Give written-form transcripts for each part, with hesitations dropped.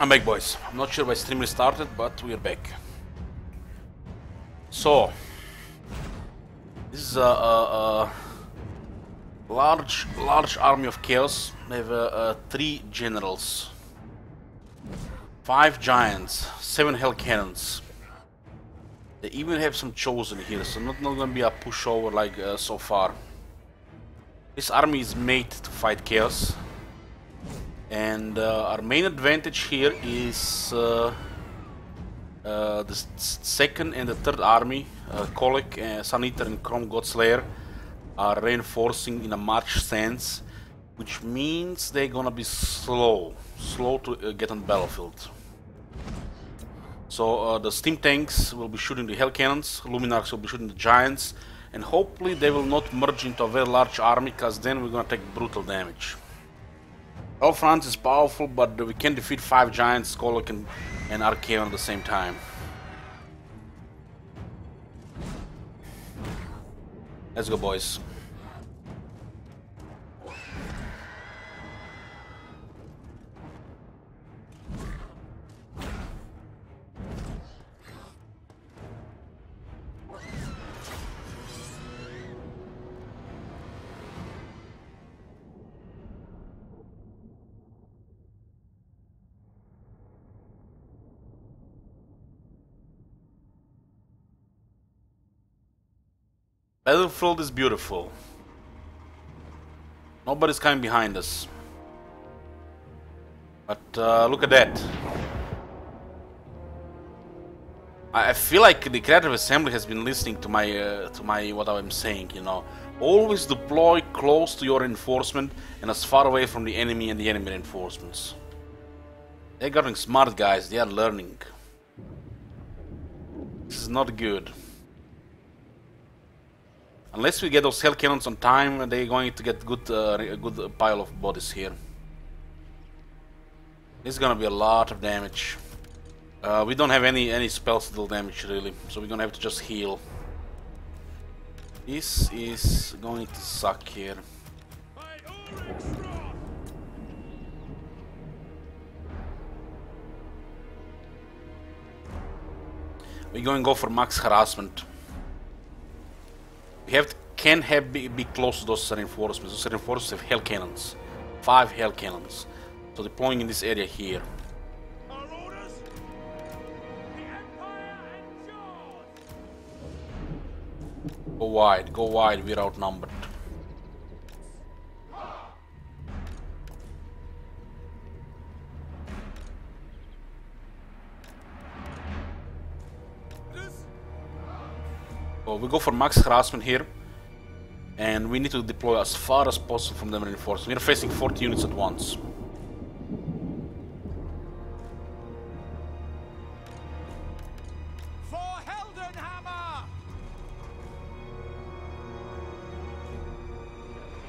I'm back, boys. I'm not sure why stream restarted, but we're back. So, this is a large army of chaos. They have 3 generals, 5 giants, 7 hell cannons. They even have some chosen here, so not gonna be a pushover like so far. This army is made to fight chaos. And our main advantage here is the second and the third army, Kolek, Sun Eater and Chrome Godslayer, are reinforcing in a march stance, which means they're gonna be slow to get on the battlefield. So the steam tanks will be shooting the hell cannons, Luminarchs will be shooting the giants, and hopefully they will not merge into a very large army, because then we're gonna take brutal damage. Elfrance is powerful, but we can defeat 5 giants, Kolek and Archaon at the same time. Let's go, boys. Battlefield is beautiful. Nobody's coming behind us. But look at that. I feel like the Creative Assembly has been listening to my what I'm saying, you know. Always deploy close to your reinforcement and as far away from the enemy and the enemy reinforcements. They're getting smart, guys. They are learning. This is not good. Unless we get those hell cannons on time, they're going to get a good pile of bodies here. This is gonna be a lot of damage. We don't have any spells to deal damage really, so we're gonna have to just heal. This is going to suck here. We're going to go for max harassment. We can be close to those reinforcements. Those reinforcements have hell cannons. 5 hell cannons. So deploying in this area here. Go wide, we're outnumbered. So we go for max harassment here. And we need to deploy as far as possible from them reinforcements. We're facing 40 units at once.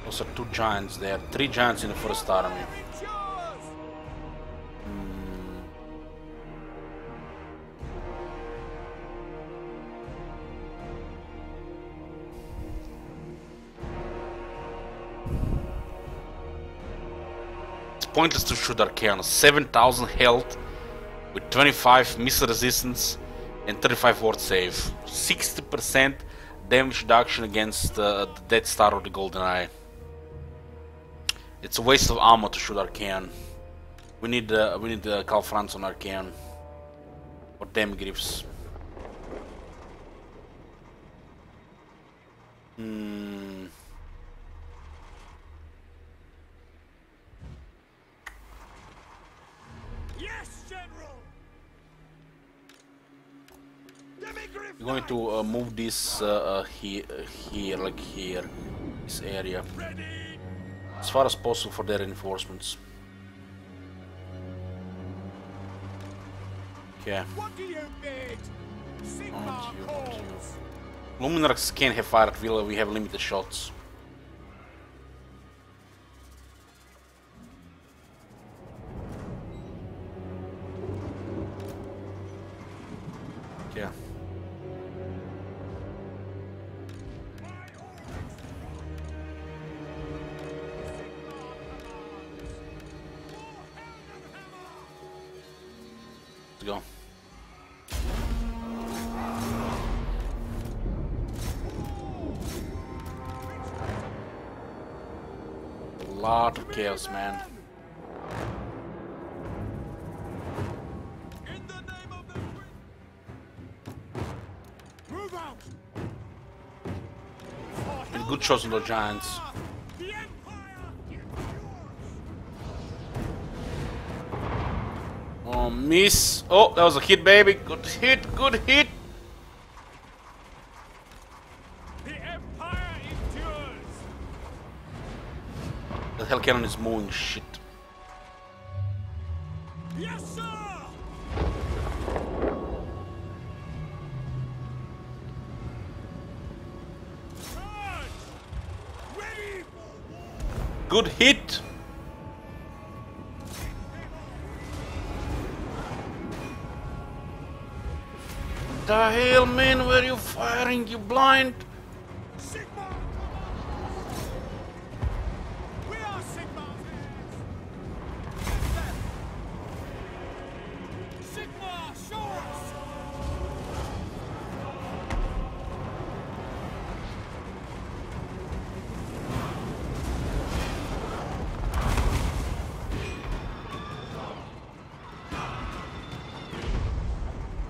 Those are 2 giants there. 3 giants in the first army. Pointless to shoot Archaon. 7,000 health with 25 missile resistance and 35 ward save. 60% damage reduction against the Death Star or the Golden Eye. It's a waste of ammo to shoot Archaon. We need Calfrance on Archaon or Demigryphs. We're going to move this here, like here, this area, as far as possible for their reinforcements. Okay. Luminarchs can't have fire at will, we have limited shots. Okay. Let's go. A lot of chaos, man. And good shots on the giants. Oh, miss. Oh, that was a hit, baby. Good hit, good hit. The Empire endures. That hell cannon is moving shit. Yes, sir. Charge. Ready. Good hit. The hell, man, where you firing, you blind? Sigma. We are Sigma. Sigma, show us.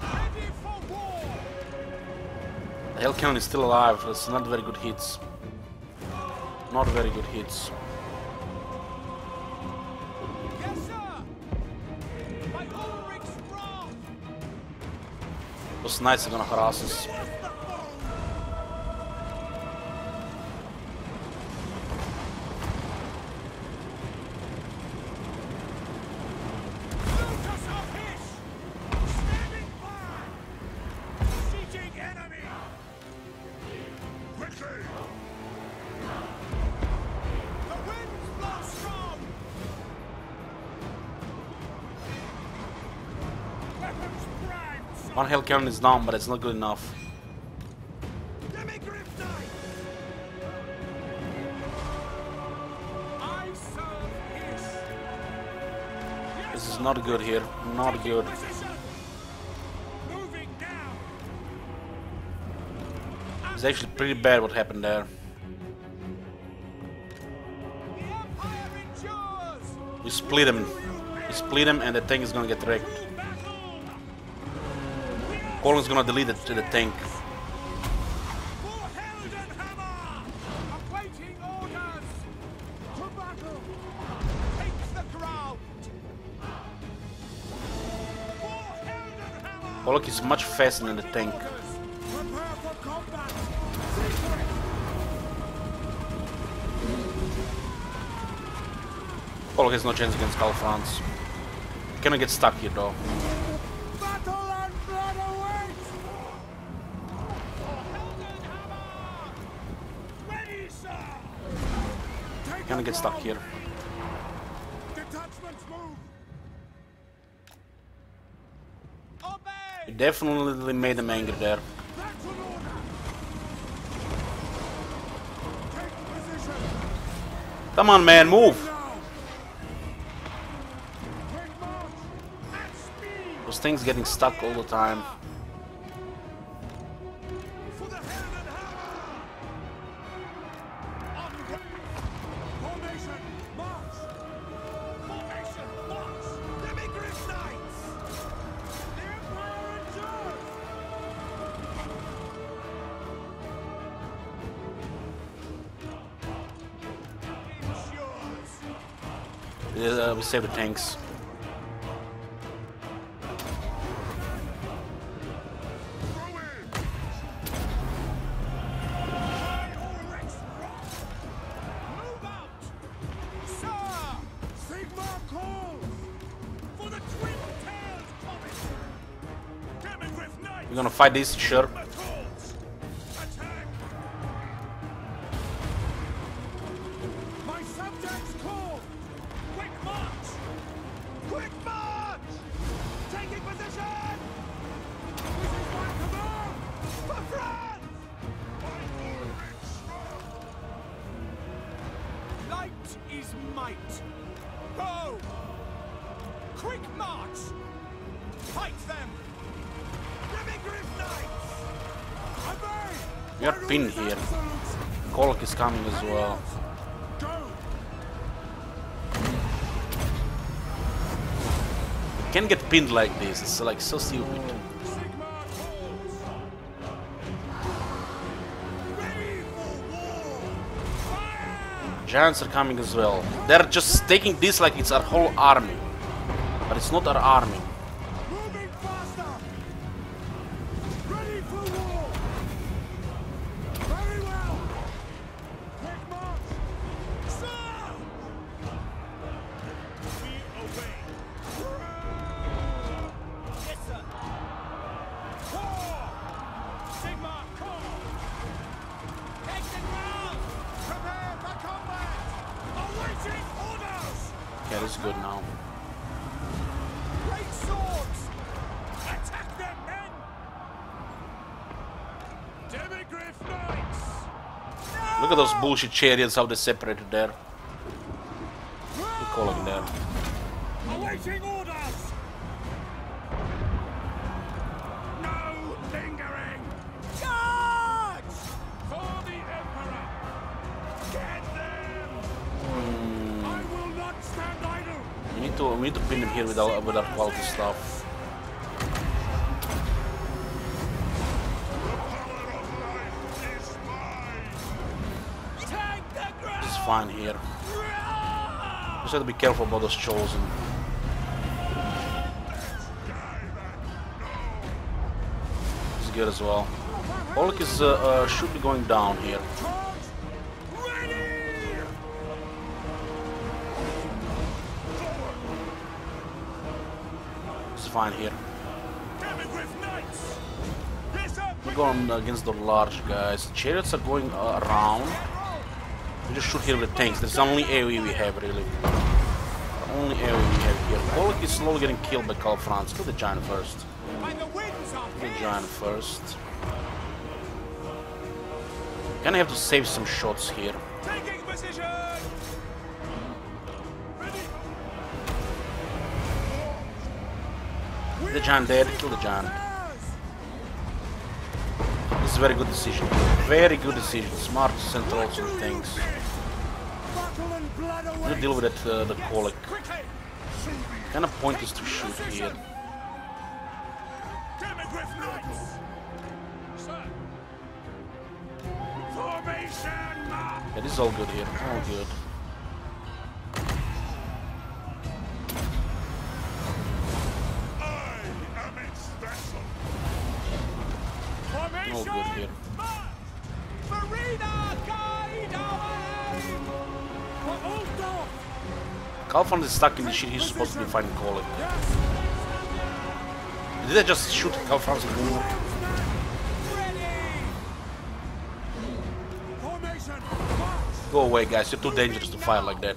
Ready for war. The hell cannon is still alive. That's not very good hits. Not very good hits. Yes, sir. By Ulrich's wrath. Those knights are gonna harass us. Lucas of Hish. Standing by. Sieging enemy. Quickly. The winds blow strong. Weapons primed. One hell cannon is down, but it's not good enough. Demigryph Knight. I serve Hish. Yes, This is sir. not good here. Not Taking good. position. Moving down. It's actually pretty bad what happened there. The Empire endures. We split him. We split him and the tank is gonna get wrecked. Through battle. Colin's gonna delete it to the tank. For Heldenhammer. Awaiting orders. To battle. Take the ground. For Heldenhammer. Pollock is much faster than the tank. Prepare for combat. Pollock has no chance against Karl Franz. He cannot get stuck here though. Battle and blood awaits. For Heldenhammer. Ready, sir. Take Cannot the get stuck ground. here. Detachments move. Obey. He definitely made them angry there. That's an order. Take position. Come on, man, move! Now. Quick march. At speed. Those things getting stuck all the time. For the Heldenhammer. On the formation. March. Formation. March. Demigryph Knights. The Empire endures. Ensures. We save the tanks. Move out! Sir! Sigma calls! For the twin-tailed comet! Demigryph Knight! We're gonna fight this, sure. Sigma calls! Attack! My subjects call! Quick march! Quick march! Taking position! This is my command! For France! My Ulrich strong! Light is might. Go! Quick march! Fight them! Demigryph Knights! Obey! We are pinned here. Kolk is coming as well. Go! You can't get pinned like this. It's like so stupid. Sigma calls! Ready for war! Fire! Giants are coming as well. They're just taking this like it's our whole army. But it's not our army. Moving faster! Ready for war! Very well! Quick march! Sir! We obey! Yes, sir! War! Sigma call! Take the ground! Prepare for combat! Awaiting orders! Okay, this is good now. Great swords! Attack them, men! Demigryph Knights! Look at those bullshit chariots, how they separated there. We're calling there. Awaiting orders! No lingering! Charge! For the Emperor! Get them! I will not stand idle! We need to pin them here with our quality stuff. Take the ground! It's fine here. Just have to be careful about those chosen. It's good as well. Pollock is should be going down here. Ready! It's fine here. Demigryph Knights! Yes, sir! We're going against the large guys. Chariots are going around. We just shoot here with tanks. There's only AoE we have really. Only AoE we have here. Pollock is slowly getting killed by Karl Franz. Kill the giant first. And the winds are Kill the fierce! giant first. Gonna have to save some shots here. Taking position! Ready! The giant dead. Kill the giant. This is a very good decision. Very good decision. Smart centrals and things. Battle and blood You away! deal with it, the Kolek. Quickly! Kind of point is to shoot here. Demigryph Knights! Sir! Formation! Yeah, this is all good here. All good. I am its vessel! All Formation! good here. March! Marina, guide our aim! For Uldorf! Karl Franz is stuck in the shit. He's supposed to be fighting Kolek. Yes! Did I just shoot Karl Franz in the moon? Ready! Formation! March! Go away, guys. You're too dangerous to fight like that.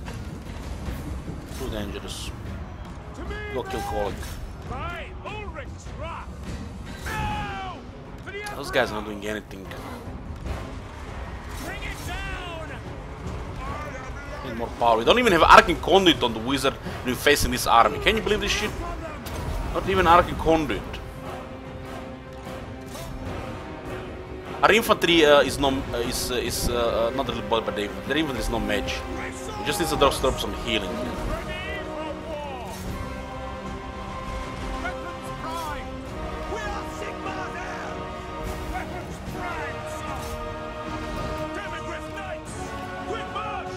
Too dangerous. To me! Go kill Kolek. By Ulrich's wrath! Now! For the Those guys are not doing anything. Bring it down! Need more power. We don't even have Arcane Conduit on the wizard when we're facing this army. Can you believe this shit? Not even Arcane Conduit. Our infantry is not really bothered by the infantry. Their infantry is no match. We just need to drop some healing. Ready for war! Weapons prime! We are Sigma now! Weapons prime, sir! Demigryph Knights! Quick march!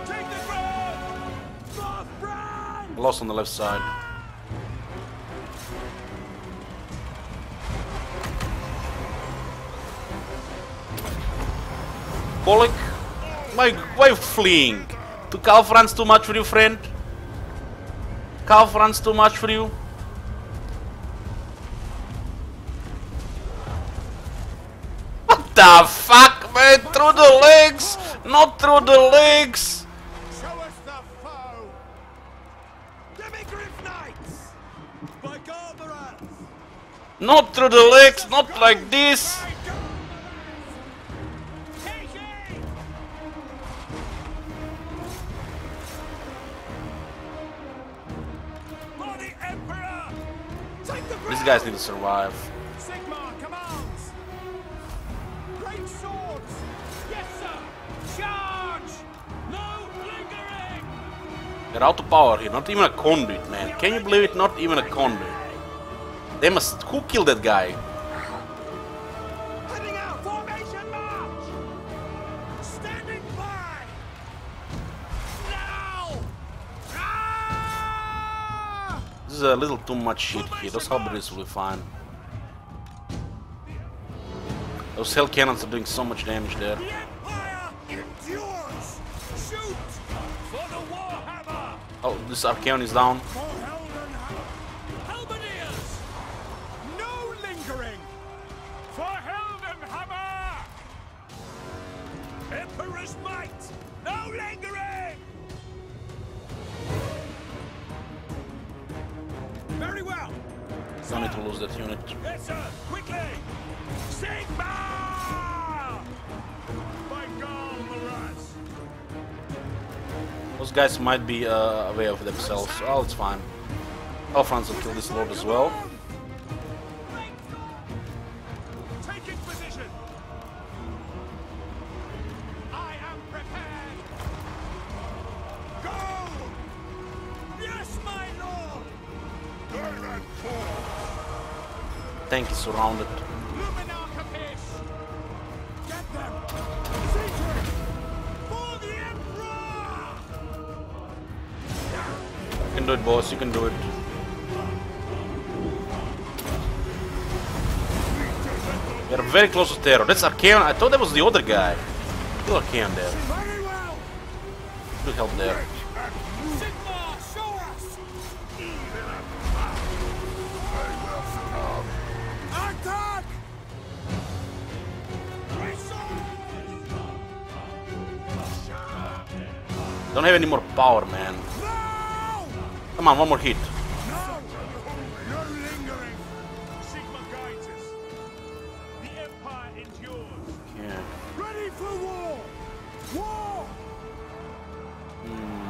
Take the ground! North Brand! Lost on the left side. Pollock, why fleeing? To Karl Franz too much for you, friend? Karl Franz too much for you? What the fuck, man? Through the legs! Not through the legs! Show us the foe! Demigryph Knights! By Garbaraz! Not through the legs, not like this! For the Emperor! Take the guys need to survive. Sigmar commands. Great swords. Yes, sir. Charge. No lingering. They're out of power here. Not even a conduit, man. Can you believe it? Not even a conduit. They must. Who killed that guy? Heading out. Formation march. Standing by. Now. Ah! This is a little too much shit here. Those halberdiers will be fine. Those hell cannons are doing so much damage there. The Empire endures. Shoot for the Warhammer. Oh, this Archaon is down. For Heldenhammer. Halberdiers. No lingering. For Heldenhammer. Emperor's might. No lingering. Very well. Don't need to lose that unit. Yes, sir. Quickly. Sigma. By Galmaraz. Those guys might be aware of themselves. Oh, it's fine. Elfrans will kill this lord as well. Taking position. I am prepared. Go! Yes, my lord. Tank is surrounded. Luminar Capish. Get them. Secret. For the Emperor. You can do it, boss. You can do it. They're very close to Terror. That's Archaon. I thought that was the other guy. Kill Archaon there. Very well. Good help there. Sigmar, show us. Attack. Don't have any more power, man. No. Come on, one more hit. No lingering. Sigma guides us. The Empire endures. Yeah. Ready for war. War.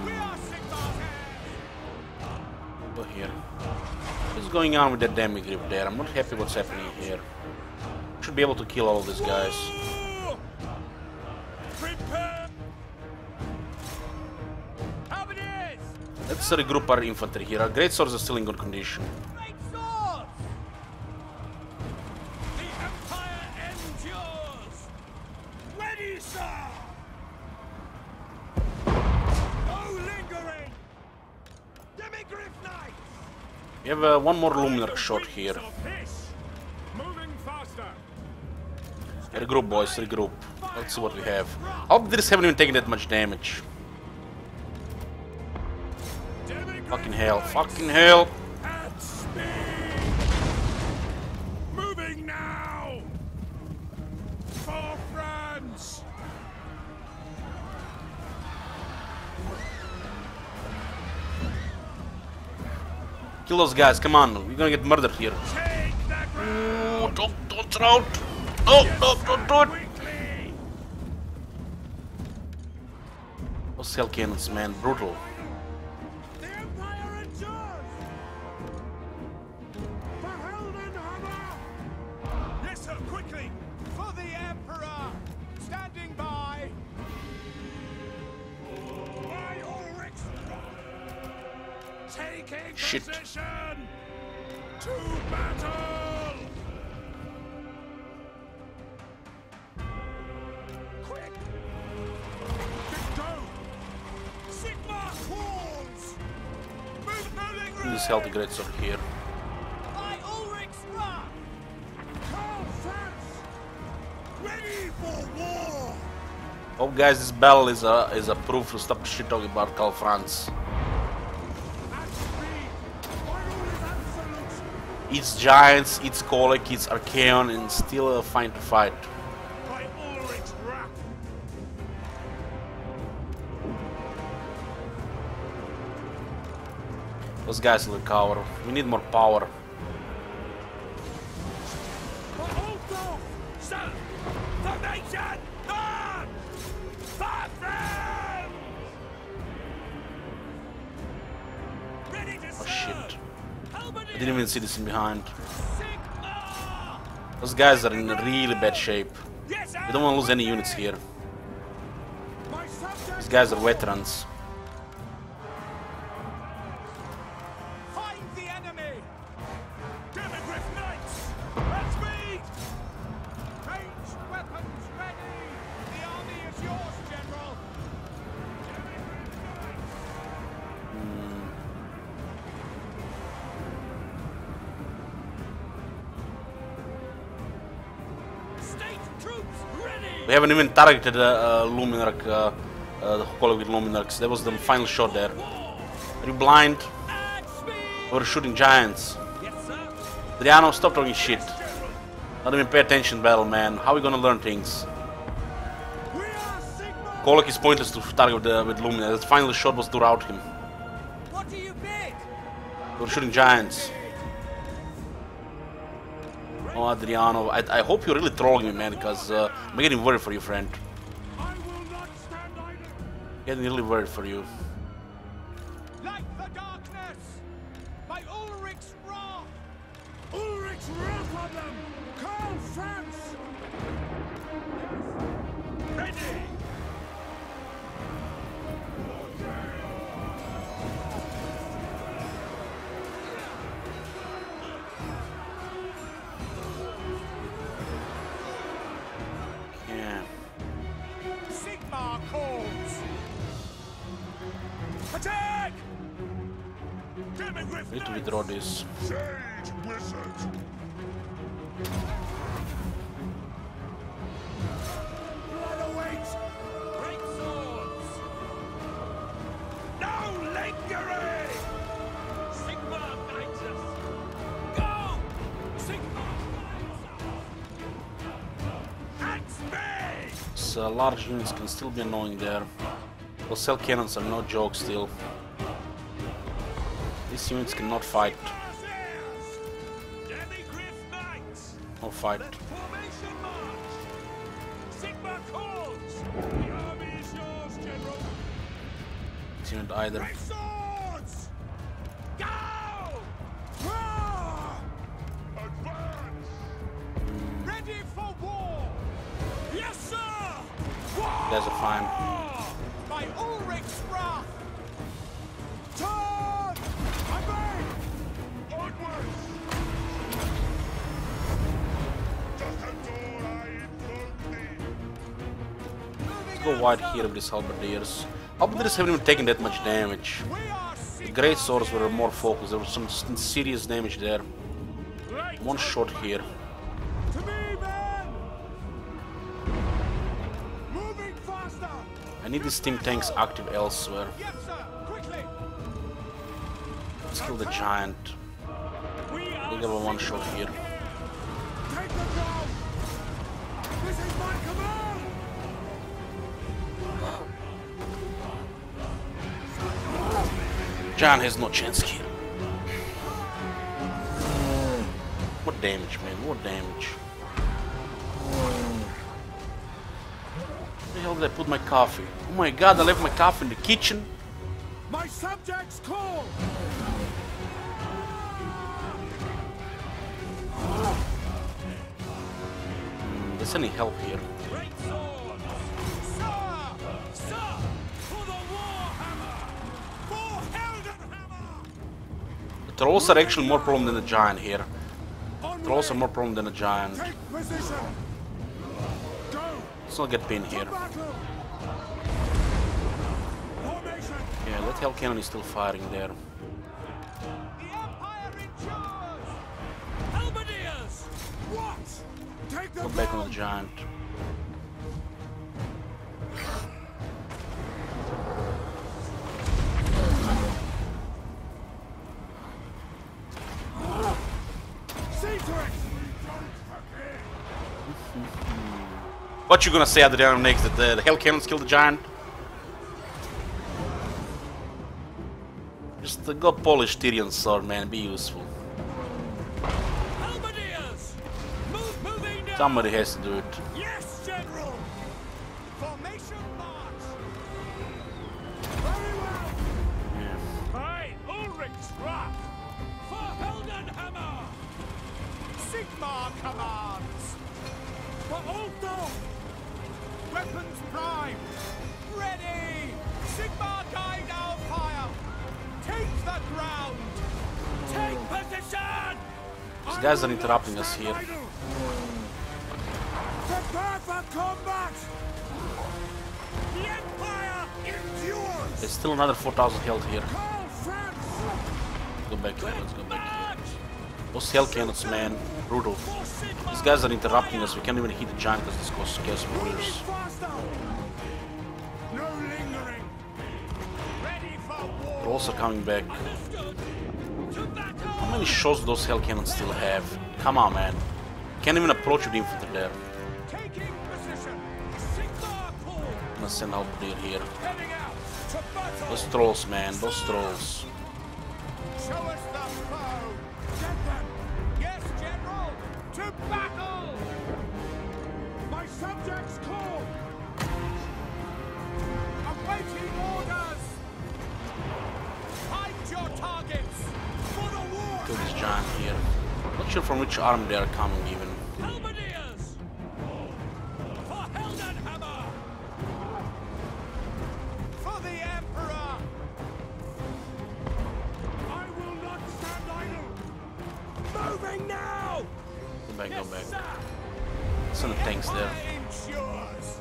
We are Sigmar's heirs. Go here. What's going on with that damage grip there? I'm not happy what's happening here. Should be able to kill all these guys. War. Prepare. Halberdiers. Let's regroup our infantry here. Our great swords are still in good condition. Great swords. The Empire endures. Ready, sir. No lingering. Demigryph Knights. We have one more Luminar shot here. Moving faster. Regroup, boys, regroup. Let's see what we have. Halberdiers haven't even taken that much damage. Fucking hell, fucking hell. At speed. Moving now. For France. Kill those guys, come on. We're gonna get murdered here. Take that Oh, don't throw out. No, no, don't do it. quickly. Those hell cannons, man, brutal. The Empire endures. For Heldenhammer. Yes, sir, quickly. For the Emperor. Standing by. By Ulrich's taking Shit. position. To battle. Quick. Go. Sigmar calls. Move no lingering. This healthy great sword here. By Ulrich's wrath. Karl Franz. Ready for war. Oh, guys, this battle is a proof to stop shit talking about Karl Franz. At speed. By all his absolutes. It's giants, it's Kolek, it's Archaon, and still fine to fight. By Ulrich's wrath. Those guys will recover. We need more power. For Ulfdorf. Sir. Formation. On. For France. Ready to Oh serve. shit. I Halberdiers. didn't even see this in behind. Those guys are in really bad shape. Yes, We don't want to lose any units here. my subjects. These guys are veterans. Find the enemy. Demigriff Knights, at speed. Ranged weapons ready. The army is yours, General. State troops ready. We haven't even targeted Luminarch, the Hollywood Luminarchs. That was the final shot there. Are you blind? At speed. We're shooting giants. Yes, sir. Adriano, stop talking shit. Not even pay attention, battle man. How are we gonna learn things? We are Sigma. Kolak is pointless to target with Luminarch. The final shot was to rout him. What do you bid? We're shooting giants. Oh, Adriano, I hope you're really trolling me, man, because I'm getting worried for you, friend. I will not stand idle. Getting really worried for you. Like the darkness, by Ulrich's wrath. Ulrich's wrath on them. Karl Franz. Ready. Yeah. Sigmar calls. Attack! Demigriff We need to withdraw this. Sage wizard. Blood awaits. Great swords. No lingering. Sigmar knights us. Go! Sigmar knights us. At speed. So large units can still be annoying there. Those cell cannons are no joke still. These units cannot fight. Demigriff knights. No fight. Let formation march. Sigmar calls. The army is yours, General. This unit either. Great swords. Go! Roar! Advance. Ready for war. Yes, sir. War! You guys are fine. By Ulrich's wrath. Turn! Obey! Onwards! Let's go wide here with these halberdiers. Halberdiers haven't even taken that much damage. We are The great swords were more focused. There was some serious damage there. Right. One shot here. To me, men! Moving faster! I need these steam tanks active elsewhere. Yes, sir! Quickly! Let's kill the giant. We are We'll give a one shot here. Take the ground! This is my command! Giant has no chance here. What damage, man? What damage? Where the hell did I put my coffee? Oh my god, I left my coffee in the kitchen. My subjects call! There's any help here? Great sword! Sir! Sir! For the Warhammer! For Heldenhammer! The trolls are actually more problem than the giant here. On Trolls are way! more problem than the giant. Take position! Go! Let's not get pinned To here. battle! Formation! Yeah, that hell cannon is still firing there. The Empire endures! Halberdiers! What? Take the Go back on the ground! giant. See to it! What you gonna say, Adriano, next? That the hell cannons killed the giant? Just go polish Tyrion's sword, man. Be useful. Halberdiers! Moving down! Somebody has to do it. Yes, General! Formation march! Very well! Yeah. By Ulrich's wrath! For Heldenhammer! Sigmar commands! For Ulthor! Weapons prime! Ready! Sigmar guide our fire! Take the ground! Take position! These guys are interrupting us here. Prepare for combat! The Empire endures! There's still another 4,000 health here. Call France! Go back here, let's go back here. Those hell cannons, man, brutal. These guys are interrupting us, we can't even hit the giant because this causes chaos warriors. Faster! No lingering! Ready for war! Trolls are coming back. Understood! To battle! How many shots do those hell cannons still have? Come on, man. Can't even approach with the infantry there. Taking position! Sigmar call! I'm gonna send Halberdier here. Heading out! To battle! Those trolls, man, those trolls. Show us the foe! Get them! Yes, General! To battle! My subjects call! Awaiting orders! Find your targets! For the war! Kill this giant here. Not sure from which army they are coming even. Halberdiers! For Heldenhammer! For the Emperor! I will not stand idle! Moving now! Go back, go back. Sir! Send the tanks there. Ensures.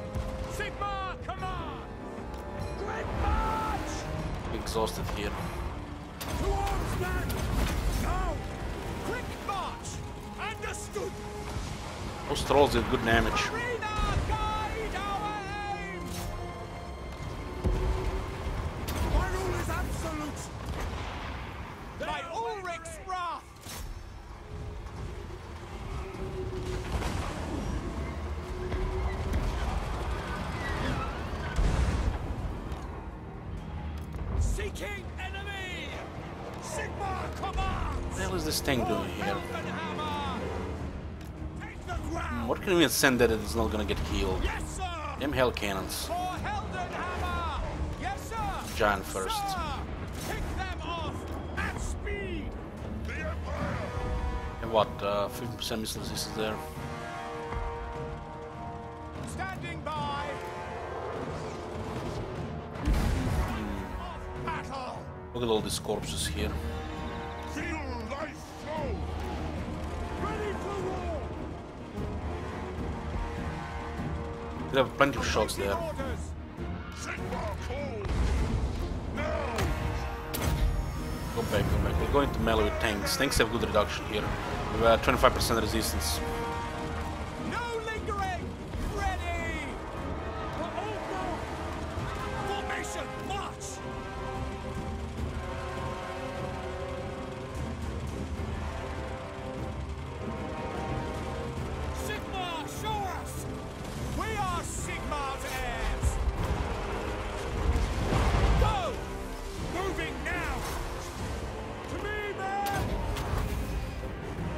Sigmar command! Great march! Exhausted here. To arms then! Now! Quick march! Understood! Those trolls did good damage. Arena guide our aim! My rule is absolute! By Ulrich's wrath! Seeking enemy! Sigmar commands! What the hell is this tank doing here? Heldenhammer! Take the ground! What can we even send that it's not gonna get killed? Yes, sir! Them hell cannons. For Heldenhammer! Yes, sir! Giant first. Sir! Pick them off at speed! The Empire! And what, 50% missile resistance there? Standing by! Of battle! Look at all these corpses here. Feel life flow! Ready for war! They have plenty of shots there. Orders! Sigmar call! Now! Go back, go back. We're going to melee with tanks. Tanks have good reduction here. We have 25% resistance. No lingering! Ready! For Ulthor! Formation, march! Sigmar, show us! We are Sigmar's heirs! Go! Moving now! To me, man!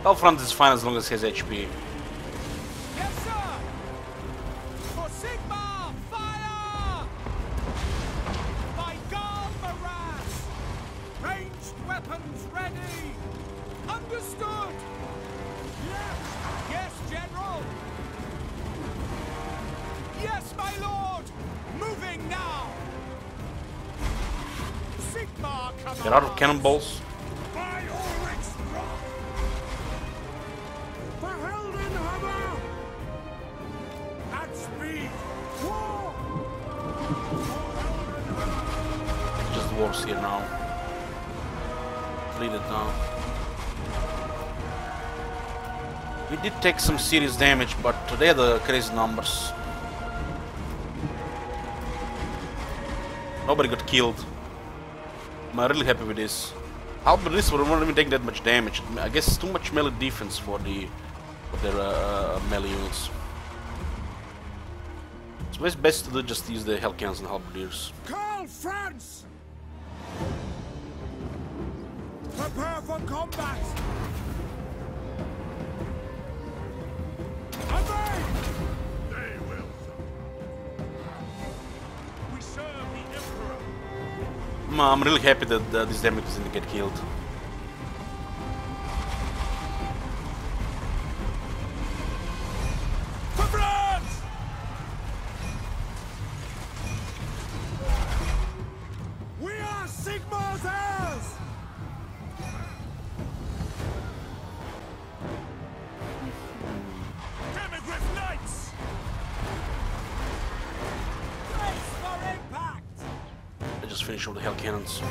Hellfront is fine as long as he has HP. Yes, sir! For Sigmar, fire! By Garl Maras! Ranged weapons ready! Understood! Yes! Yes, General! Yes, my lord! Moving now! Sigmar commands! Get out of cannonballs. By Ulrich's wrath! For Heldenhammer! At speed! War! Just wars here now. Lead it now. We did take some serious damage, but they are the crazy numbers. Nobody got killed. I'm really happy with this. Halberdiers won't even take that much damage. I guess it's too much melee defense for their melee units. So it's best to do just use the hell cannons and halberdiers. Call France! Prepare for combat! Obey! They will. We serve the Emperor. I'm really happy that these damages didn't get killed. just finish with the Hell Cannons.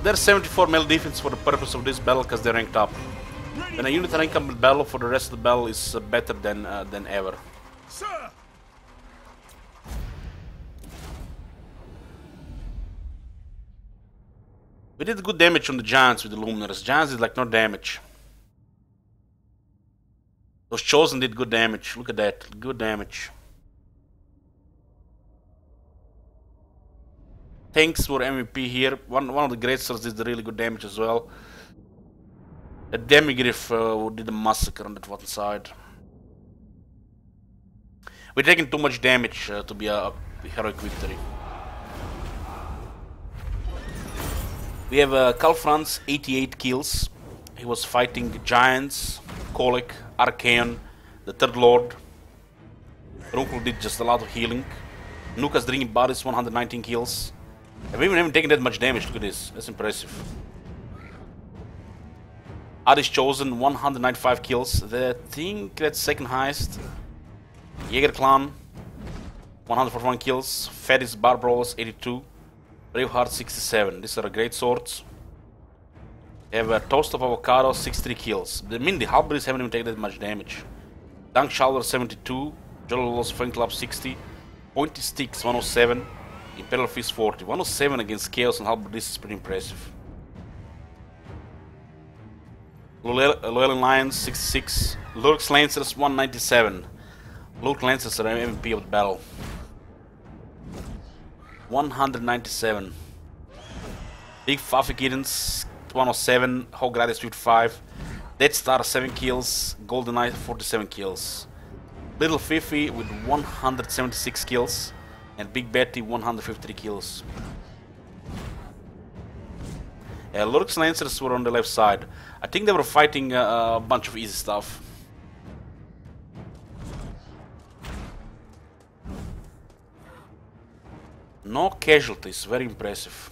There's 74 melee defense for the purpose of this battle because they're ranked up. And a unit rank up battle for the rest of the battle is better than ever. Sir! We did good damage on the Giants with the Luminaries. Giants did like no damage. Those Chosen did good damage. Look at that. Good damage. Tanks were MVP here. One of the Great Swords did really good damage as well. The Demigriff did a massacre on that one side. We're taking too much damage to be a heroic victory. We have Karl Franz, 88 kills. He was fighting Giants, Kolick, Archaon, the Third Lord. Runkel did just a lot of healing. Nuka's Drinking Bodies, 119 kills. And we haven't taken that much damage. Look at this. That's impressive. Adi's Chosen, 195 kills. I think that's second highest. Jaeger Clan, 141 kills. Fedis Barbros, 82. Braveheart, 67. These are great swords. They have a Toast of Avocado, 63 kills. I mean, the Halberds haven't even taken that much damage. Dank Shoulder, 72. Jollos Fan Club, 60. Pointy Sticks, 107. Imperial Fist, 40. 107 against Chaos and Halberd. This is pretty impressive. Llewellyn Lions, 66. Lurk's Lancers, 197. Lurk Lancers are MVP of the battle. 197. Big Fluffy Kittens, 107. Hogradis, 55. Death Star, 7 kills. Golden Knight, 47 kills. Little Fifi with 176 kills. And Big Betty, 153 kills. Lurk's Lancers were on the left side. I think they were fighting a bunch of easy stuff. No casualties, very impressive.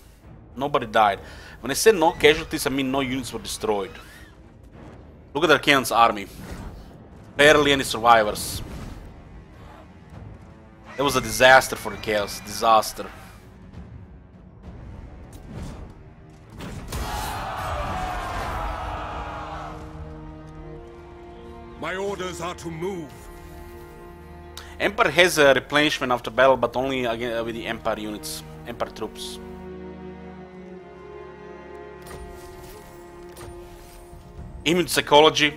Nobody died. When I say no casualties, I mean no units were destroyed. Look at Archaon's army. Barely any survivors. It was a disaster for the Chaos. Disaster. My orders are to move. Empire has a replenishment after battle, but only again with the Empire units, Empire troops. Immune Psychology.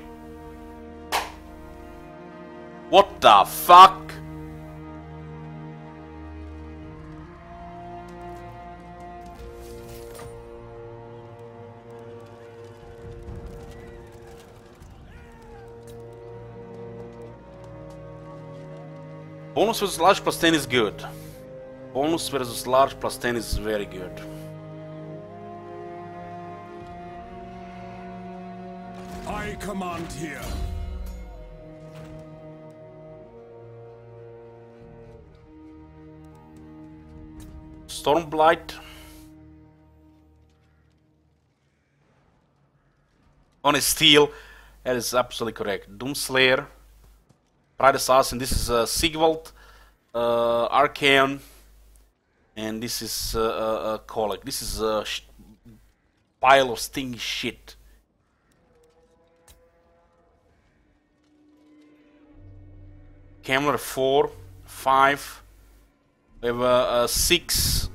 What the fuck? Bonus versus large plus 10 is good. Bonus versus large plus 10 is very good. I command here. Stormblight. On a steel, that is absolutely correct. Doomslayer. Pride Assassin, this is Sigvald, Archaon, and this is Kolick. This is a pile of stinky shit. Camler 4, 5, we have 6,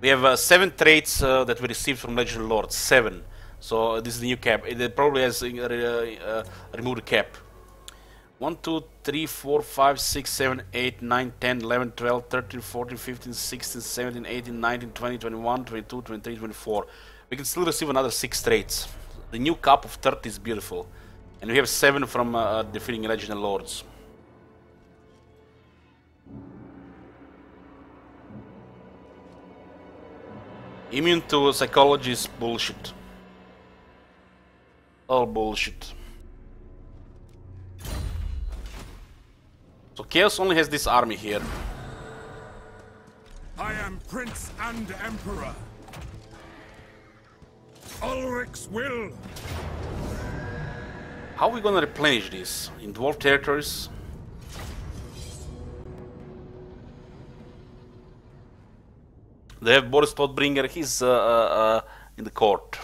we have 7 traits that we received from Legendary Lords, 7. So this is the new cap. It probably has removed the cap. 1, 2, 3, 4, 5, 6, 7, 8, 9, 10, 11, 12, 13, 14, 15, 16, 17, 18, 19, 20, 21, 22, 23, 24. We can still receive another 6 traits. The new cap of 30 is beautiful. And we have 7 from defeating Legendary Lords. Immune to Psychology is bullshit. All bullshit. So Chaos only has this army here. I am Prince and Emperor. Ulric's will. How are we gonna replenish this? In dwarf territories? They have Boris Todbringer, he's in the court.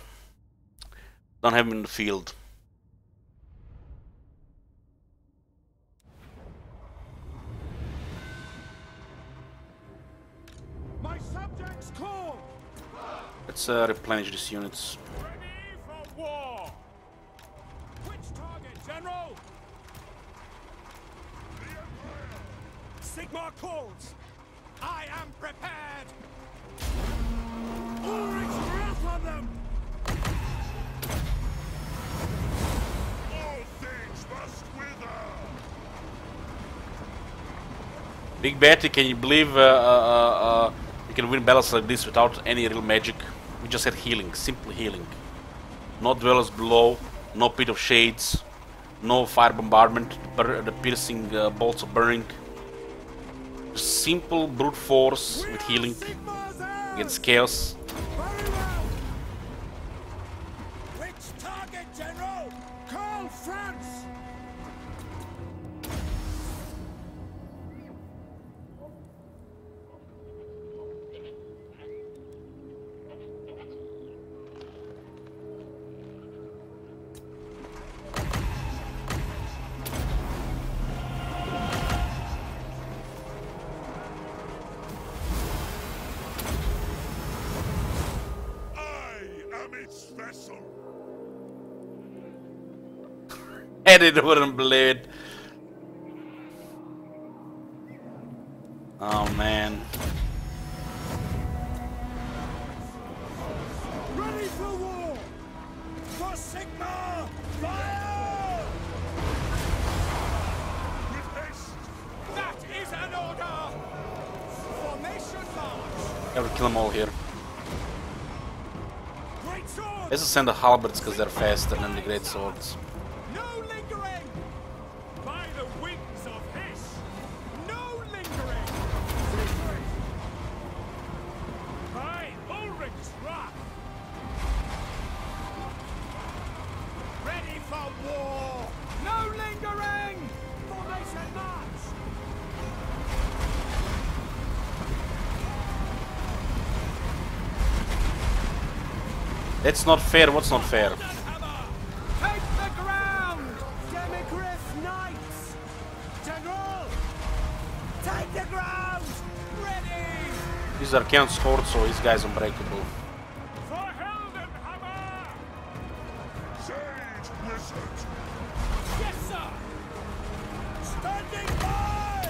Don't have him in the field. My subjects call. Let's replenish these units. Ready for war. Which target, General? Sigmar calls. I am prepared. Ulrich's wrath on them. All things must wither. Big Betty, can you believe you can win battles like this without any real magic? We just had healing, simple healing. No dwellers below, no pit of shades, no fire bombardment, the piercing bolts of burning. Just simple brute force with healing against chaos. Very well. Which target, General? Call France. Vessel. Edit wouldn't believe it. Oh man. Ready for war! For Sigmar! Fire! With haste! That is an order! Formation march! I will kill them all here. Great swords! Let's just send the halberds because they're faster than the great swords. No lingering! By the wings of Hiss! No lingering! Secret! By Ulrich's wrath! Ready for war! No lingering! Formation march! That's not fair. What's not fair? Take the ground! Demigriff Knights! General! Take the ground! Ready! These are Arcane Sword, so this guy's unbreakable. For Heldenhammer! Sage Wizard! Yes, sir! Standing by!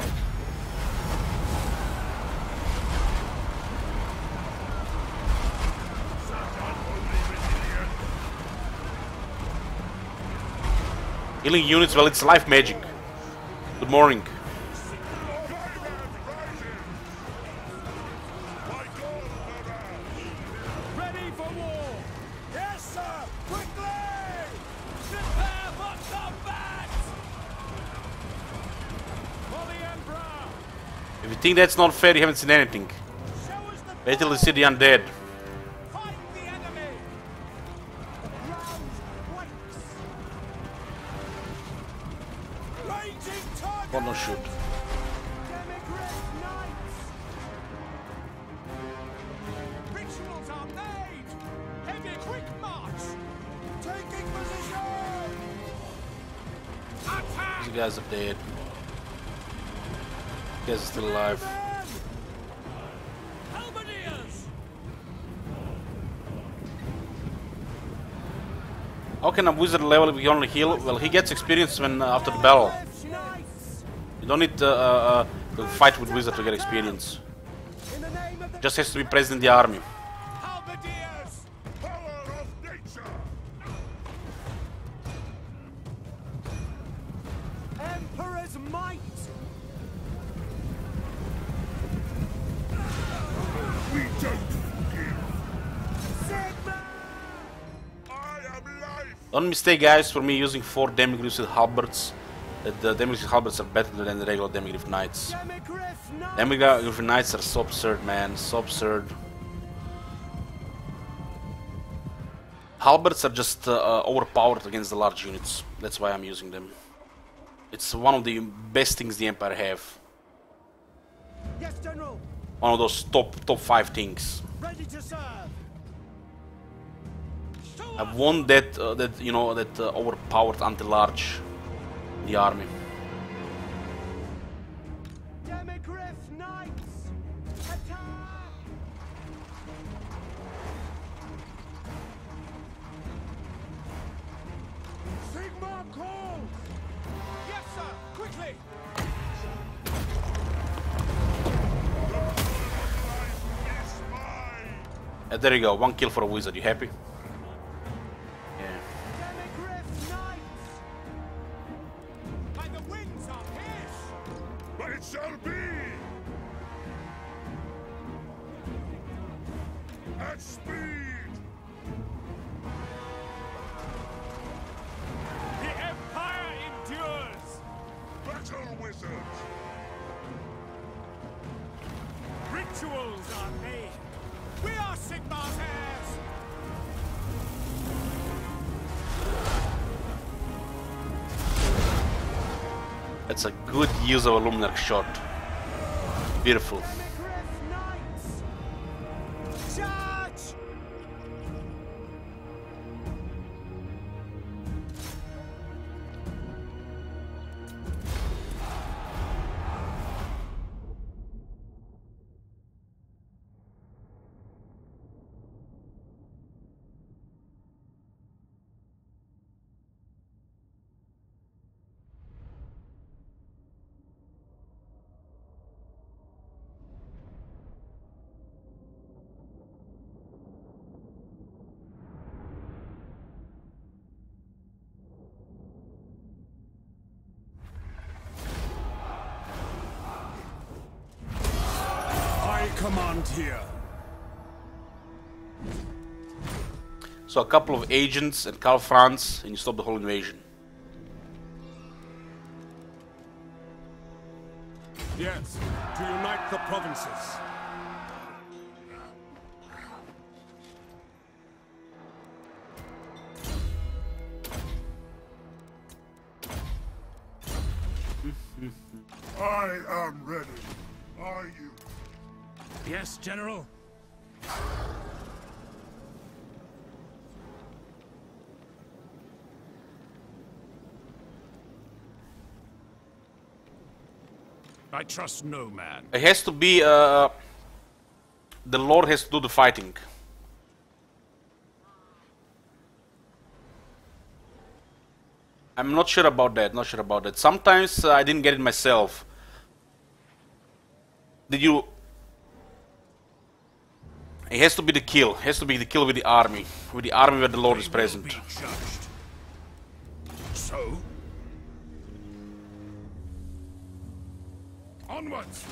Healing units, well, it's life magic. Good morning. Ready for war! Yes, sir! Quickly! Prepare for combat! For the Emperor! If you think that's not fair, you haven't seen anything. Show us the Wait till you see the undead. Fight the enemy! Round waits! Raging target! Oh, no shoot. Demigriff Knights! Rituals are made! Heavy quick march! Taking position! Attack! These guys are dead. These guys are still alive. Halberdiers! How can a wizard level if he only heal? Well, he gets experience when after the battle. Knights! You don't need to fight with wizard to get experience. In the name of the Just has to be present in the army. Halberdiers! Power of nature! Emperor's might! We don't forgive! Sigma! I am life! Don't mistake, guys, for me using 4 Demigriffs with halberds. The Demigriff halberds are better than the regular Demigriff knights. Demigriff Knights! Demigriff knights are so absurd, man. So absurd. Halberds are just overpowered against the large units. That's why I'm using them. It's one of the best things the Empire have. Yes, General. One of those top 5 things. Ready to serve. I want that overpowered anti-large in the army. Demigriff Knights, attack! Sigma calls. Yes, sir. Quickly. There you go. 1 kill for a wizard. You happy? Yeah. Demigriff Knights. By the winds are his. But it shall be! At speed! The Empire endures. Battle wizards! Rituals are made. We are Sigmar's heirs. That's a good use of a Luminarch shot. Beautiful. Demigriff Knights. Charge! I command here. So a couple of agents and Karl Franz, and you stop the whole invasion. Yes, to unite the provinces. I am ready. Are you? Yes, General. I trust no man. It has to be the Lord has to do the fighting. I'm not sure about that. Not sure about that. Sometimes I didn't get it myself. Did you? It has to be the kill. It has to be the kill with the army. With the army where the Lord is present. Be judged. So? Onwards!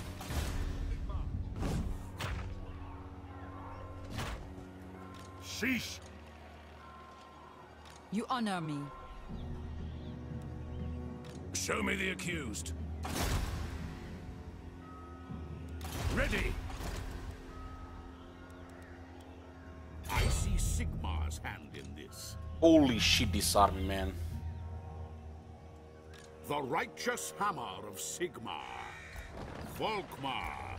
Sheesh! You honor me. Show me the accused. Ready! I see Sigmar's hand in this. Holy shit, this army, man. The righteous hammer of Sigmar, Volkmar.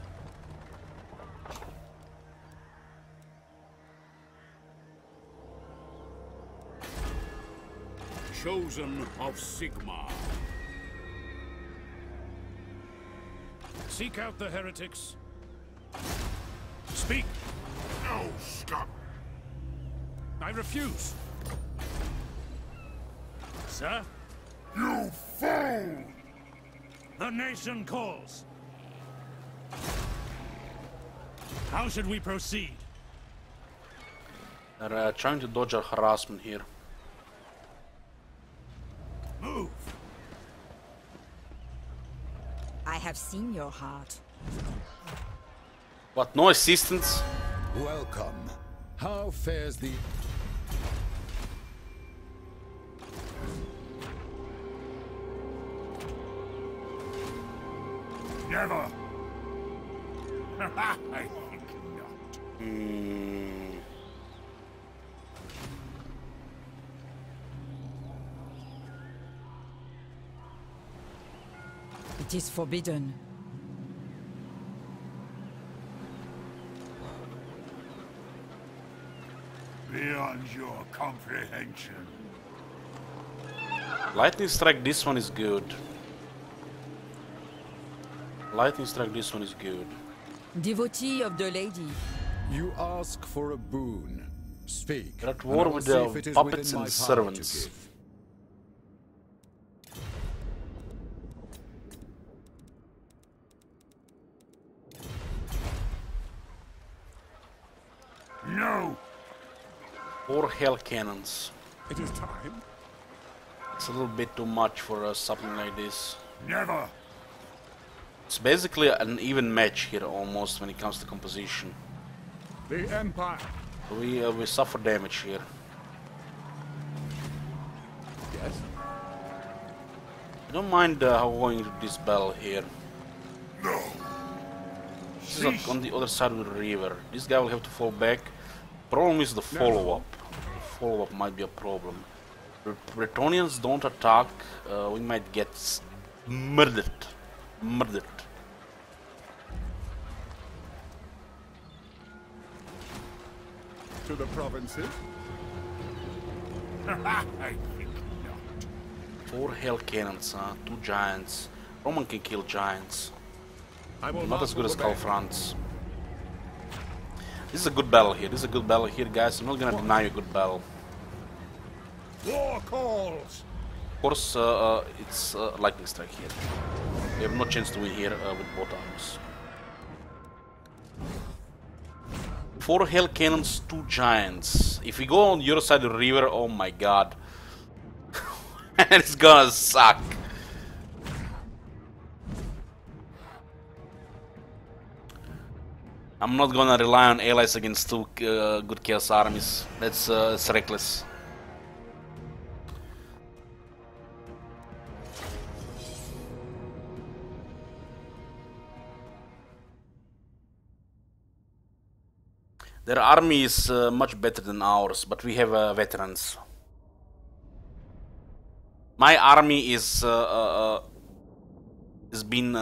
Chosen of Sigmar. Seek out the heretics. Speak! No scum! I refuse. Sir? You fool! The nation calls. How should we proceed? They're trying to dodge our harassment here. Move! I have seen your heart. What? No assistance? Welcome. How fares the... Never! I think not. It is forbidden. Beyond your comprehension. Lightning strike, this one is good. Lightning strike, this one is good. Devotee of the lady. You ask for a boon. Speak. They're at and war I will with see the if it is puppets within and my power to servants. give. No! 4 hell cannons. It is time. It's a little bit too much for something like this. Never! It's basically an even match here almost when it comes to composition. The Empire. We suffer damage here. Yes? I don't mind going to this battle here. No! This is not on the other side of the river. This guy will have to fall back. Problem is the follow-up. The follow-up might be a problem. Bretonnians don't attack. We might get murdered. Murdered. To the provinces? I think not. 4 hell cannons, 2 giants. Roman can kill giants. I will Not as good as obey. Calfrance. This is a good battle here. This is a good battle here, guys. I'm not gonna deny you a good battle. War calls! Of course, it's lightning strike here. We have no chance to win here with both arms. 4 hell cannons, 2 giants. If we go on your side of the river, oh my god. And it's gonna suck. I'm not gonna rely on allies against 2 good chaos armies. That's reckless. Their army is much better than ours, but we have veterans. My army is has been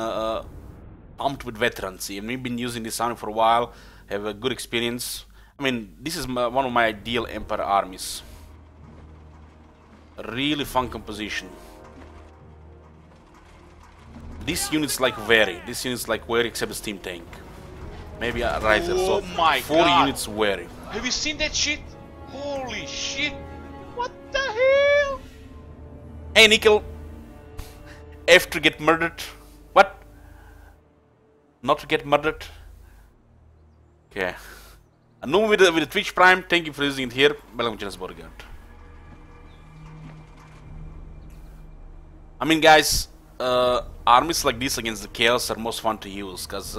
pumped with veterans, and we've been using this army for a while. Have a good experience. I mean, this is one of my ideal Empire armies. A really fun composition. These units like Wary. These units like Wary except the steam tank. Maybe a Riser. Oh So my 4 God. units Wary. Have you seen that shit? Holy shit! What the hell? Hey Nickel. F to get murdered. What? Not to get murdered. Okay. And no with the Twitch Prime. Thank you for using it here. Welcome to Bodyguard. I mean, guys, armies like this against the Chaos are most fun to use because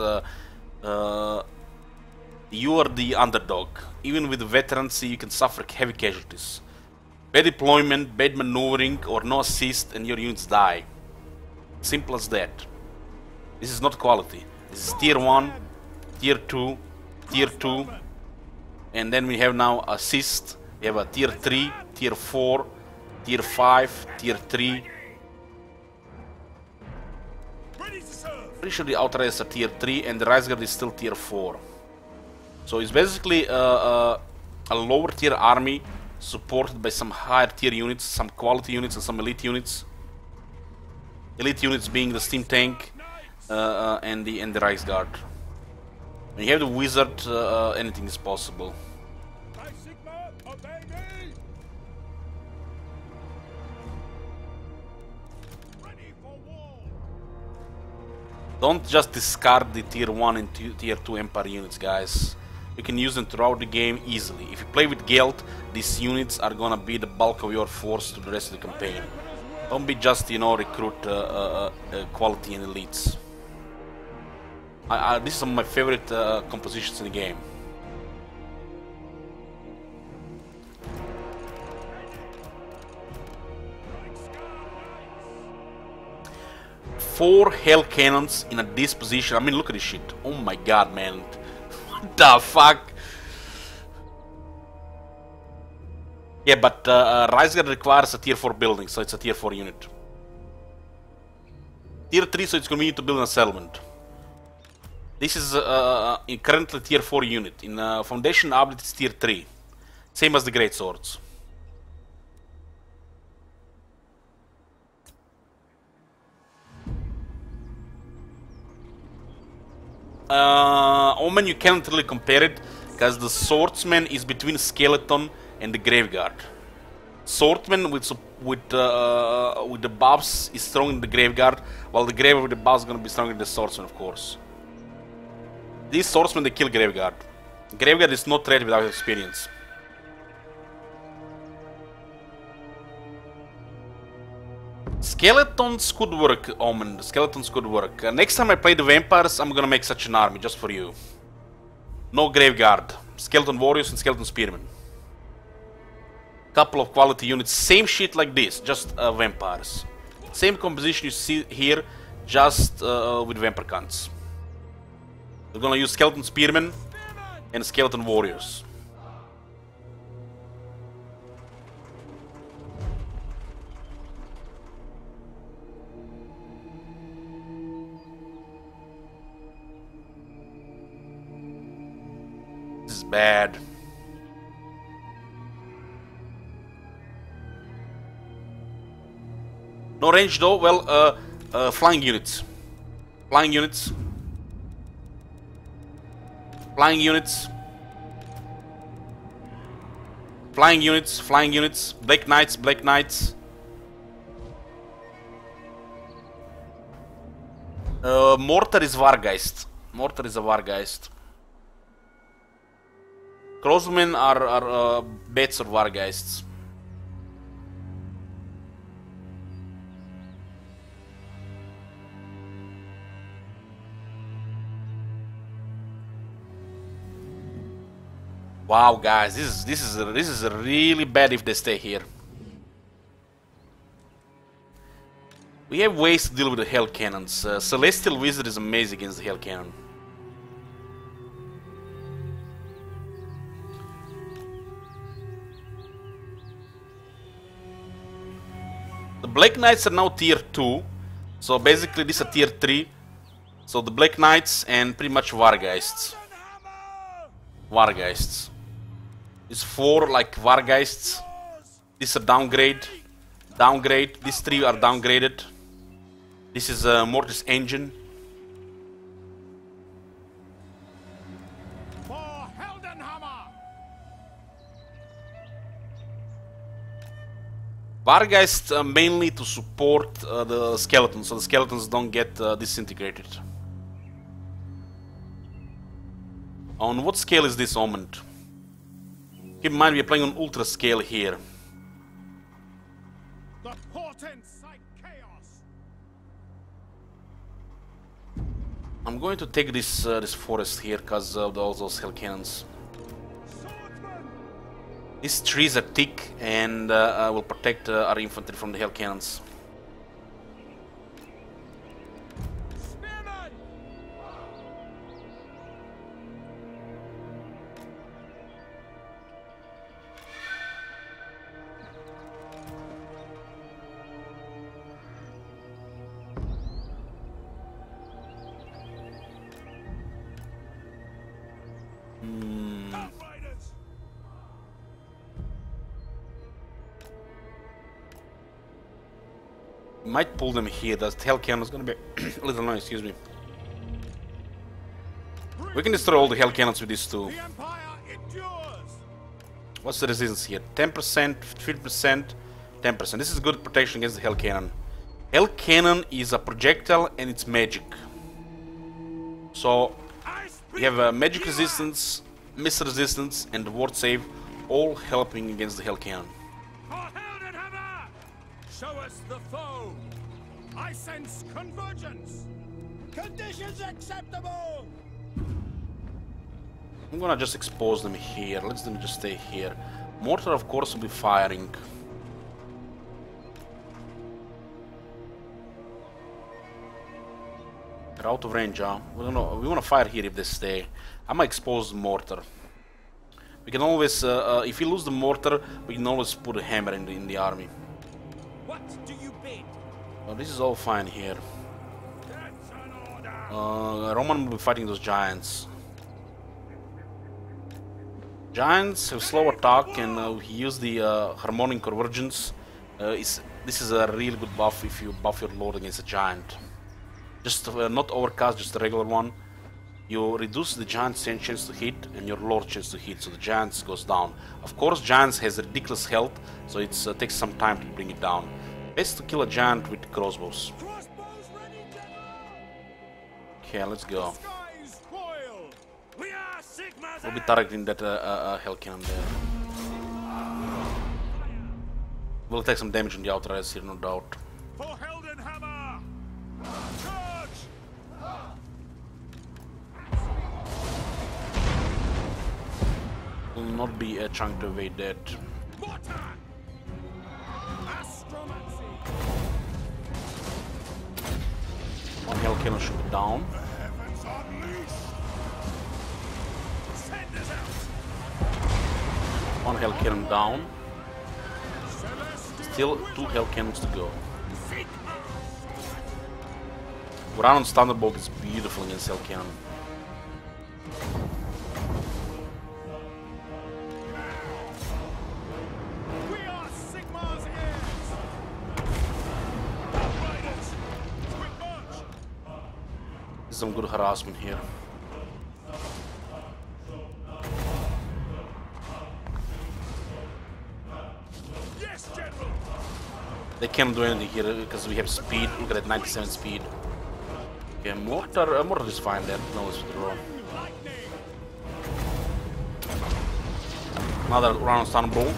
you are the underdog. Even with the veterancy, you can suffer heavy casualties. Bad deployment, bad maneuvering, or no assist, and your units die. Simple as that. This is not quality. This is tier 1, tier 2, tier 2, and then we have now assist. We have a tier 3, tier 4, tier 5, tier 3. Ready to serve! Pretty sure the Outriders are tier 3 and the Rise Guard is still tier 4. So it's basically a lower tier army supported by some higher tier units, some quality units and some elite units. Elite units being the steam tank and the Rise Guard. When you have the Wizard, anything is possible. High Sigma, obey me! Ready for war! Don't just discard the tier 1 and tier 2 Empire units, guys. You can use them throughout the game easily. If you play with Gelt, these units are gonna be the bulk of your force to the rest of the campaign. Don't be just, you know, recruit quality and elites. This is my favorite compositions in the game. Four hell cannons in a disposition. I mean, look at this shit. Oh my god, man. What the fuck? Yeah, but Rise Guard requires a tier 4 building, so it's a tier 4 unit. Tier 3, so it's convenient to build a settlement. This is currently tier 4 unit. In Foundation update it's tier 3. Same as the Great Swords. Omen, you can't really compare it because the Swordsman is between Skeleton and the Graveguard. Swordsman with the buffs is strong in the Graveguard, while the Graveguard with the buffs is gonna be stronger in the Swordsman, of course. These Swordsmen, they kill Graveguard. Graveguard is not threat without experience. Skeletons could work, Omen. Skeletons could work. Next time I play the Vampires, I'm gonna make such an army just for you. No Graveguard. Skeleton Warriors and Skeleton Spearmen. Couple of quality units. Same shit like this, just Vampires. Same composition you see here, just with Vampire Cunts. We're gonna use Skeleton Spearmen and Skeleton Warriors. This is bad. No range though. Well, flying units. Flying units. Flying units. Flying units. Flying units. Black Knights. Black Knights. Mortar is Vargeist. Mortar is a Vargeist. Crossmen are Bats or Vargeists. Wow, guys, this is really bad if they stay here. We have ways to deal with the Hell Cannons. Celestial Wizard is amazing against the Hell Cannon. The Black Knights are now tier 2, so basically this is a tier 3. So the Black Knights and pretty much Vargeists. Vargeists. It's 4 like Vargeists. This is a downgrade. Downgrade. These 3 are downgraded. This is a Mortis Engine. For Heldenhammer! Vargeist mainly to support the skeletons, so the skeletons don't get disintegrated. On what scale is this omened? Keep in mind we are playing on ultra scale here. The portents like chaos! I'm going to take this this forest here because of all those hell cannons. These trees are thick and will protect our infantry from the hell cannons. Might pull them here. That hell cannon is gonna be a little annoying, excuse me. We can destroy all the hell cannons with these two. The Empire endures! What's the resistance here? 10%, 50%, 10%. This is good protection against the hell cannon. Hell cannon is a projectile and it's magic. So we have a magic resistance, missile resistance, and ward save, all helping against the hell cannon. For Heldenhammer! Show us the foe! I sense convergence! Conditions acceptable! I'm gonna just expose them here. Let them just stay here. Mortar, of course, will be firing. They're out of range, huh? We wanna fire here if they stay. I might expose the mortar. We can always, if we lose the mortar, we can always put a hammer in the army. What do you bid? Well, this is all fine here. Roman will be fighting those giants. Giants have slow attack and he use the harmonic convergence. This is a really good buff if you buff your lord against a giant. Just not overcast, just a regular one. You reduce the giant's chance to hit and your lord chance to hit, so the giants goes down. Of course, giants has ridiculous health, so it takes some time to bring it down. Best to kill a giant with crossbows. Crossbows ready, General! Okay, let's go. Skies foiled! We are Sigma's We'll be targeting that hell cannon there. We'll take some damage on the outriders here, no doubt. for Heldenhammer! Charge! Will not be trying to evade that. Mortar! Astromancy! One hell cannon should be down. Heavens unleashed! Send us out! One hell cannon down. Celestial Still 2 hell cannons to go. Sigma! Uranon's Thunderbolt is beautiful against hell cannon. We are Sigmar's heirs! Outriders! Quick march! Some good harassment here. Yes, General! They can't do anything here because we have speed. Look at that 97 speed. Okay, mortar is fine there. No, let's withdraw. Lightning! Another round Thunderbolt.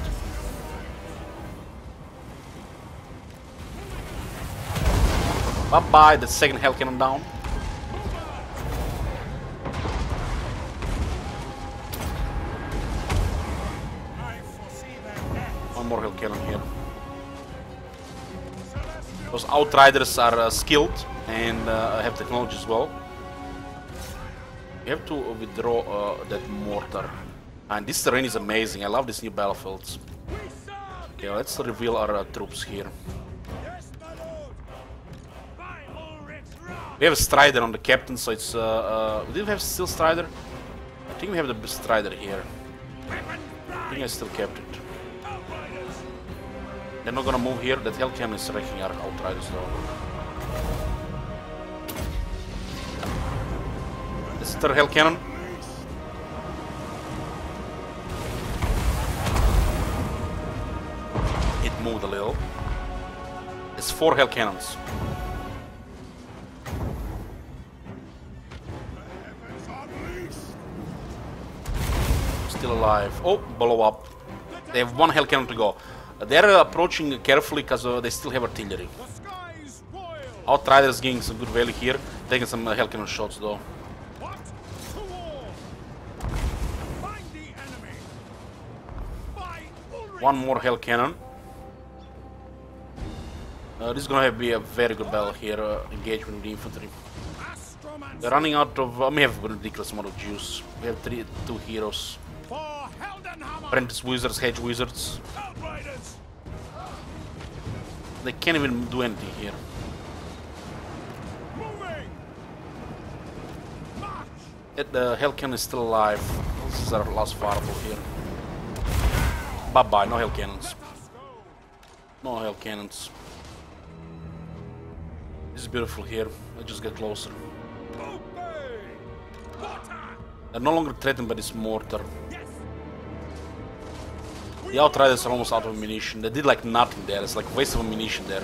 Bye bye, the second hell cannon down. I foresee their death! One more hell cannon here. Those outriders are skilled and have technology as well. You have to withdraw that mortar. And this terrain is amazing. I love these new battlefields. We serve! Okay, let's reveal our troops here. Yes, my lord! By Ulrich's wrath! We have a Strider on the captain, so it's... we didn't have still Strider? I think we have the Strider here. I think I still kept it. Outriders! They're not gonna move here. That hell cannon is wrecking our outriders though. This is third hell cannon. It moved a little. It's 4 hell cannons. Heavens unleashed! Still alive. Oh, blow up. They have 1 hell cannon to go. They're approaching carefully because they still have artillery. The skies foiled! Outriders getting some good value here. Taking some hell cannon shots though. What? To war! Find the enemy! By Ulrich! 1 more hell cannon. This is gonna be a very good battle here. Engagement with the infantry. Astromancy! They're running out of. We have a ridiculous amount of juice. We have 2 heroes. For Heldenhammer! Apprentice wizards, hedge wizards. Outriders! They can't even do anything here. Moving! March! The hell cannon is still alive. This is our last variable here. Bye bye. No hell cannons. Let us go! No hell cannons. This is beautiful here. Let's just get closer. Obey! Mortar! They're no longer threatened by this mortar. Yes! The outriders are almost out of ammunition. They did like nothing there. It's like waste of ammunition there.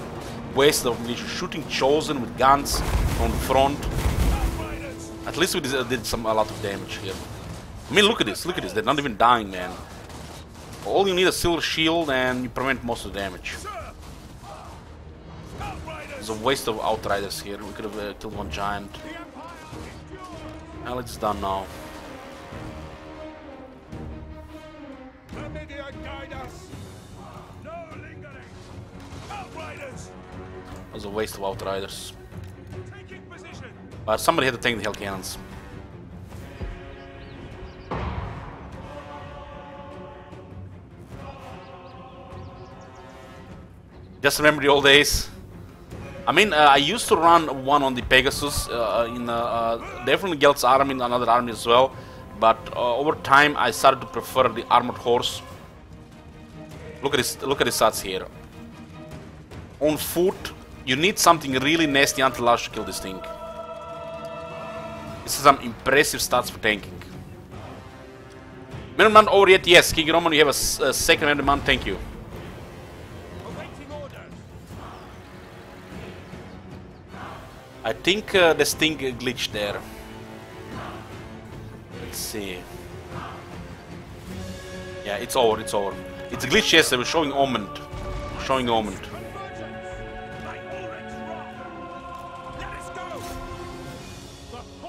Waste of ammunition. Shooting Chosen with guns on the front. Outriders! At least we did a lot of damage here. I mean, look at this. Look at this. They're not even dying, man. All you need is a silver shield and you prevent most of the damage. Sir! Outriders! It's a waste of outriders here. We could have killed 1 giant. The Empire endures! Well, it's done now. Numidia guide us! No lingering! Outriders! It was a waste of outriders. Taking position! But somebody had to take the hell cannons. Just remember the old days. I mean, I used to run one on the Pegasus in definitely Gelt's army, in another army as well. But over time, I started to prefer the armored horse. Look at this! Look at the stats here. On foot, you need something really nasty until large to kill this thing. This is some impressive stats for tanking. Middleman over yet? Yes, King Roman, you have a second middleman. Thank you. Awaiting orders. I think this thing glitched there. Let's see. Yeah, it's over. It's over. It's glitched. Yes, it was showing omened. Showing omened.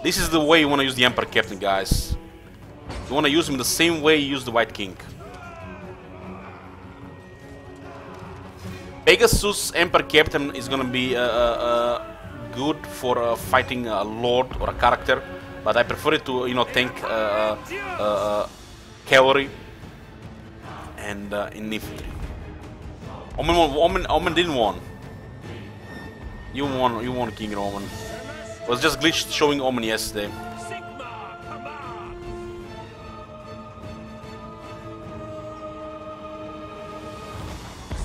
This is the way you want to use the Emperor Captain, guys. You want to use him the same way you use the White King. Pegasus Emperor Captain is gonna be good for fighting a lord or a character, but I prefer it to, you know, tank cavalry and in infantry. Omen didn't won. You won, King Roman. It was just glitched showing Omen yesterday. Sigma, command.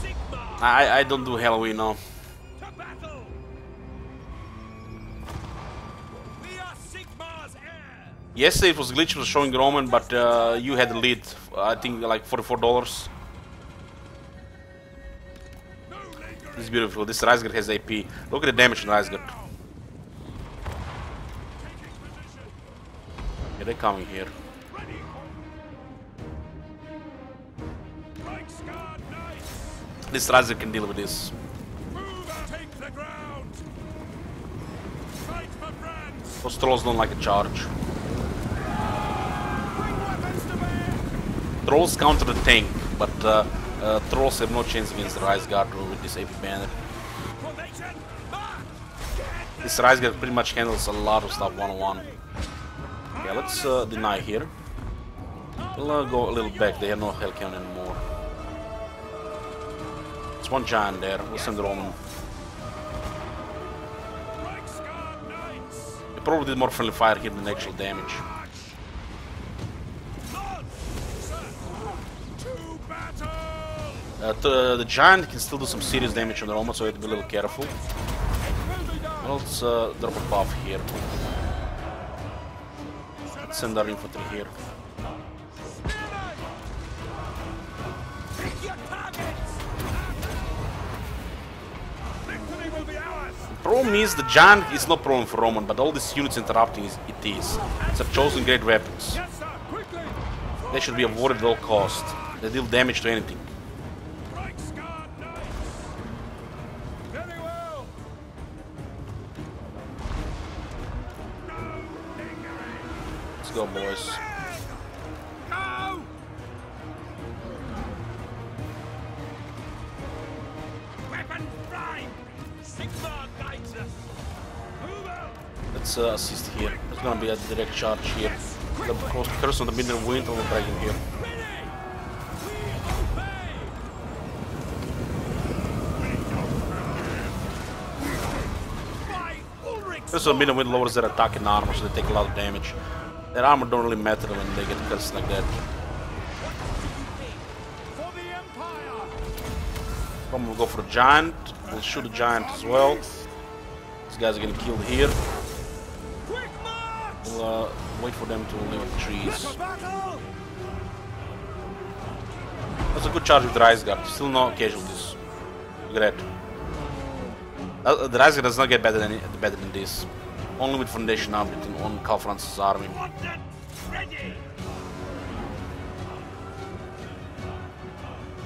Sigma, I don't do Halloween now. to battle. We are Sigma's heir. Yesterday it was glitched, it was showing Roman, but you had the lead. I think like $44. This is beautiful. This Reisgard has AP. Look at the damage on Reisgard. Yeah, they're coming here. Reichsguard knights. This Reisgard can deal with this. Move and take the ground. Fight for France. Those trolls don't like a charge. Bring weapons to bear. Trolls counter the tank, but trolls have no chance against the Reisgard with this AP banner. Formation. March. This Reisgard pretty much handles a lot of stuff one-on-one. Yeah, let's deny here. We'll go a little back. They have no hell cannon anymore. It's one giant there. We'll send the Roman. Reichsguard knights. They probably did more friendly fire here than actual damage. Lord, sir. To battle. The giant can still do some serious damage on the Roman, so you have to be a little careful. Well, let's drop a buff here. Let's send our infantry here. Pick your targets. Victory will be ours. The problem is the giant is no problem for Roman, but all these units interrupting it is. It's a chosen great weapons. Yes, sir. Quickly. They should be avoided at all cost. They deal damage to anything. Reichsguard knights. Very well. Let's go, boys. Go. Weapon prime. Sigma guides us. Move out. Let's assist here. There's gonna be a direct charge here. The curse on the Midnight Wind will break him here. Ready. We obey. By Ulrich's Curse on the Midnight Wind lowers their attack and armor, so they take a lot of damage. Their armor don't really matter when they get cursed like that. for the Empire. Roman will go for the giant. We'll shoot the giant as well. These guys are getting killed here. Quick march. We'll wait for them to leave the trees. For battle. That's a good charge with the Reisgard. Still no casualties. Look at that. The Reisgard does not get better than this. Only with Foundation Army on Karl Franz's army. Ordered. Ready.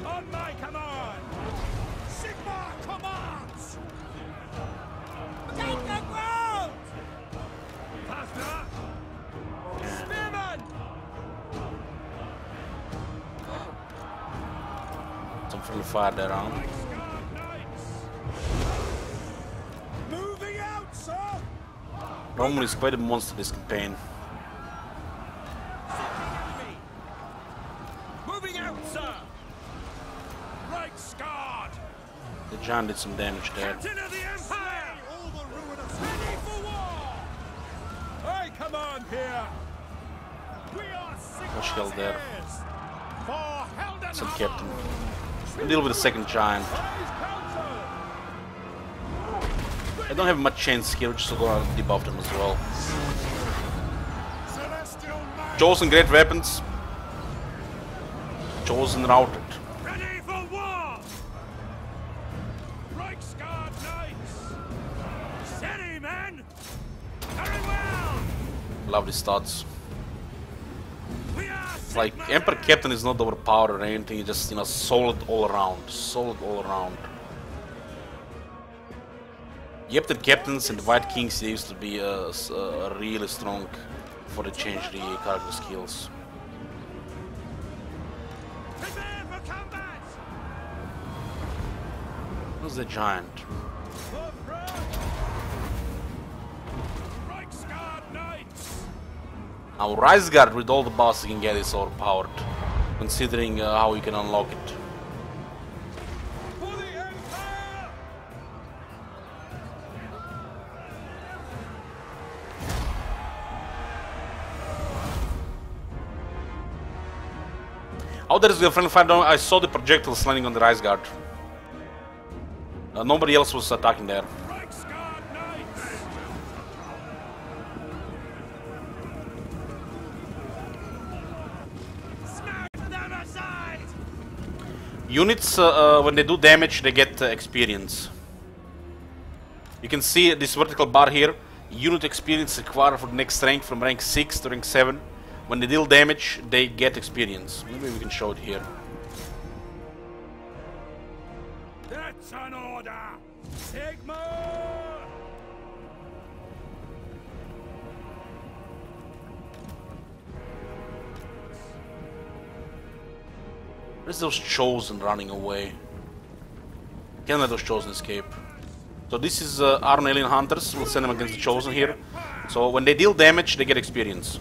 On my command. Sigma commands. Take the ground. Faster. Spearman. Some friendly fire there on. Reichsguard knights. Moving out, sir. Roman is quite a monster this campaign. Moving out, sir. Reichsguard. The giant did some damage there. Captain of the Empire. done here. We are Much hell there. heirs. For Heldenhammer. Some captain. A little bit of second giant. I don't have much chance here, just to go and debuff them as well. Celestial Knight. Chosen great weapons. Chosen routed. Ready for war. Reichsguard Knights. Steady, men. Very well. Lovely stats. We are It's like Emperor Captain is not overpowered or anything, it's just, you know, solid all around. Solid all around. Yep, the captains and the White Kings used to be really strong before they changed the character skills. Prepare for combat. Who's the giant? For front. Reichsguard Knights. Now Riseguard with all the bosses can get is overpowered, considering how you can unlock it. For the Empire. Oh, there is a friendly fight. I saw the projectiles landing on the Riseguard. Nobody else was attacking there. Reichsguard Knights. Smash them aside. Units, when they do damage, they get experience. You can see this vertical bar here. Unit experience required for the next rank from rank 6 to rank 7. When they deal damage, they get experience. Maybe we can show it here. That's an order. Sigma. Where's those Chosen running away? Can't let those Chosen escape. So this is Arn Alien Hunters. We'll send them against the Chosen here. So when they deal damage, they get experience.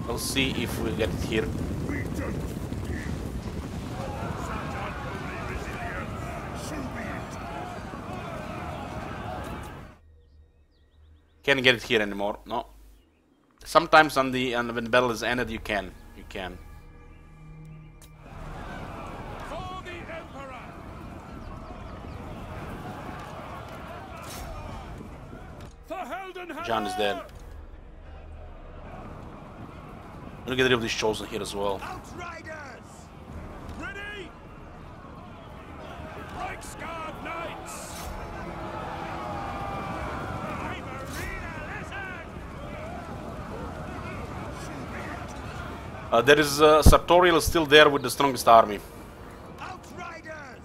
Let's see if we get it here. Can't get it here anymore. No. Sometimes when the battle is ended, you can. You can. For the Emperor. For Heldenhammer. John is dead. I'm gonna get rid of this Chosen here as well. Outriders. Ready. Reichsguard Knights. There is Sartorial still there with the strongest army. Outriders.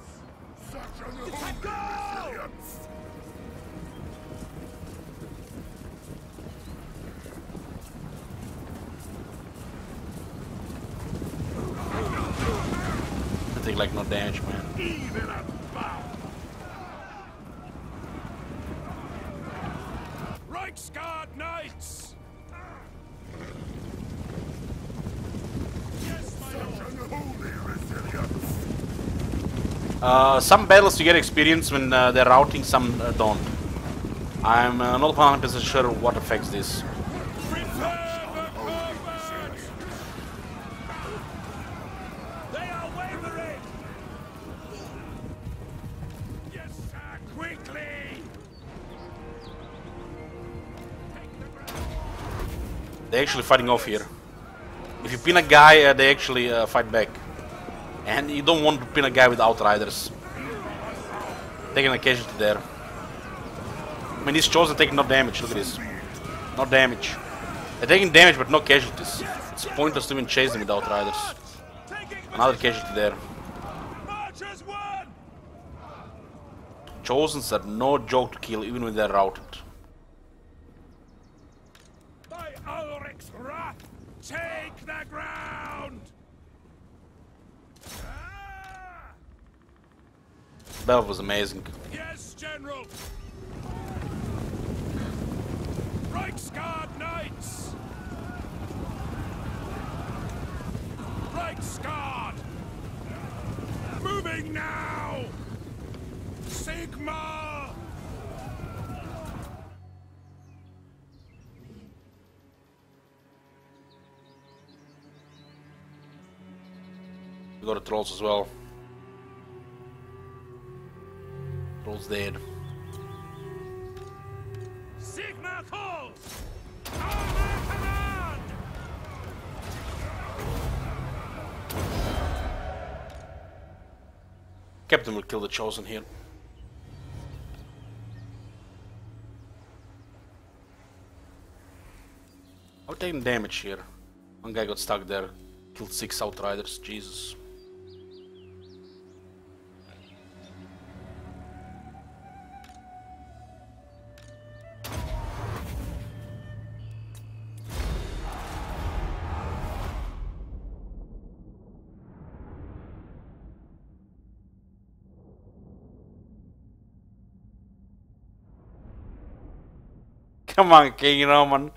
I take like no damage, man. Even about. Reichsguard Knights. Yes, my lord. Some battles you get experience when they're routing, some don't. I'm not 100% sure what affects this. Prepare for combat. They are wavering. Yes, sir. Quickly. Take the ground. They're actually fighting off here. If you pin a guy, they actually fight back. And you don't want to pin a guy with Outriders. Taking a casualty there. I mean, these Chosen taking no damage, look at this. No damage. They're taking damage but no casualties. It's pointless to even chase them with Outriders. Another casualty there. March as one. Chosens are no joke to kill even when they're routed. By Ulrich's wrath, take the ground. Ah! That was amazing. Yes, General. Reichsguard Knights. Reichsguard. Moving now. Sigma. We got the trolls as well. Trolls dead. Sigma calls! Armor command! Captain will kill the Chosen here. I'm taking damage here. One guy got stuck there. Killed 6 Outriders. Jesus. Come on, King Roman.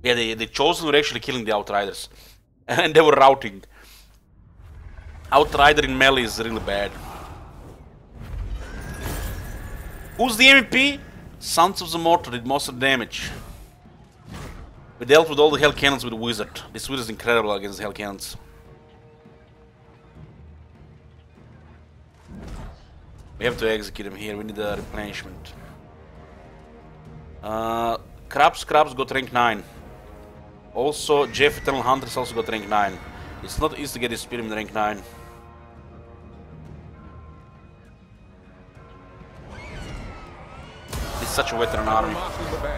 Yeah, the Chosen were actually killing the Outriders. And they were routing. Outrider in melee is really bad. Who's the MVP? Sons of the Mortar did most of the damage. We dealt with all the Hell Cannons with the Wizard. This Wizard is incredible against the Hell Cannons. We have to execute him here, we need a replenishment. Krabs got rank 9. Also, Jeff Eternal Hunter's also got rank 9. It's not easy to get his Spearman rank 9. It's such a veteran army.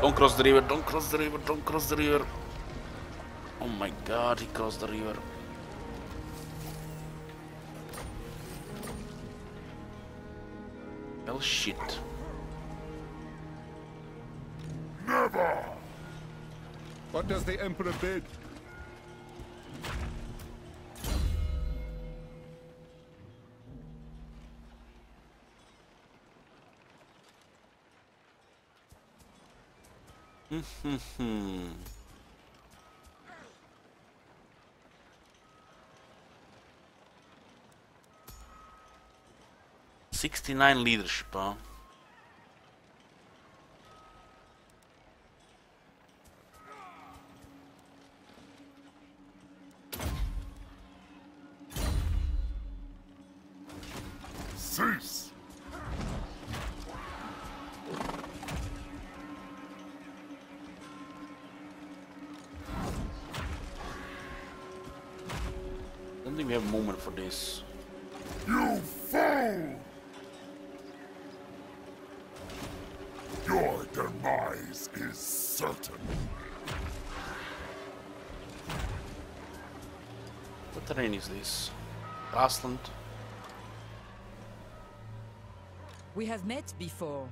Don't cross the river, don't cross the river, don't cross the river. Oh my god, he crossed the river. Well, shit. Never! What does the Emperor bid? Hmm. 69 leadership, huh? Cease! I don't think we have movement for this. You fool! Your demise is certain. What terrain is this? Grassland? We have met before.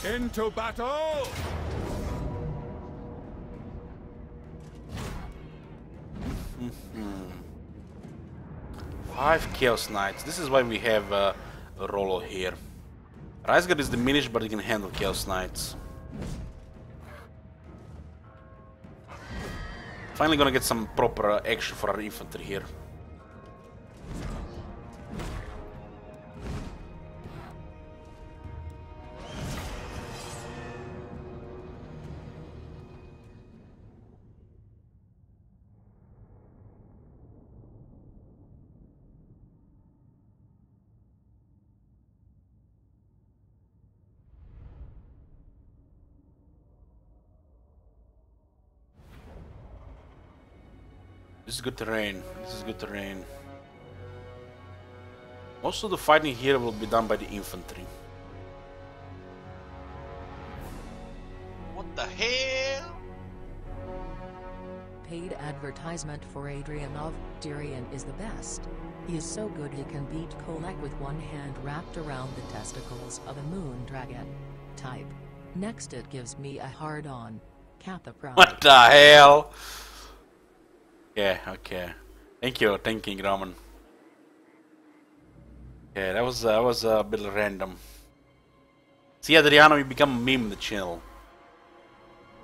Into battle! Five Chaos Knights. This is why we have a Rollo here. Reisgard is diminished, but he can handle Chaos Knights. Finally gonna get some proper action for our infantry here. This is good terrain. This is good terrain. Most of the fighting here will be done by the infantry. What the hell? Paid advertisement for Adrianov. Tyrion is the best. He is so good he can beat Kolek with one hand wrapped around the testicles of a moon dragon. Type. Next it gives me a hard on. Kappa Pride. What the hell? Yeah, okay. Thank you, King Roman. Yeah, that was a bit random. See, Adriano, you become a meme in the channel.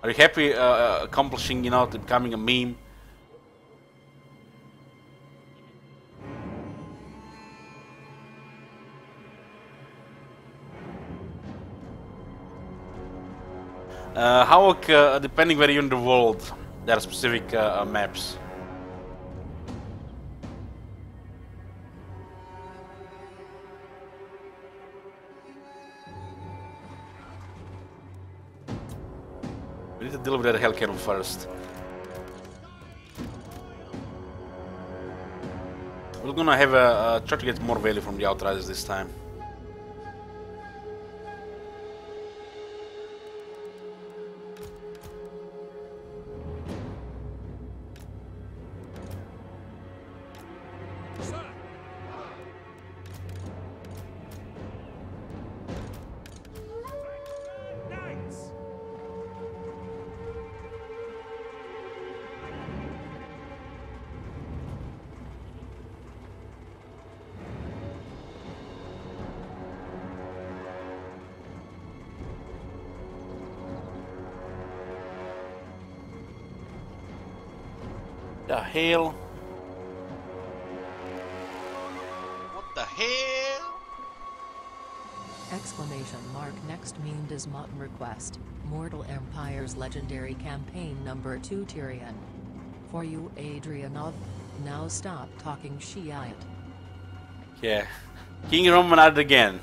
Are you happy accomplishing, you know, becoming a meme? Havoc, depending where you're in the world, there are specific maps. We need to deal with that Hell Cannon first. We're gonna have a try to get more value from the Outriders this time. The hell? What the hell? Exclamation mark next mean does Mountain request. Mortal Empire's legendary campaign number 2 Tyrion. For you Adrianov, now stop talking Shiite. Yeah. King Roman at it again.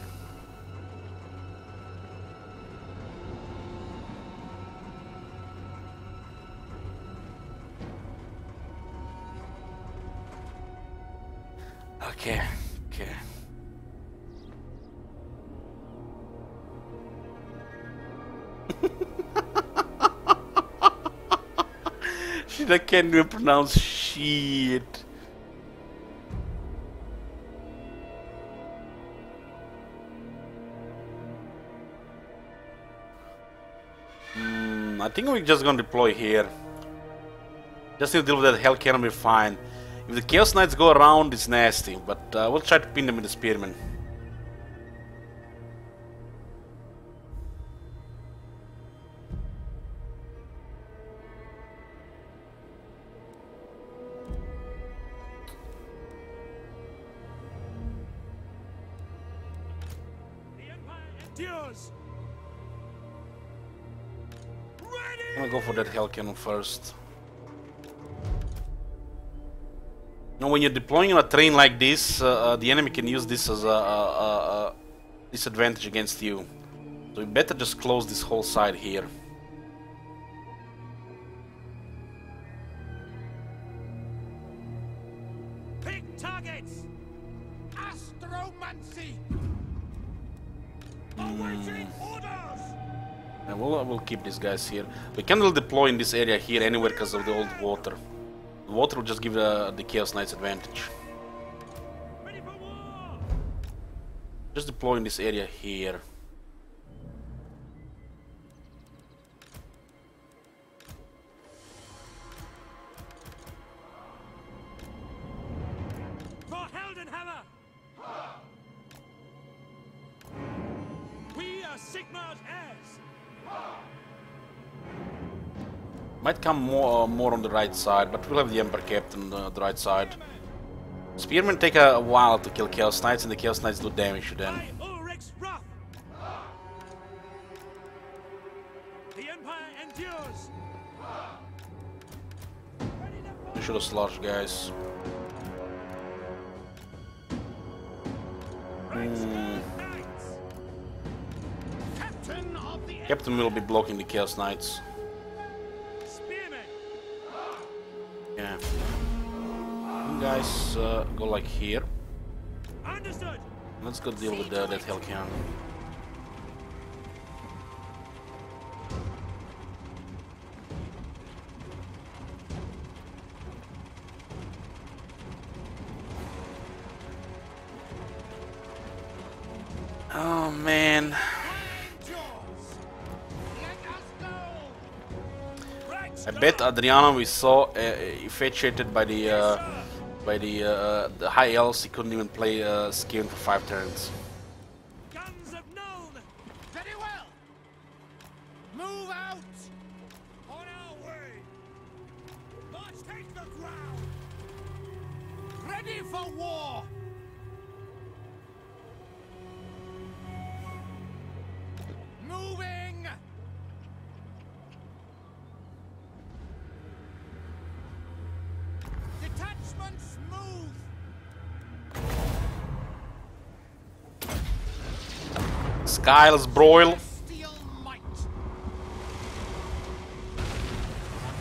Okay, okay. Shit, I can't even pronounce shit. I think we're just gonna deploy here. Just need to deal with that Hell Cannon, we're fine. If the Chaos Knights go around, it's nasty, but we'll try to pin them with the Spearmen. The Empire endures. I'm gonna go for that Hell Cannon first. Now, when you're deploying on a train like this, the enemy can use this as a disadvantage against you. So you better just close this whole side here. Pick targets. Astromancy. Awaiting orders. And we'll keep these guys here. We can deploy in this area here anywhere because of the old water. The water will just give the Chaos Knights advantage. Ready for war. Just deploy in this area here. For Heldenhammer. We are Sigmar's heirs. Might come more on the right side, but we'll have the Emperor Captain on the right side. Spearmen take a while to kill Chaos Knights, and the Chaos Knights do damage to them. By Ulrich's wrath. The Empire endures. We should have slaughtered, guys. Knights. Captain of the Captain will be blocking the Chaos Knights. Spearmen. Yeah. You guys go like here. Understood. Let's go deal with that Hell Cannon. Oh man. I bet Adriano we saw infatuated by the high elves. He couldn't even play Skaven for 5 turns. Guns of Nuln. Very well. Move out. On our way. Let's take the ground. Ready for war. Moving. Kyle's broil. Celestial might.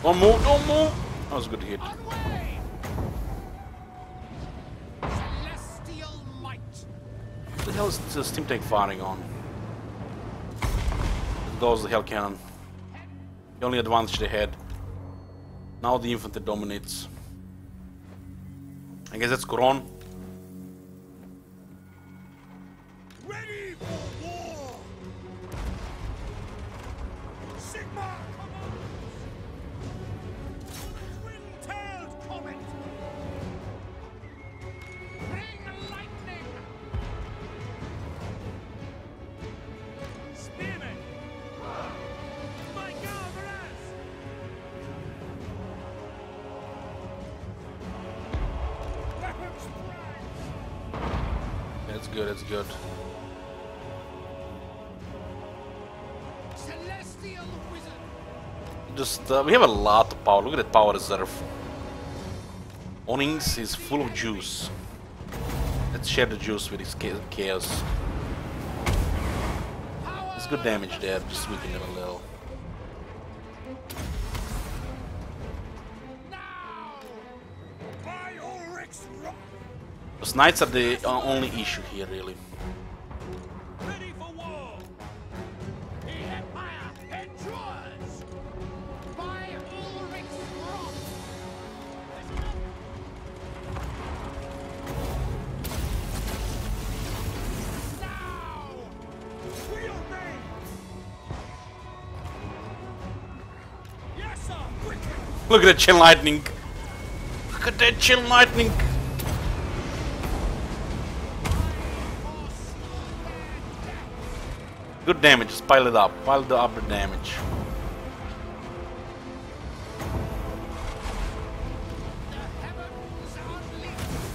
Don't move, don't move. That was a good hit. Onway. Celestial might. What the hell is the steam tank firing on? There goes the Hell Cannon. The only advantage they had. Now the infantry dominates. I guess that's Coron. Ready for war! Sigma commands! Twin-tailed comet! Bring lightning. Spearmen! My Garveras! Weapons prime! That's good, that's good. Celestial wizard. Just, we have a lot of power. Look at that power reserve. Onyx is full of juice. Let's share the juice with his chaos. It's good damage there, just weaken them a little. By Ulrich's rock! Those knights are the only issue here, really. Ready for war! The Empire endures. By Ulrich's wrath. Now. Wheel me! Yes, sir! Quickly! Look at that chill lightning! Look at that chill lightning! Good damage, just pile it up. Pile up the damage.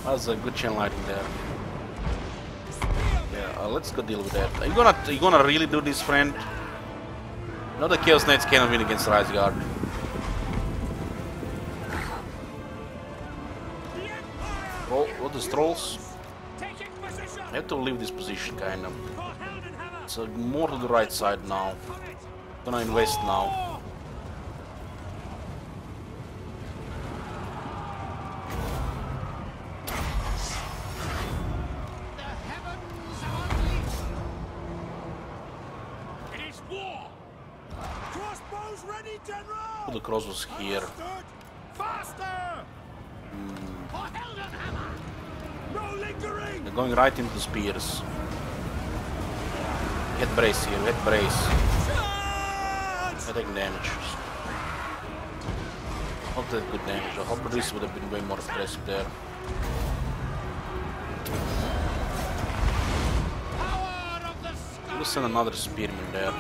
That was a good chain lighting there. Yeah, let's go deal with that. Are you gonna really do this, friend? No, the Chaos Knights cannot win against Rise Guard. Oh, what the trolls? Taking position! I have to leave this position, kind of. For Heldenhammer! So more to the right side now. Comet! Gonna invest now. The heavens unleashed. It is war! Crossbows ready, General! The cross was here. Stood! Faster! For Heldenhammer. No lingering! They're going right into the spears. Head brace here, head brace. Charge! They're taking damage. Not that good damage. I hope this would have been way more impressive there. Power of the sky. We'll send another spearman there.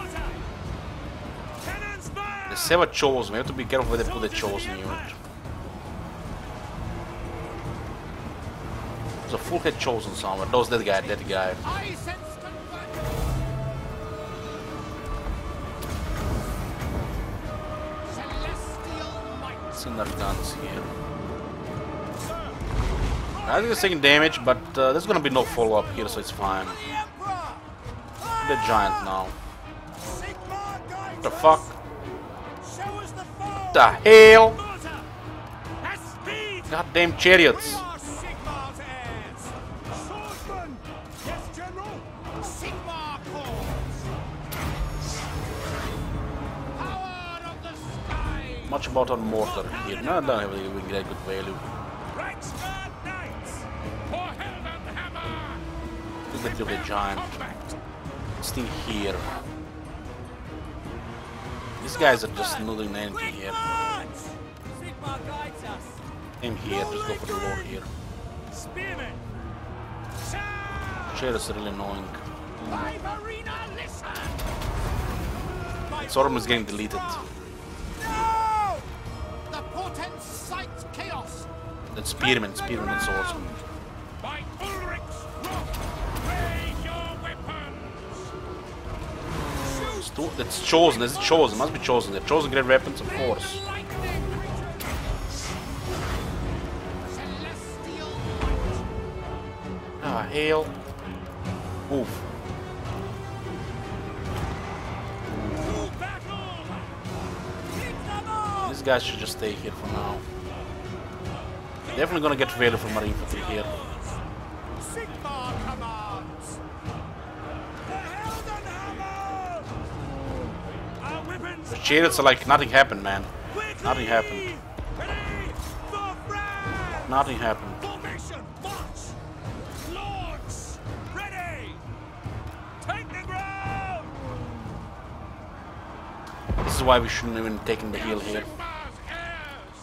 Cannons fire! They have a chosen. We have to be careful where they put the chosen unit. There's a full head chosen somewhere. That was that guy, that guy. I sense convergence. Celestial might. Send our guns here. I think it's taking damage, but there's gonna be no follow-up here, so it's fine. The Emperor! The giant now. Sigmar guides The us! fuck? Show us the foe! The hell? Martyr! At speed! Goddamn We chariots! are Sigmar's heirs! Swordsman! Yes, General! Sigmar calls. Power of the sky. Much about our mortar here. No, I don't have any that good value. Reichsguard Knights! For Heldenhammer! Look at the giant. Combat! This thing here. These guys are just not doing anything Quick here. march! Sigmar guides us! Aim here, just go for the lord here. Spearmen! Charge! Chair is really annoying. By Marina, listen. Its armor is getting deleted. No! The portent sight chaos. That's spearman and swordsman. By Ulrich's rock! Raise your weapons! That's chosen, that's chosen, must be chosen. They're chosen great weapons, of course. Lightning. Celestial might. Ah, hail. Move. guys should just stay here for now. Definitely gonna get value from our infantry here. Sigmar commands. The Heldenhammer! Our weapons. The chariots are like nothing happened, man. Quickly! Nothing happened. Ready for France! Nothing happened. Formation, march! Lords, ready! Take the ground! This is why we shouldn't even taken the hill here. Sigmar's heirs.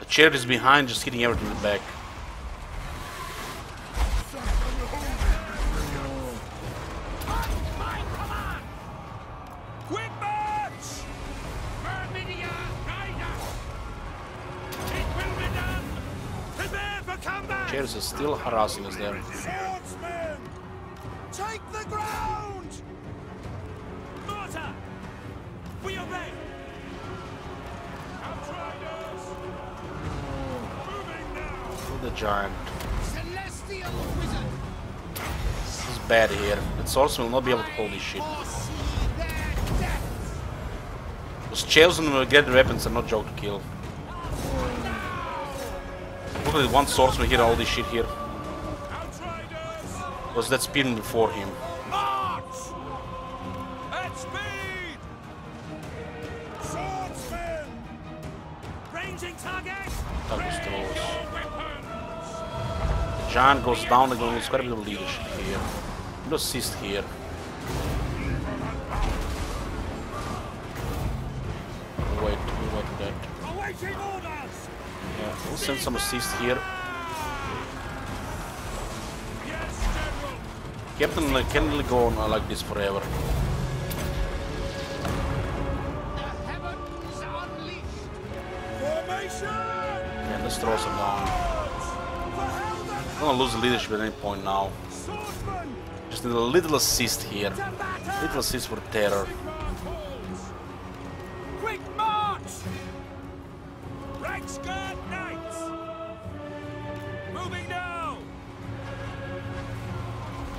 The chariot is behind, just hitting everything in the back. On my command. Quick march! Verminia, guide us. It will be done! Prepare for combat! Chariots is still harassing us there. Swordsmen! Take the ground! Mortar! We obey! Outriders! Moving now! The giant. Celestial wizard. This is bad here. The swordsman will not be able to hold this shit. Foresee their death. Those chosen will get the weapons and not joke to kill. Look at one swordsman here, all this shit here. Outriders! Was that speeding before him? March! At speed! Swordsmen! Ranging target! That was close. Your weapons! The giant goes down again. There's quite a bit of leadership here. No assist here. Wait for that. Awaiting orders! Yeah, we'll send some assist here. Yes, General! Captain can't really go on like this forever. The heavens unleashed. Formation! Yeah, let's throw some down. For Helden! I'm gonna lose the leadership at any point now. Swordsman! Just need a little assist here. To battle! Little assist for terror. Sigmar calls! Quick march! Reichsguard Knights! Moving now!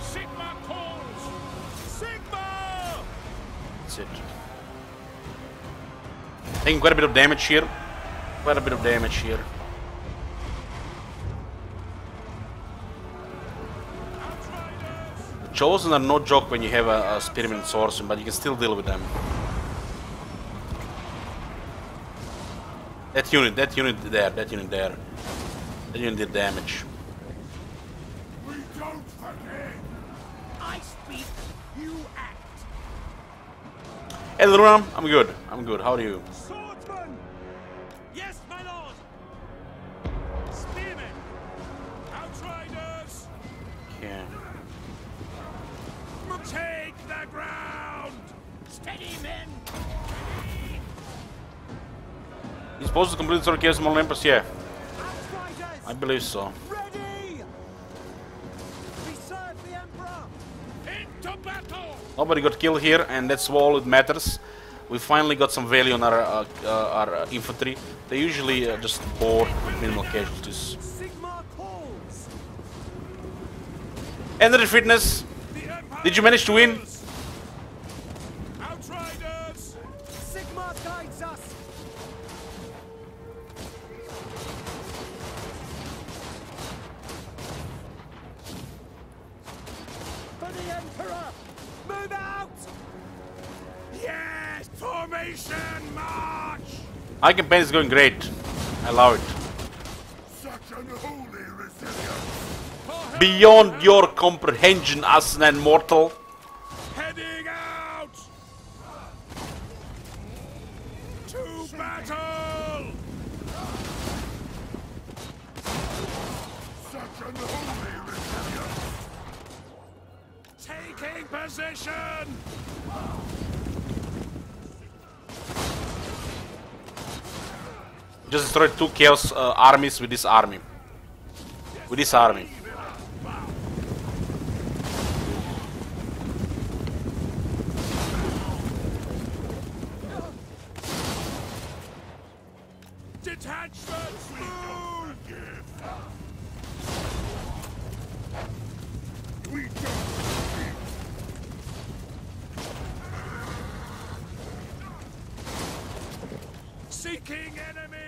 Sigmar calls! Sigmar! That's it. Taking quite a bit of damage here. Quite a bit of damage here. The chosen are no joke when you have a spearman and swordsman, but you can still deal with them. That unit there, that unit did damage. We don't forget. I speak, you act. Hey, little ram, I'm good. How are you? Swordsman! Yes, my lord! Spearmen! Outriders! Yeah. Take the ground! Steady, men. He's supposed to complete the Sword of Chaos from Olympus, yeah. Outriders! I believe so. Ready! We serve the Emperor! Into battle. Nobody got killed here, and that's all that matters. We finally got some value on our infantry. They usually just bored with minimal casualties. Sigmar calls! Energy fitness. The Empire Did you manage to win? calls! Outriders! Sigmar guides us! For the Emperor! Move out! Yes! Formation march! Our campaign is going great. I love it. Such unholy resilience. Beyond your comprehension, Aslan mortal. Heading out! To battle! Such unholy resilience. Taking position! Just destroyed 2 chaos armies with this army. With this army. Detachments move! We don't forget. Seeking enemy!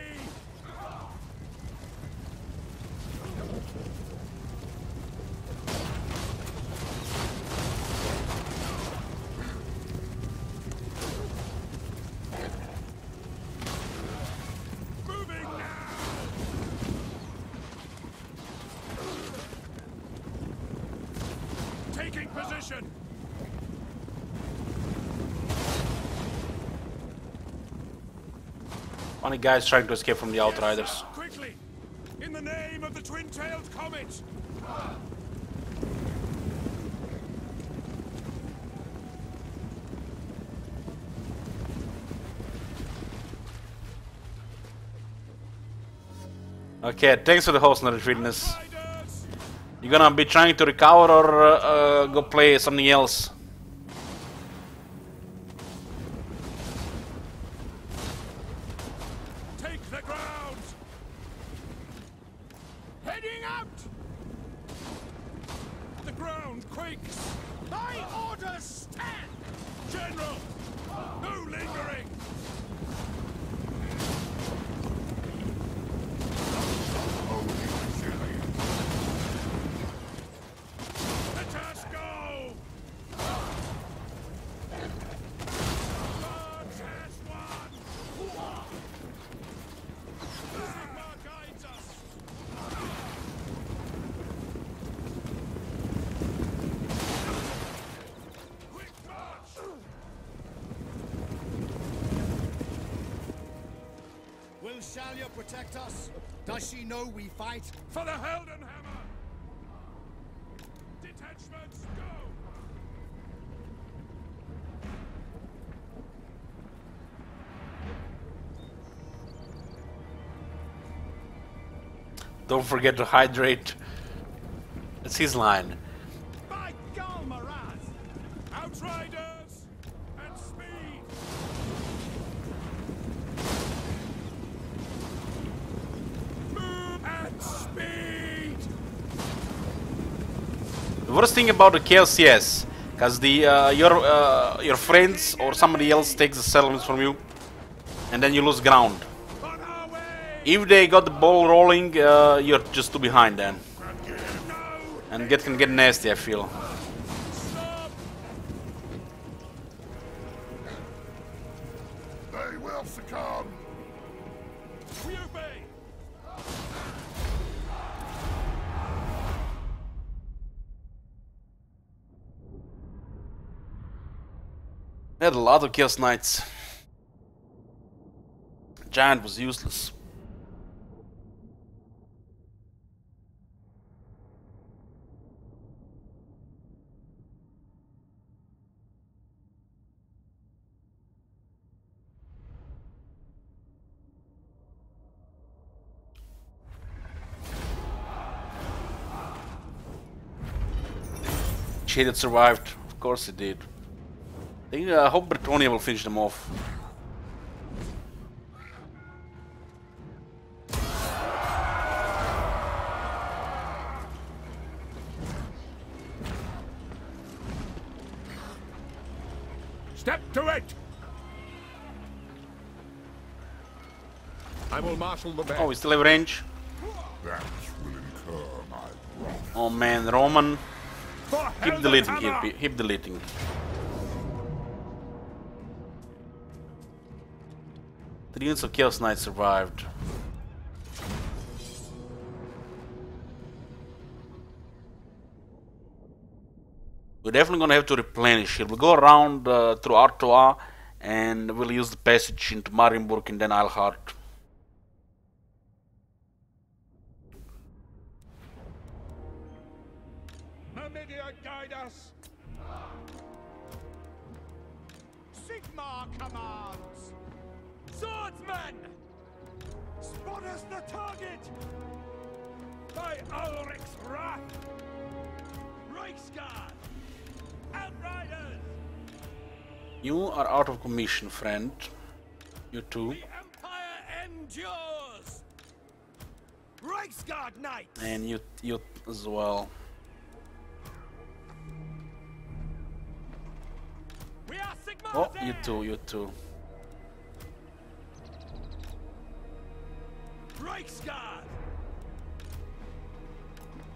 Moving now! Taking position! Funny guys trying to escape from the Outriders. Yes, sir. Quickly! In the name of the twin-tailed comet! Okay, thanks for the host, Retreatness. Riders! You gonna be trying to recover or go play something else? Take the ground! Heading out! The ground quakes! My orders stand! General! No lingering! Holy resilience. Let us go! March as one! Sigma guides us! Quick march! Will Shalia protect us? Does she know we fight? For the Heldenhammer! Detachments, go! Don't forget to hydrate. That's his line. By Galmaraz! Outriders! And speed! Move and speed! The worst thing about the chaos, yes, because the your friends or somebody else takes the settlements from you, and then you lose ground. On our way! If they got the ball rolling, you're just too behind then, No! and can get nasty. I feel. Stop! They will succumb. We obey! We had a lot of Chaos Knights. Giant was useless. Shaded survived. Of course he did. I hope Bretonia will finish them off. Step to it! I will marshal the band. Oh, we still have range. That will incur my wrath. Oh man, Roman. For Keep deleting here. Heldenhammer! Keep deleting. The units of Chaos Knight survived. We're definitely gonna have to replenish it. We'll go around through Artois and we'll use the passage into Marienburg and then Eilhart. Numidia, guide us! Sigmar commands! Swordsman! Spot us the target! By Ulrich's wrath! Reichsguard! Outriders! You are out of commission, friend. You too. The Empire endures! Reichsguard Knights! And you as well. We are Sigmar's Oh, you heirs! too, you too. Reichsguard!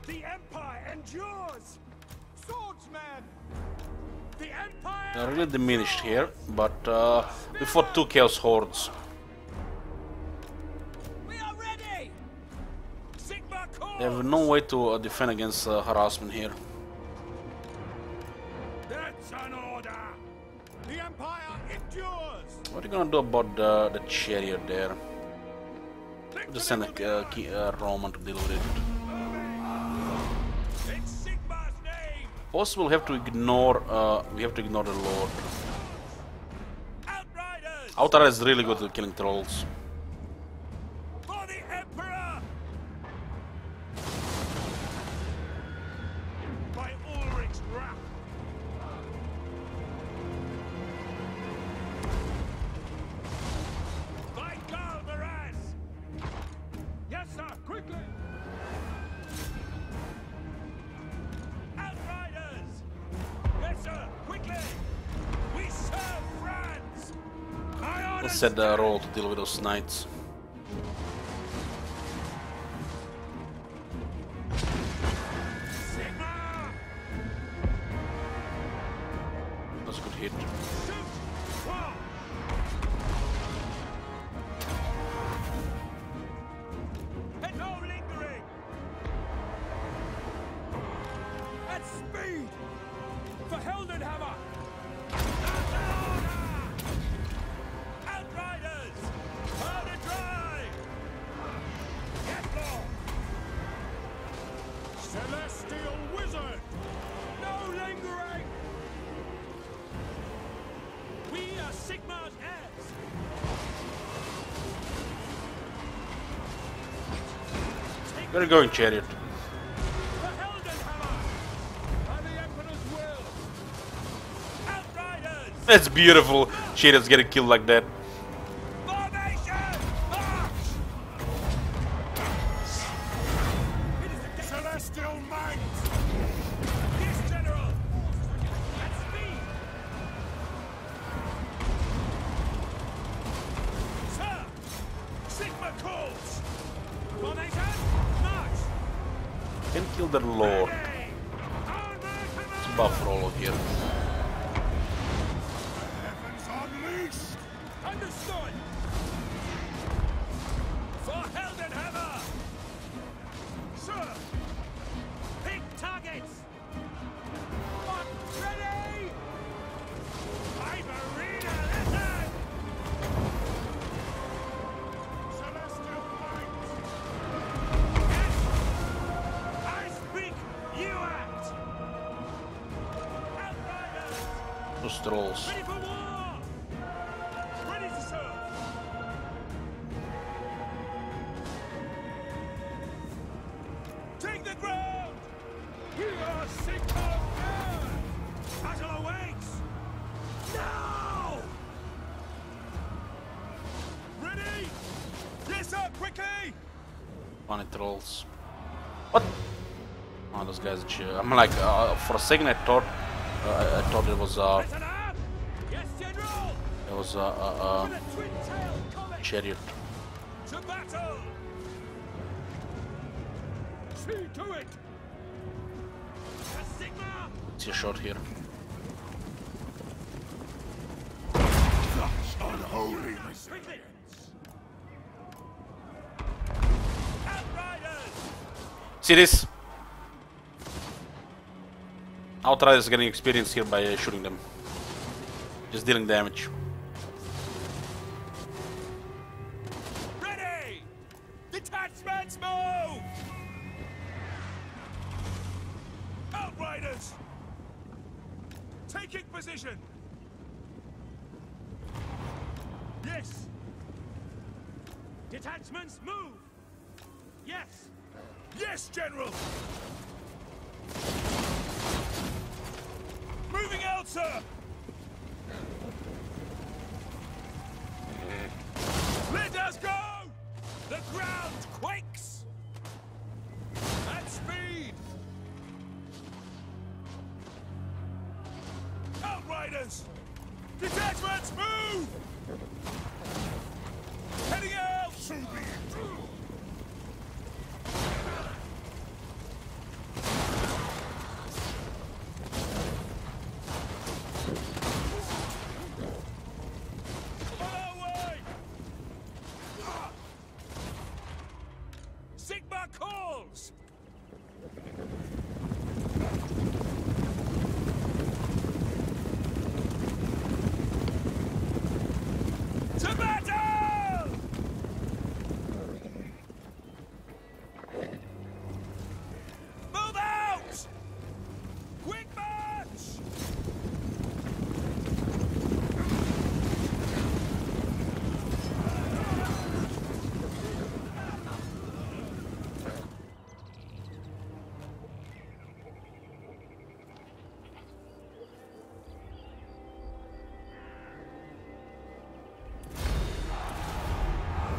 The Empire endures! Swordsmen! The Empire! They're really diminished here, but we fought 2 Chaos Hordes. We are ready! Sigma calls! They have no way to defend against harassment here. That's an order! The Empire endures! What are you gonna do about the chariot there? Just send a Roman to deal with it. In Sigma's name! Possible we have to ignore the Lord. Outriders! Outrider is really good at killing trolls. For the Emperor! By Ulrich's wrath! By Galvaraz! Yes, sir, quickly! Outriders! Yes, sir, quickly! We serve France! My Let's set the roll to deal with those knights. Sigma! That's a good hit. Shoot! Wall! And no lingering! At speed! For Heldenhammer! Outriders! Powder dry! Yes, Lord! Celestial Wizard! No lingering! We are Sigma's heirs! Where are you going, chariot? For Heldenhammer! By the Emperor's will! Outriders! That's beautiful. Chariot's getting killed like that. Formation! March! Celestial might! Yes, General! At speed! Sir! Sigma calls! Formation! March! Can kill the Lord. Ready! It's buff roll here. Heavens unleashed! Understood! For Heldenhammer! Sir! Pick targets! What? Ready? Iberina, listen! Celestial might! Yes! I speak, you act! Outriders! Those trolls. Ready for war! Ready to serve! Take the ground! We are Sigma's heirs! Battle awaits! Now! Ready? Yes, sir, quickly! Funny trolls. What? Oh, those guys. I'm like, for a second I thought it was Listen up! Yes, General! To the twin-tail comet! chariot. To battle! See to it! A Sigma! See a shot here. Unholy. Quickly! Outriders! See this? Outriders getting experience here by shooting them. Just dealing damage. Ready! Detachments move! Outriders! Taking position! Yes! Detachments move! Yes! Yes, General! Moving out, sir! Let us go! The ground quakes! At speed! Outriders! Detachments move! Heading out! So be it.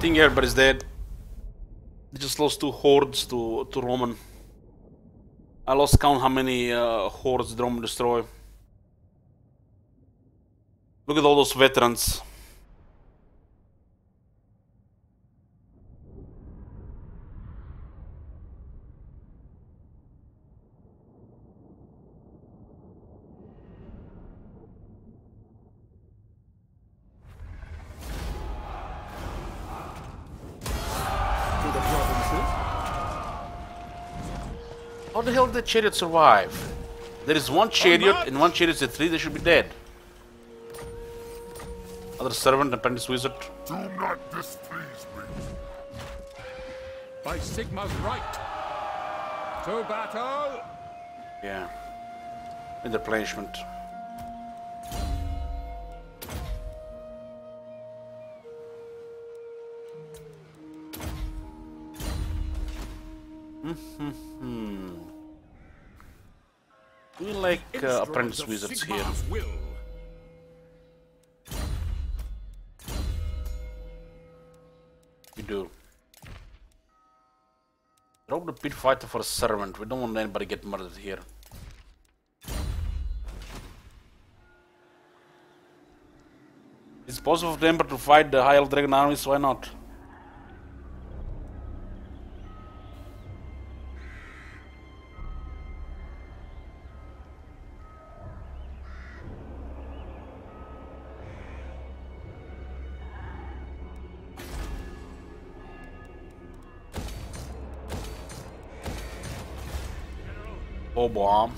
think everybody's dead. They just lost 2 hordes to Roman. I lost count how many hordes did Roman destroy. Look at all those veterans. How the hell did the chariot survive? There is 1 chariot and 1 chariot is 3, they should be dead. Other servant, apprentice wizard. Do not displease me. By Sigma's right. To battle! Yeah. And replenishment. We like apprentice wizards here. We do. Drop the pit fighter for a servant. We don't want anybody get murdered here. It's possible for the Emperor to fight the High Elf Dragon armies, why not? Oh bomb.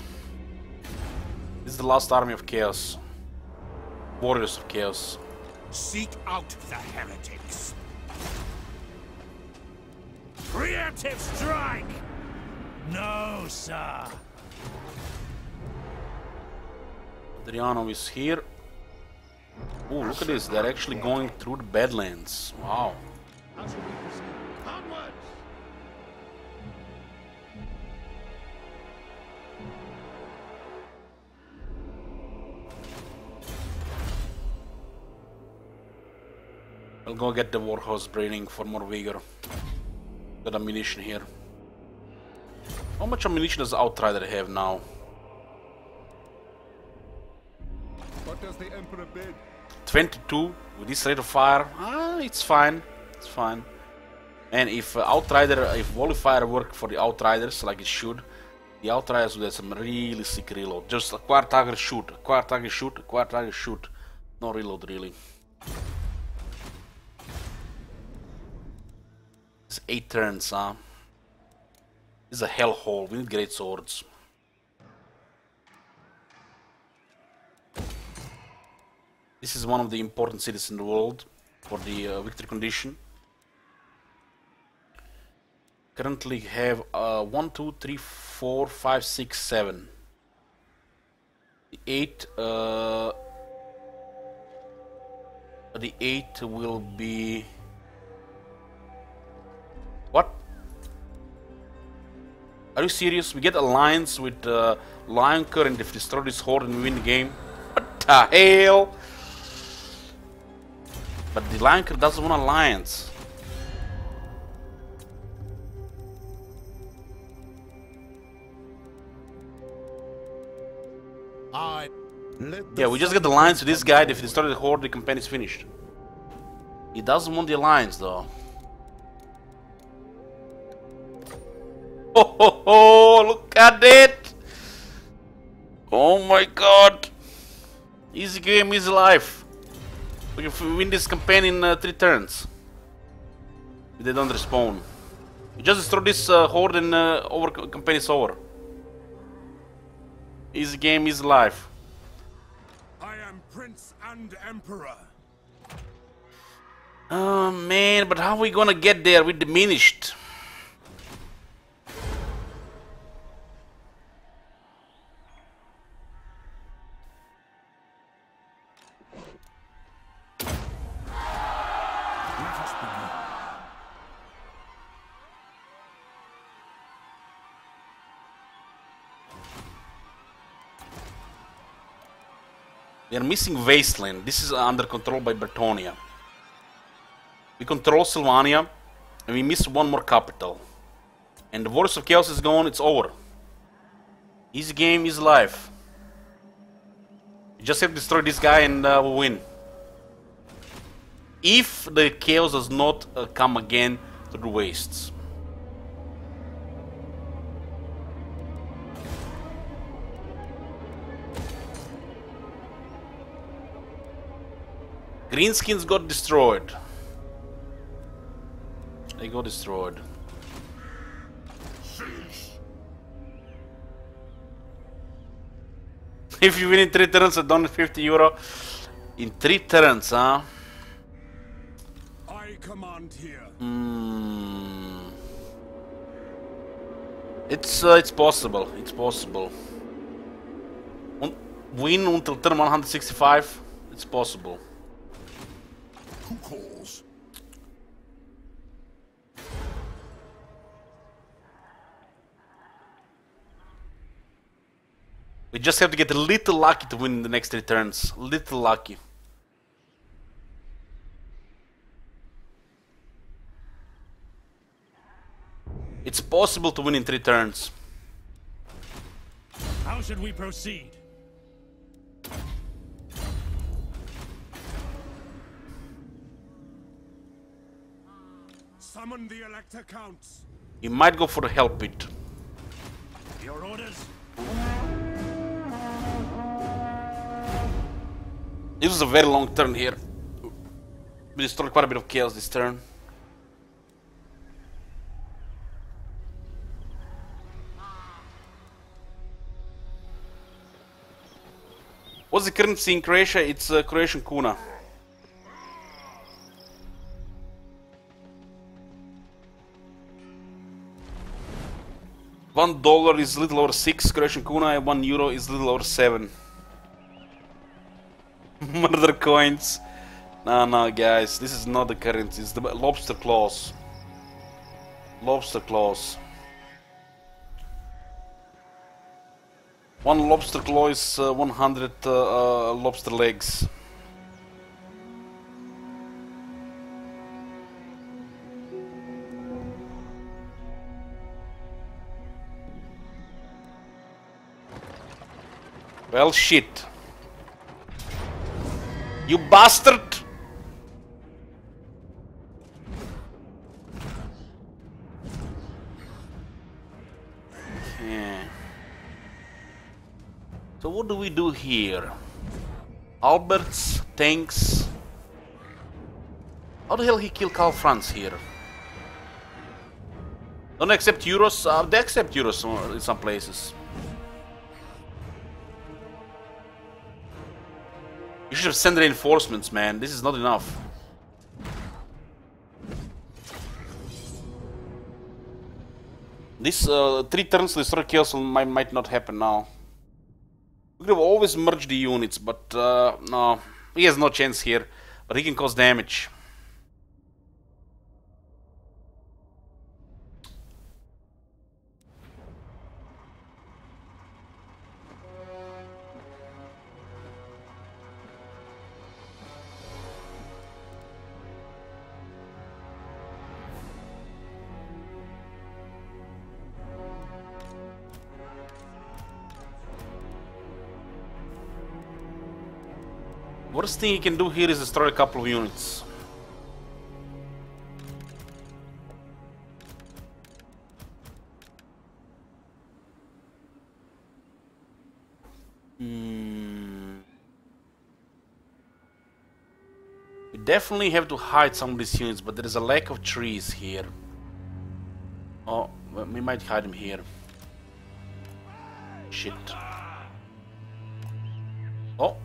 This is the last army of chaos. Warriors of chaos. Seek out the heretics. Preemptive strike! No, sir. Adriano is here. Oh, look at this. They're actually going through the Badlands. Wow. How shall we proceed? Onwards! I'll go get the Warhorse Braining for more vigor. Got ammunition here. How much ammunition does Outrider have now? What does the Emperor bid? 22 with this rate of fire. It's fine. It's fine. And if Outrider, if Volley Fire work for the Outriders like it should, the Outriders will get some really sick reload. Just acquire target, shoot, acquire target, shoot, acquire target, shoot. No reload really. It's 8 turns, huh? This is a hellhole. We need great swords. This is one of the important cities in the world for the victory condition. Currently have 1, 2, 3, 4, 5, 6, 7. The 8. The 8 will be. What? Are you serious? We get alliance with Lionker, and if we destroy this horde and we win the game? What the hell? But the Lionker doesn't want alliance. Yeah, we just get the alliance with this guy. If we destroy the horde, the campaign is finished. He doesn't want the alliance though. Oh, ho, ho, look at it! Oh my god! Easy game, easy life. We can win this campaign in 3 turns. If they don't respawn. You just destroy this horde and campaign is over. Easy game, easy life. I am Prince and Emperor. Oh man, but how are we gonna get there? We're diminished. They are missing Wasteland. This is under control by Bretonia. We control Sylvania, and we miss one more capital. And the Warriors of Chaos is gone, it's over. Easy game, easy life. You just have to destroy this guy and we'll win. If the Chaos does not come again to the wastes. Greenskins got destroyed. They got destroyed. If you win in 3 turns, I donate €50. In 3 turns, huh? I command here. It's possible. It's possible. Win until turn 165. It's possible. Who calls? We just have to get a little lucky to win the next 3 turns. Little lucky. It's possible to win in 3 turns. How should we proceed? Summon the Elector Counts. You might go for the Hell Pit. Your orders? This was a very long turn here. We destroyed quite a bit of chaos this turn. What's the currency in Croatia? It's Croatian kuna. $1 is a little over 6 Croatian kuna and €1 is a little over 7. Murder coins. No, guys, this is not the currency. It's the lobster claws. Lobster claws. 1 lobster claw is 100 lobster legs. Well, shit. You bastard! Yeah. So what do we do here? Alberts, tanks. How the hell he killed Karl Franz here? Don't accept euros? They accept euros in some places. You should have sent reinforcements, man. This is not enough. This 3 turns to destroy chaos might not happen now. We could have always merged the units, but no. He has no chance here. But he can cause damage. Worst thing he can do here is destroy a couple of units. We definitely have to hide some of these units, but there is a lack of trees here. Oh, well, we might hide them here. Shit. Oh.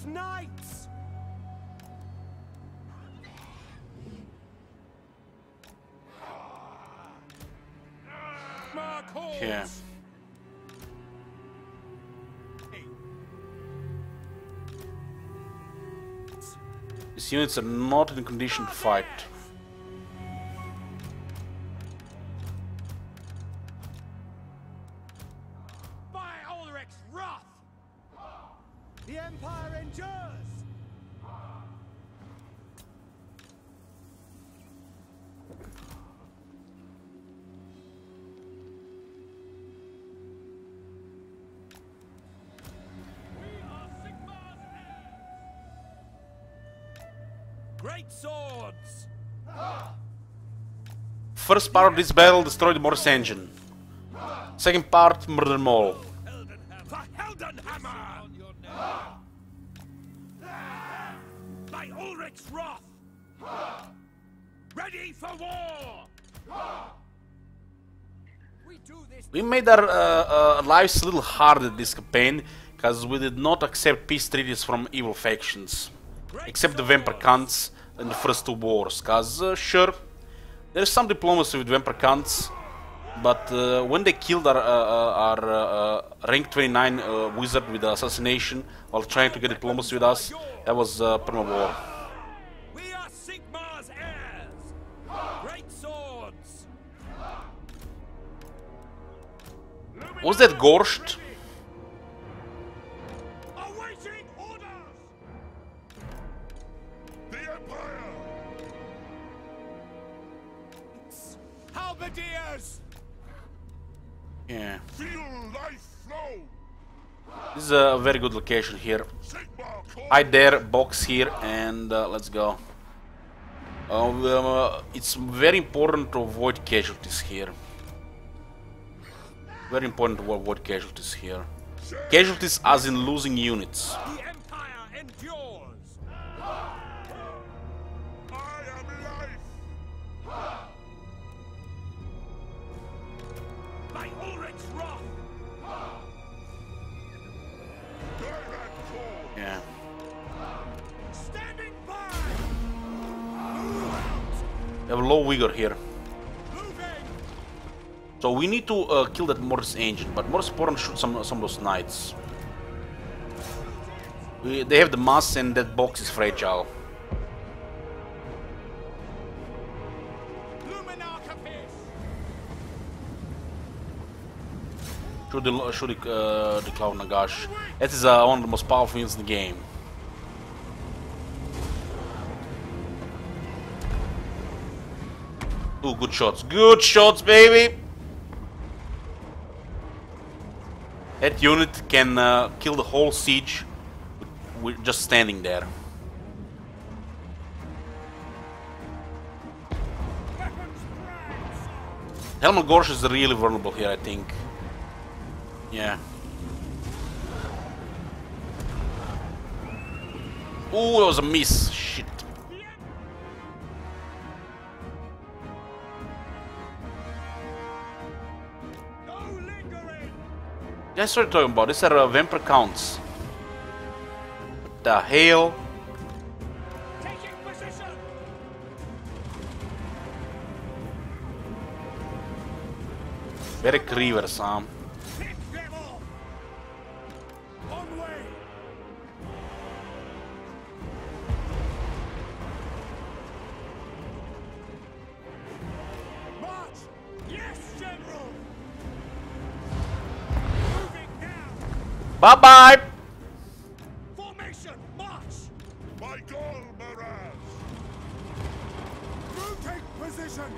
Knights! Yeah. These units are not in condition to fight. By Ulrich's wrath! The Empire endures! Great swords. First part of this battle, destroy the Morse engine. Second part, murder them all. For Heldenhammer. By Ulrich's wrath. Ready for war. We do this. We made our lives a little harder this campaign, because we did not accept peace treaties from evil factions. Except the Vampire Cunts in the first two wars, because sure, there's some diplomacy with Vampire Cunts, but when they killed our rank 29 wizard with the assassination while trying to get diplomacy with us, that was perma-war. We are Sigmar's heirs. Great swords. Was that Gorsht? Awaiting orders. The Empire! Halberdiers! Yeah. Feel life flow! This is a very good location here. Sigmar calls! Hide there, box here, and let's go. It's very important to avoid casualties here. Very important to avoid casualties here. Casualties as in losing units. The Empire endures. I am life! By Ulrich's wrath. Direct call! Yeah. Standing by. We have a low vigor here. Moving. So we need to kill that Morris engine, but more important shoot some of those knights. They have the mass and that box is fragile. Shoot the Cloud Nagash. That is one of the most powerful units in the game. Ooh, good shots. Good shots, baby! That unit can kill the whole siege with just standing there. Helmut Gorsh is really vulnerable here, I think. Yeah. Ooh, it was a miss. Shit. No lingering. That's what I'm talking about. These are Vampire Counts. What the hell? Taking position. Very Reavers, huh? Pick them off. On way. March. Yes, General. Moving now. Bye-bye! Formation. March. My goal, Miraz! You take position!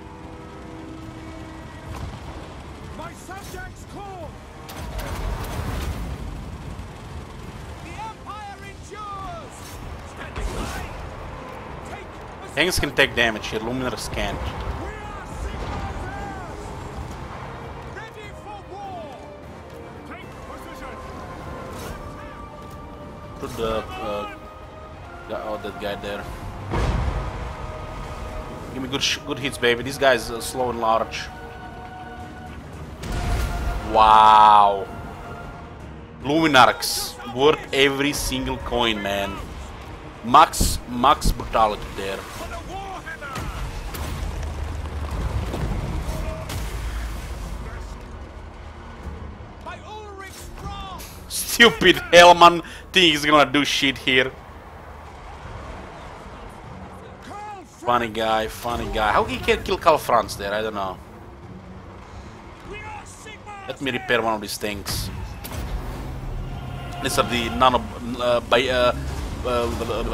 My subjects call! The Empire endures! Standing by. Take position. Tanks can take damage here, Luminars can't. We are Sigmar's heirs! Ready for war! Take position. Put the that guy there. Give me good hits, baby. This guy's slow and large. Wow. Luminarchs worth every single coin, man. Max brutality there. For the Warhammer. By Ulrich's wrath! Stupid Hellman think he's gonna do shit here. Funny guy, funny guy. How he can kill Karl Franz there? I don't know. We are Sigmar's Let me repair one of these things. These are the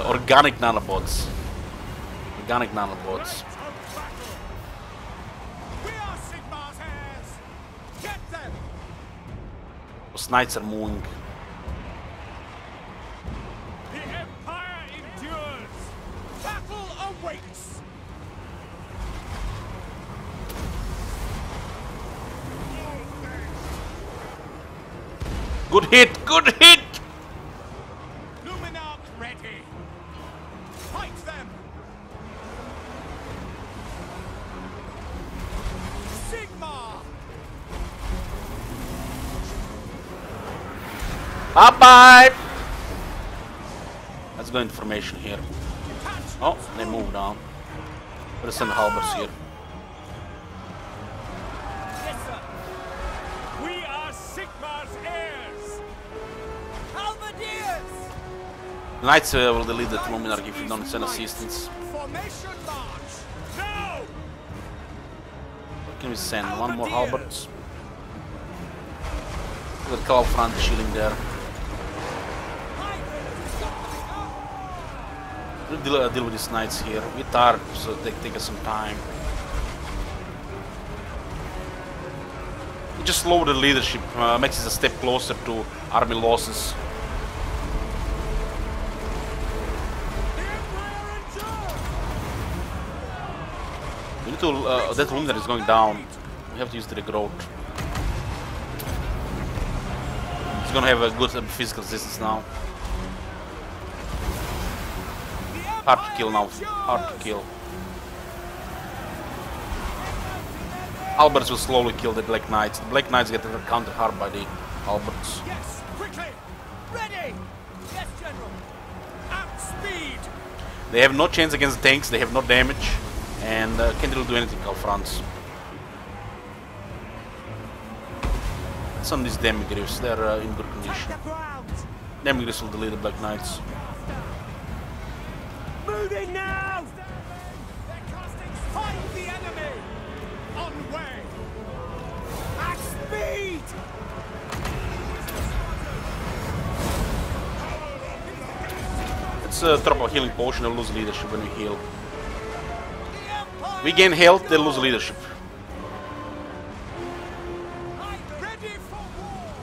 organic nanobots. Organic nanobots. We are Sigmar's heirs! Get them! Those knights are moving. The Empire endures. Battle Good hit! Good hit! Luminarch ready. Fight them. Sigma. Bye-bye! Let's go into formation here. Oh, they moved on. Better send the halberds here. Yes, sir. We are Sigmar's heirs. Halberdiers. Knights will delete the Luminarch if you don't send assistance. Formation march. Now. What can we send? One more halberds. With Calfront shielding there. We'll deal with these knights here. We tired, so they take us some time. We just lower the leadership, makes us a step closer to army losses. We need to, that Luminarch is going down. We have to use the regrowth. It's gonna have a good physical resistance now. Hard to kill now, hard to kill. Halberds will slowly kill the Black Knights. The Black Knights get counter hard by the Halberds. Yes, quickly. Ready. Yes, General. At speed. They have no chance against tanks, they have no damage, and can't really do anything, Calfrance. Some of these Demigryphs, they're in good condition. Demigryphs will delete the Black Knights. Moving now. They're casting. Fight the enemy. On way. At speed. Let's drop a healing potion and lose leadership when we heal. We gain health, they lose leadership. Ready for war.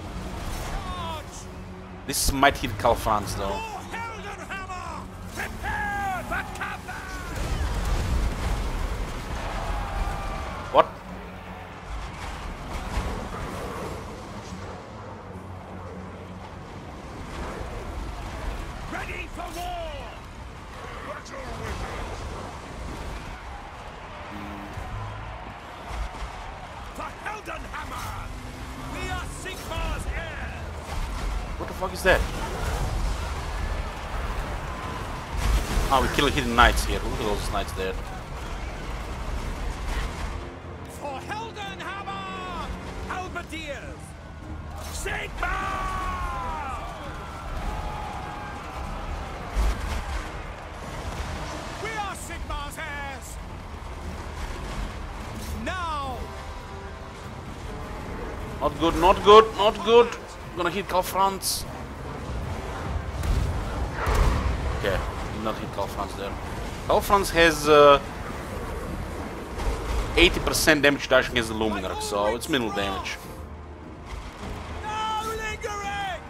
Charge. This might hit Calfrance though. Heldenhammer. Prepare for combat. What? Ready for war. For Heldenhammer. We are Sigmar's heirs. What the fuck is that? Ah, we kill hidden knights here. Look at those knights there. For Heldenhammer. Halberdiers. Sigma. We are Sigmar's heirs. Now. Not good, not good, not good. I'm gonna hit Calfrance. Okay, did not hit Calfrance there. Calfrance has 80% damage dash against the Luminarch, so it's minimal damage. No lingering.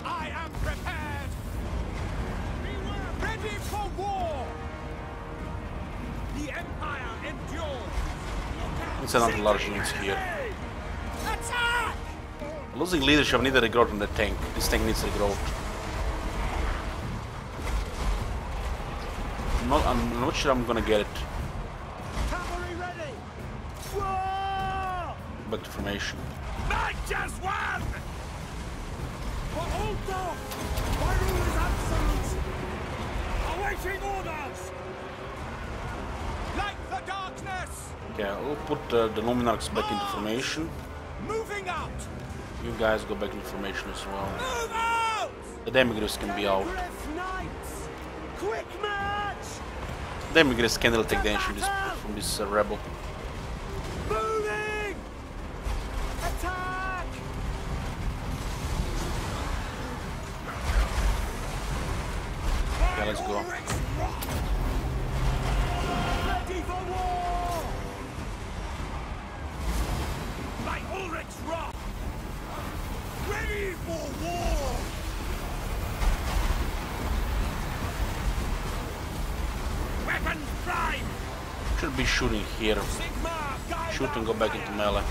I am prepared. Ready for war. The Empire endures. Let's send out large units here. Attack! Losing leadership, I need a regrowth on the tank. This tank needs regrowth. I'm not sure I'm gonna get it. Cavalry ready. War! Back to formation. Not just one. For Ulta, my rule is absolute. Awaiting orders. Like the darkness. Okay, we'll put the Luminarchs back into formation. Moving out. You guys go back into formation as well. Move out. The Demigryphs can be out. Griff Knights. Quick march. Demigryphs can really take damage from this rebel. Moving. Attack. Okay, let's go. Ready for war. By Ulrich's wrath. Ready for war. Weapons prime. Should be shooting here. Sigma, guide Shoot and go back into melee.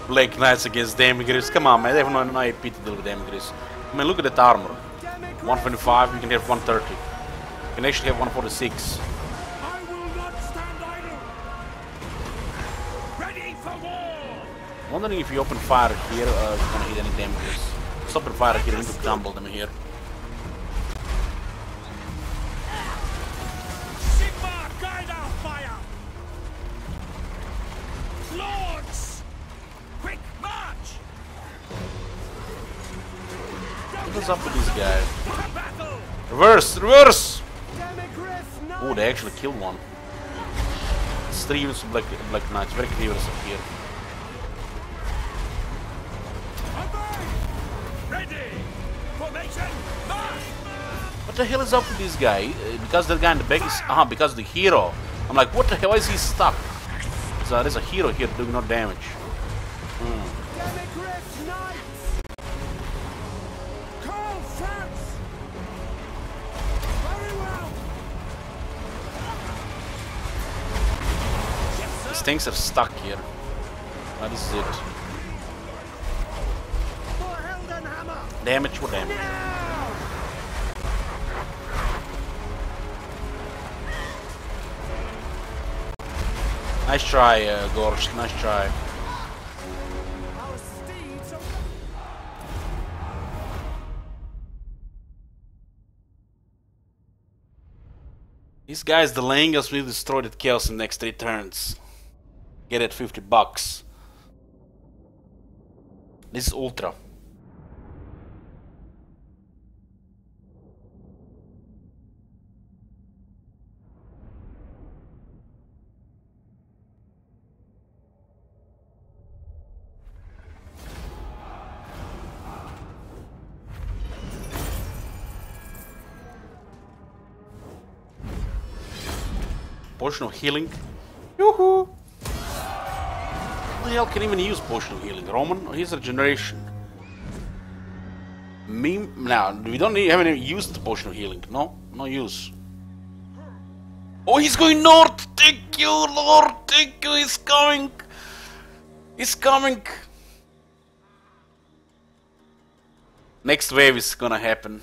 Black Knights against Demigriffs. Come on, man, they have no AP to deal with Demigriffs. I mean, look at that armor. 125, you can have 130. You can actually have 146. I will not stand idle. Ready for war. I'm wondering if you open fire here, if you're gonna hit any Demigriffs. Just open fire here, we need to tumble them here. Sigma, guide our fire. Lords, quick march. What's up with this guy? For battle. Reverse! Reverse! Demigriff Oh, they actually killed one. It's 3 units of Black Knights, very cleverous up here. Ready. Formation. March. What the hell is up with this guy? Because that guy in the back is... because the hero. I'm like, what the hell, why is he stuck? So there's a hero here doing no damage. Demigriff Knights! Call France! Very well! These tanks are stuck here. This is it. For Heldenhammer! Damage, what damage? Nice try, Gorge, nice try. Our steeds are... These guys delaying us will destroy that chaos in the next 3 turns. Get it, $50. This is Ultra. Potion of healing. Yoo-hoo! Who the hell can even use potion of healing? Roman? Here's regeneration. Meme? Now, we don't have any use the potion of healing. No, no use. Oh, he's going north! Thank you, Lord! Thank you, he's coming! He's coming! Next wave is gonna happen.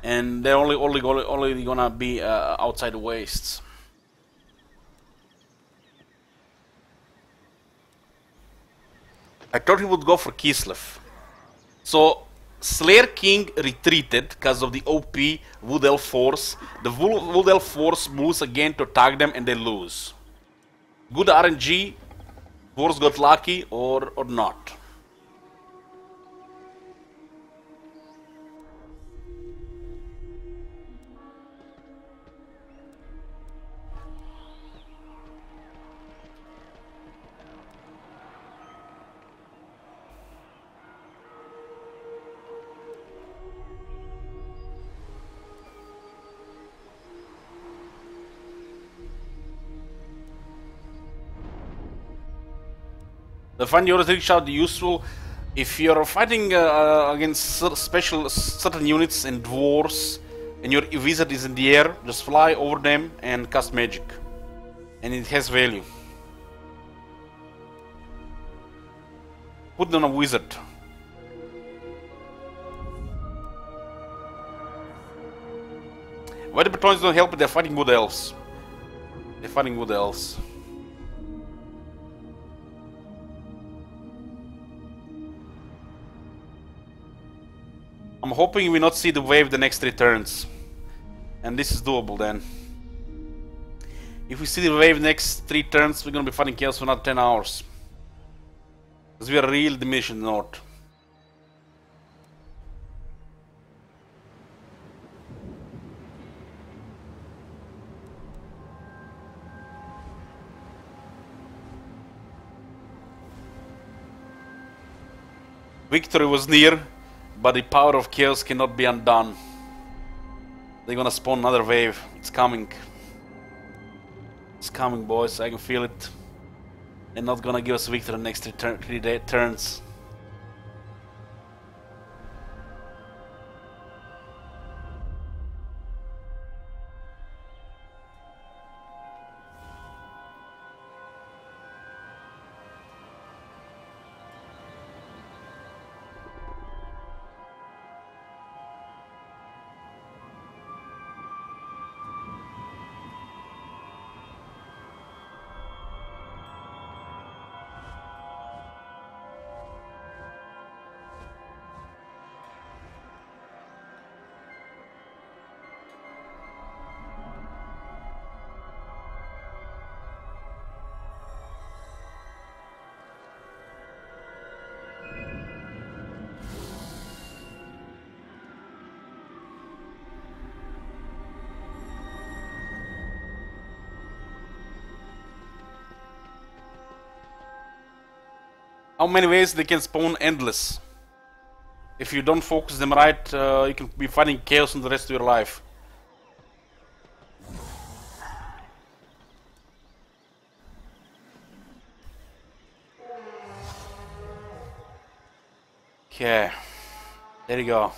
And they're only gonna be outside the wastes. I thought he would go for Kislev. So Slayer King retreated because of the OP Wood Elf force. The Wood Elf force moves again to attack them and they lose. Good RNG, Force got lucky or not. The find your trick shot useful if you're fighting against certain units and dwarves and your wizard is in the air, just fly over them and cast magic. And it has value. Put on a wizard. Why the battalions don't help? They're fighting wood elves. They're fighting wood elves. I'm hoping we not see the wave the next 3 turns. And this is doable then. If we see the wave next 3 turns, we're gonna be fighting chaos for another 10 hours. Because we are real diminished in the north. Victory was near, but the power of chaos cannot be undone. They're gonna spawn another wave. It's coming. It's coming, boys. I can feel it. They're not gonna give us victory the next 3 turns. How many ways they can spawn? Endless. If you don't focus them right, you can be fighting chaos in the rest of your life. Okay, there you go.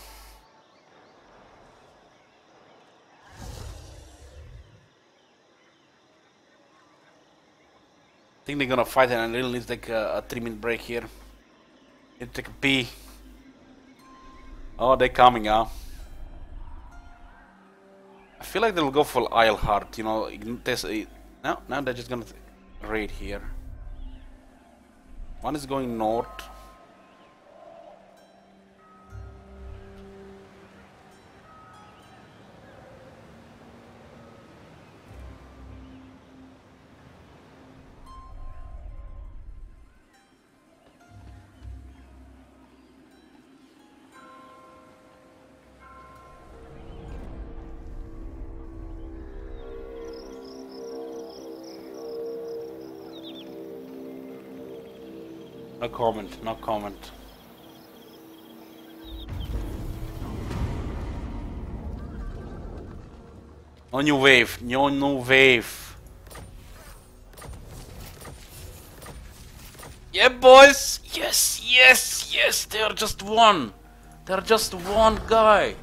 I think they're gonna fight and I really need to take a 3-minute break here. Need to take a pee. Oh, they're coming, huh? I feel like they'll go for Eilhart, you know. No, they're just gonna raid here. One is going north. No comment, no comment. No new wave, no new wave. Yeah, boys! Yes, yes, yes! They're just one! They're just one guy!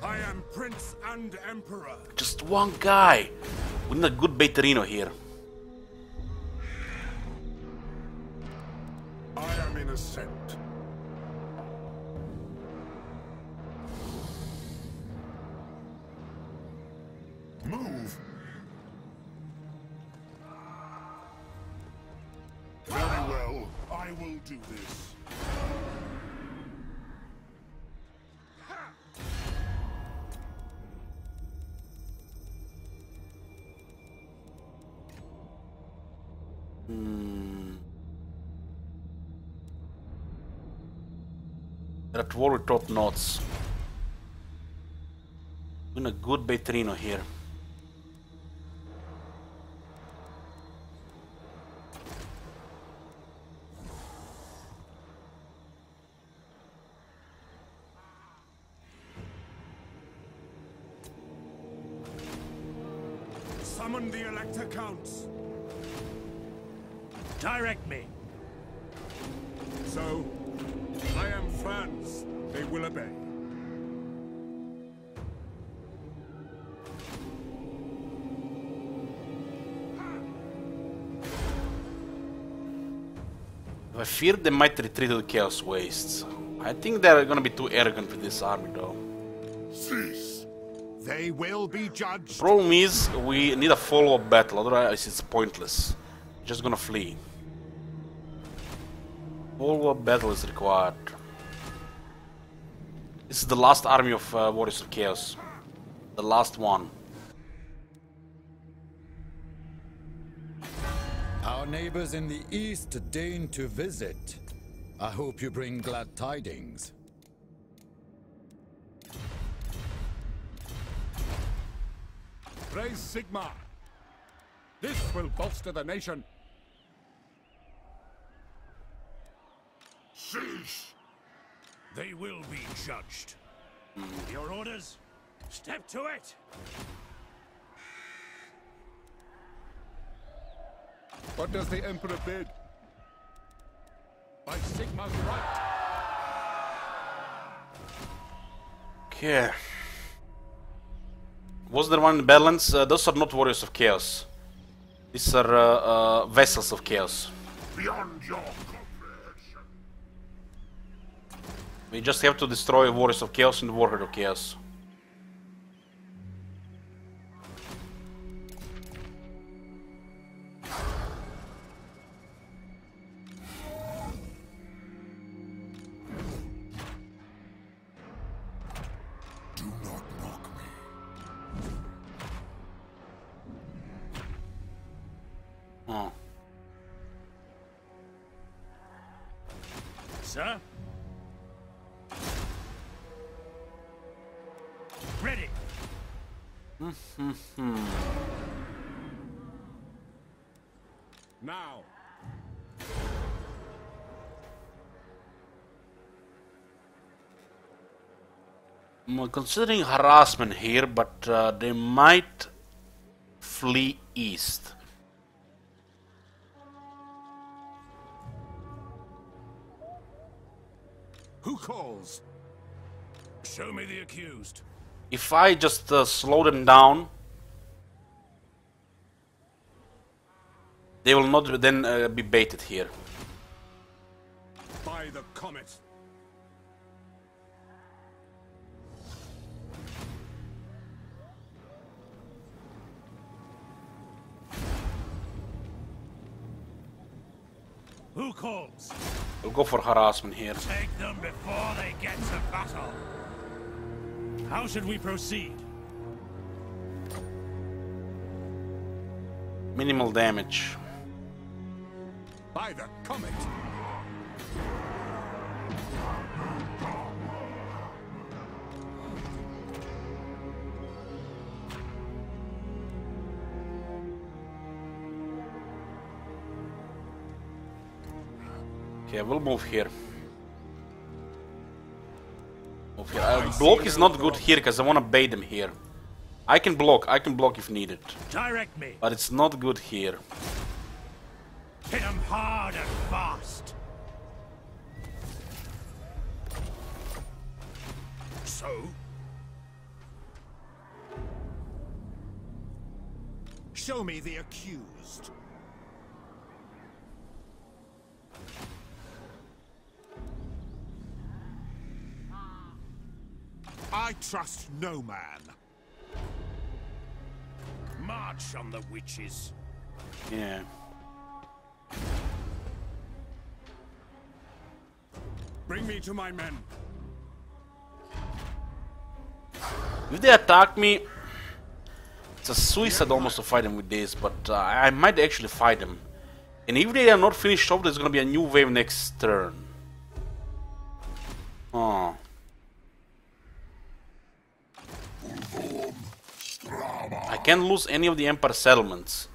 I am Prince and Emperor. Just one guy! We need a good Baitarino here. I am innocent. Move! Very well, I will do this. They're at war with top knots. We're in a good Baitarino here. Summon the Elector Counts. Direct me. So, I am France. They will obey. I fear they might retreat to the Chaos Wastes. I think they're gonna be too arrogant with this army though. Cease! They will be judged. Problem is, we need a follow-up battle, otherwise it's pointless. Just gonna flee. Follow-up battle is required. This is the last army of Warriors of Chaos. The last one. Our neighbors in the east deign to visit. I hope you bring glad tidings. Praise Sigma. This will bolster the nation. Cease! They will be judged. Your orders? Step to it! What does the Emperor bid? By Sigma's right. Okay. Was there one in balance? Those are not Warriors of Chaos. These are Vessels of Chaos. Beyond your comprehension. We just have to destroy Warriors of Chaos and the Warhead of Chaos. Do not mock me. Oh. Sir? Ready! Now, I'm considering harassment here, but they might flee east. Who calls? Show me the accused. If I just slow them down, they will not then be baited here. By the comet. Who calls? We'll go for harassment here. Take them before they get to battle. How should we proceed? Minimal damage. By the comet. Okay, we'll move here. Move here. Block is not good here because I want to bait them here. I can block if needed. Direct me. But it's not good here. Hit them hard and fast. So? Show me the accused. I trust no man. March on the witches. Yeah. Bring me to my men. If they attack me, it's a suicide almost to fight them with this, but I might actually fight them. And if they are not finished off, there's gonna be a new wave next turn. Oh. I can't lose any of the Empire settlements.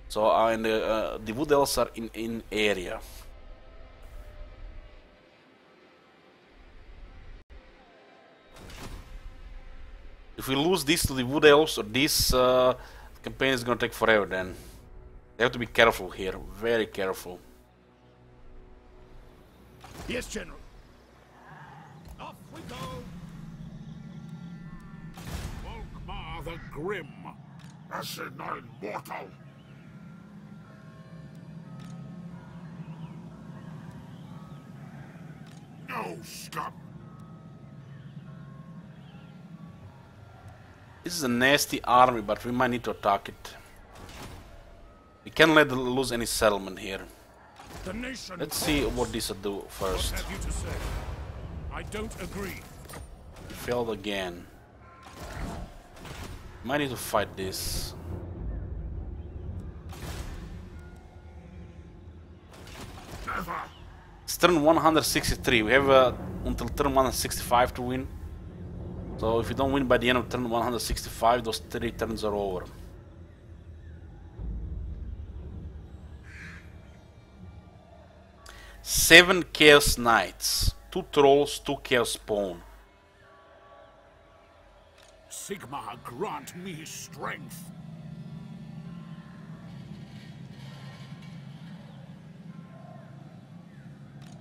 So and the Wood Elves are in area. If we lose this to the Wood Elves, or this campaign is gonna take forever then. They have to be careful here, very careful. Yes, General. Off we go. Volkmar the Grim. Asinine mortal! No scum! This is a nasty army, but we might need to attack it. We can't let them lose any settlement here. The nation Let's see what this will do first. What have you to say? I don't agree. He failed again. Might need to fight this. Never! It's turn 163. We have until turn 165 to win. So if we don't win by the end of turn 165, those 3 turns are over. Seven Chaos Knights, 2 Trolls, 2 Chaos Spawn. Sigmar, grant me strength.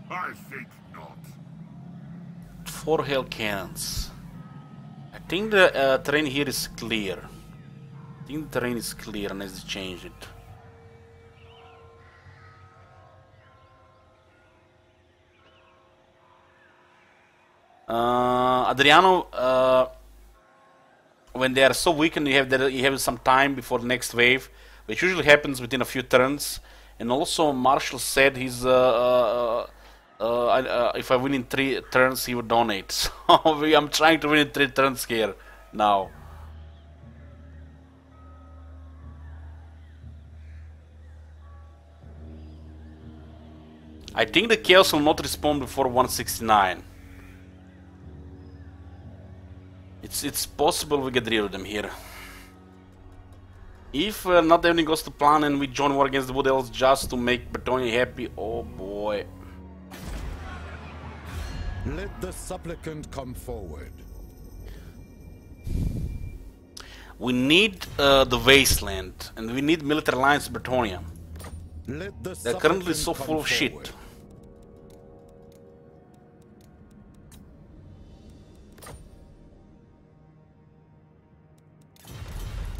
I think not. 4 Hell Cannons. I think the terrain here is clear. I think the terrain is clear unless they change it. Adriano, when they are so weakened, you have some time before the next wave, which usually happens within a few turns. And also, Marshall said he's if I win in 3 turns, he would donate. So I'm trying to win in 3 turns here now. I think the Chaos will not respawn before 169. It's possible we get rid of them here. If not everything goes to plan and we join war against the Wood Elves just to make Bretonnia happy, oh boy. Let the supplicant come forward. We need the wasteland, and we need military alliance with Bretonia. Let the They're currently so supplicant full come of shit. forward.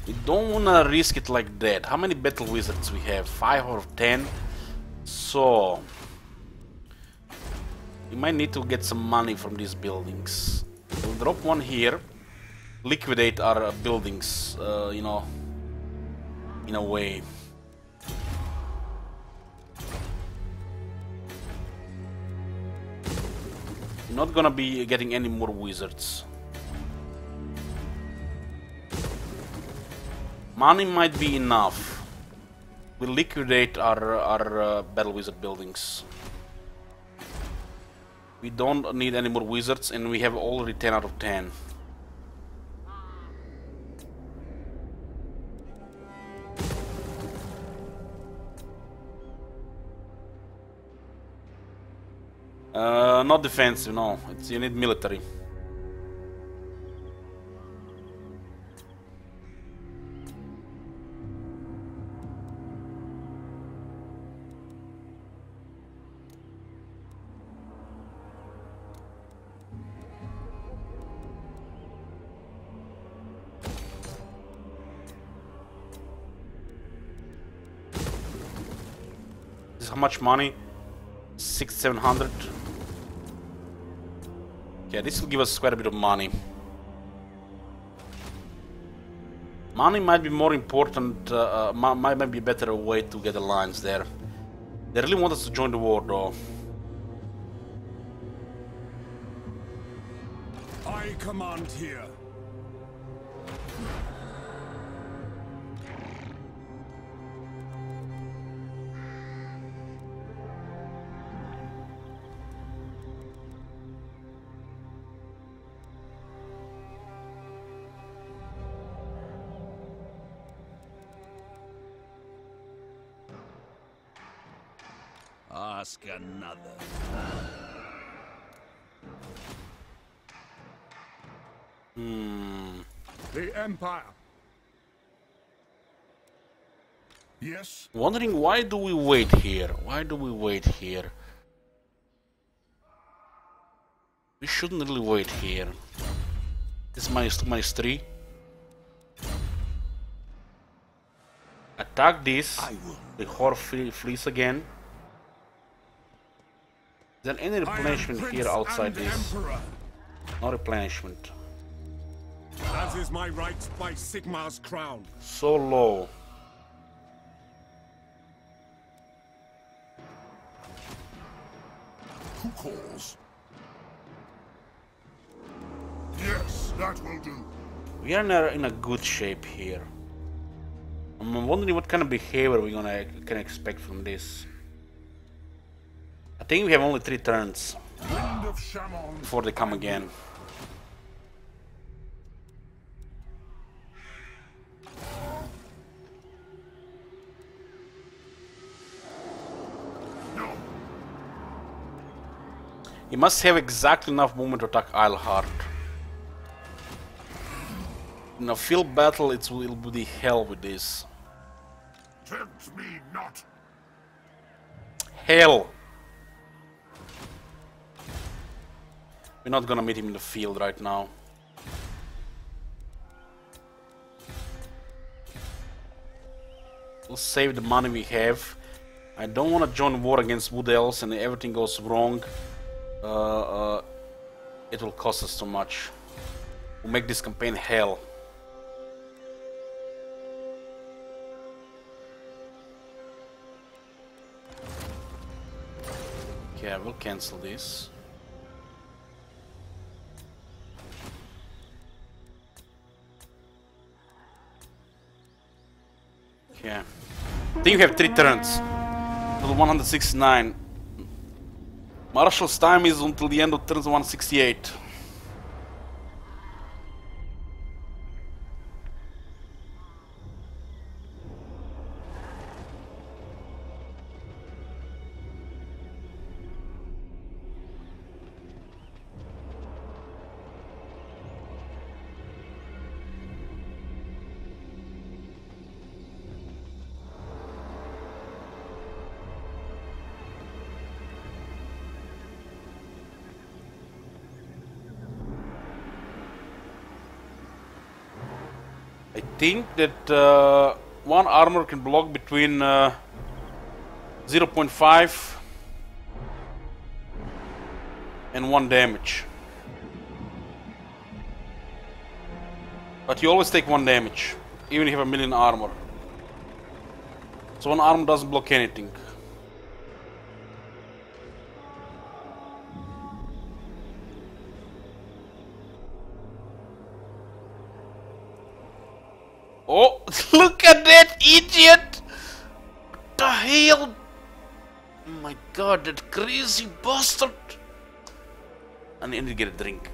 We don't wanna risk it like that. How many battle wizards we have? 5 or 10? So we might need to get some money from these buildings. We'll drop one here. Liquidate our buildings, you know, in a way. Not gonna be getting any more wizards. Money might be enough. We'll liquidate our battle wizard buildings. We don't need any more wizards, and we have already 10 out of 10. Not defensive, no. You need military. This is how much money? 600-700. Yeah, this will give us quite a bit of money. Money might be more important, might be a better way to get alliance there. They really want us to join the war though. I command here. Ask another. The Empire. Yes? Wondering why do we wait here? Why do we wait here? We shouldn't really wait here. This -2, -3. Attack this. The Horde flees again. Is there any replenishment here outside this? No replenishment. As is my right by Sigmar's crown. So low. Who calls? Yes, that will do. We are in a good shape here. I'm wondering what kind of behavior we're can expect from this. I think we have only 3 turns Wind of Shaman. before they come again. No. He must have exactly enough movement to attack Eilhart. In a field battle, it will be the hell with this. Tempt me not. Hell! We're not gonna meet him in the field right now. We'll save the money we have. I don't want to join war against Wood Elves and everything goes wrong. It will cost us too much. We'll make this campaign hell. Yeah, we'll cancel this. Yeah. I think you have 3 turns. Level 169. Marshall's time is until the end of turns 168. I think that one armor can block between 0.5 and 1 damage. But you always take 1 damage, even if you have a million armor. So 1 armor doesn't block anything. Oh, look at that idiot! What the hell? Oh my god, that crazy bastard! I need to get a drink.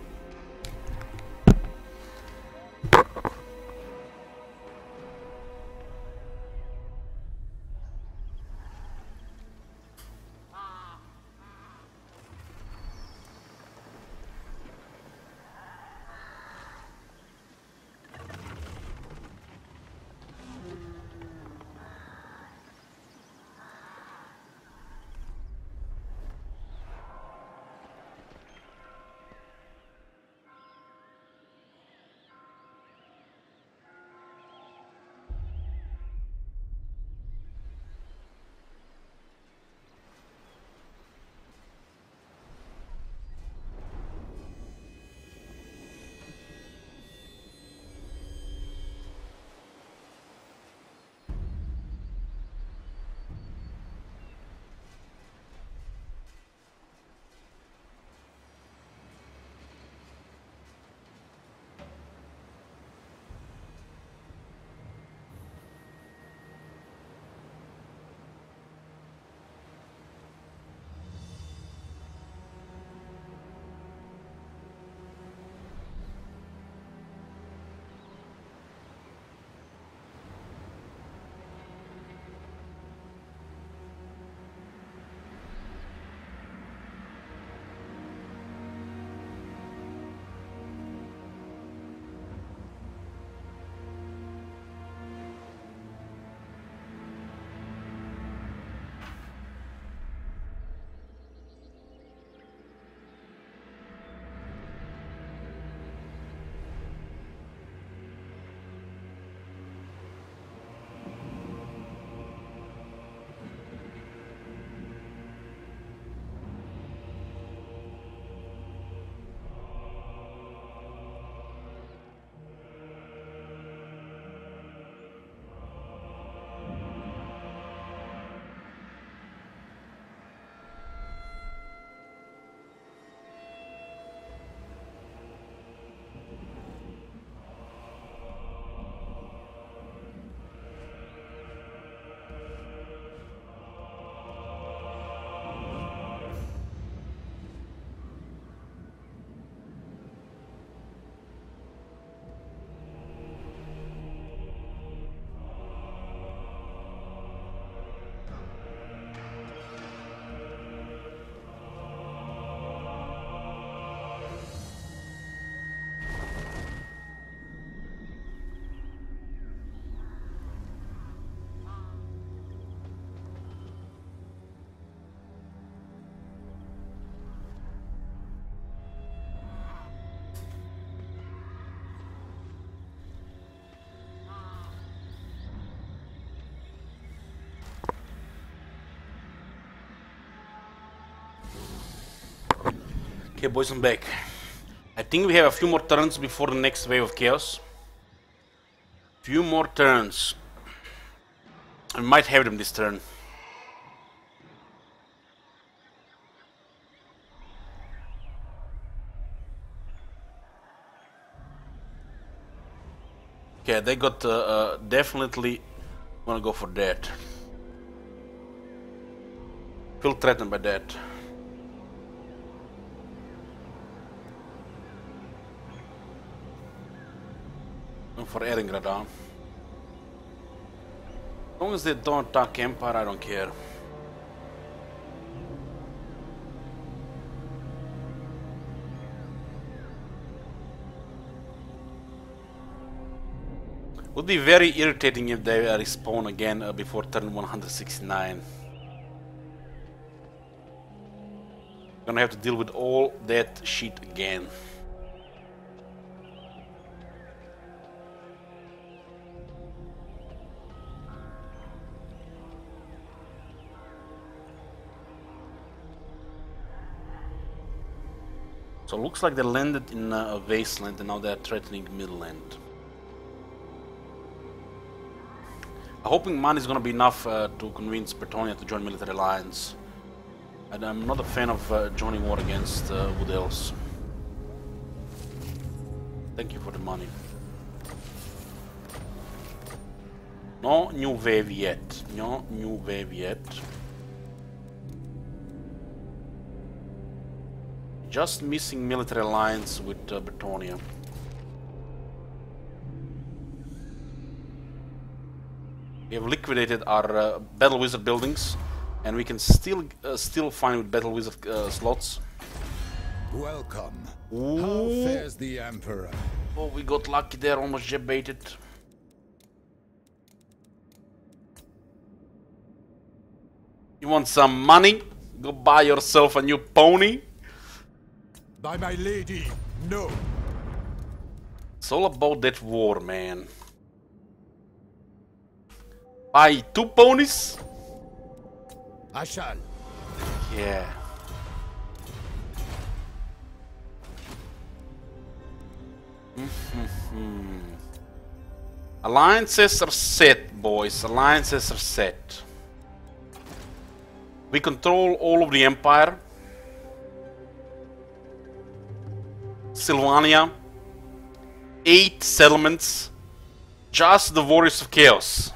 Okay, boys, I'm back. I think we have a few more turns before the next wave of chaos. Few more turns. I might have them this turn. Okay, they got definitely wanna go for that. Feel threatened by that. For Eringrada. As long as they don't attack Empire, I don't care. Would be very irritating if they respawn again before turn 169. Gonna have to deal with all that shit again. So it looks like they landed in a wasteland and now they're threatening Midland. I'm hoping money is gonna be enough to convince Bretonnia to join military alliance. And I'm not a fan of joining war against Wood Elves. Thank you for the money. No new wave yet. No new wave yet. Just missing military alliance with Bretonnia. We have liquidated our Battle Wizard buildings, and we can still find with Battle Wizard slots. Welcome. Ooh. How fares the Emperor? Oh, we got lucky there, almost jet baited. You want some money? Go buy yourself a new pony. By my lady, no. It's all about that war, man. Buy 2 ponies? I shall. Yeah. Alliances are set, boys. Alliances are set. We control all of the Empire. Sylvania. 8 settlements. Just the Warriors of Chaos.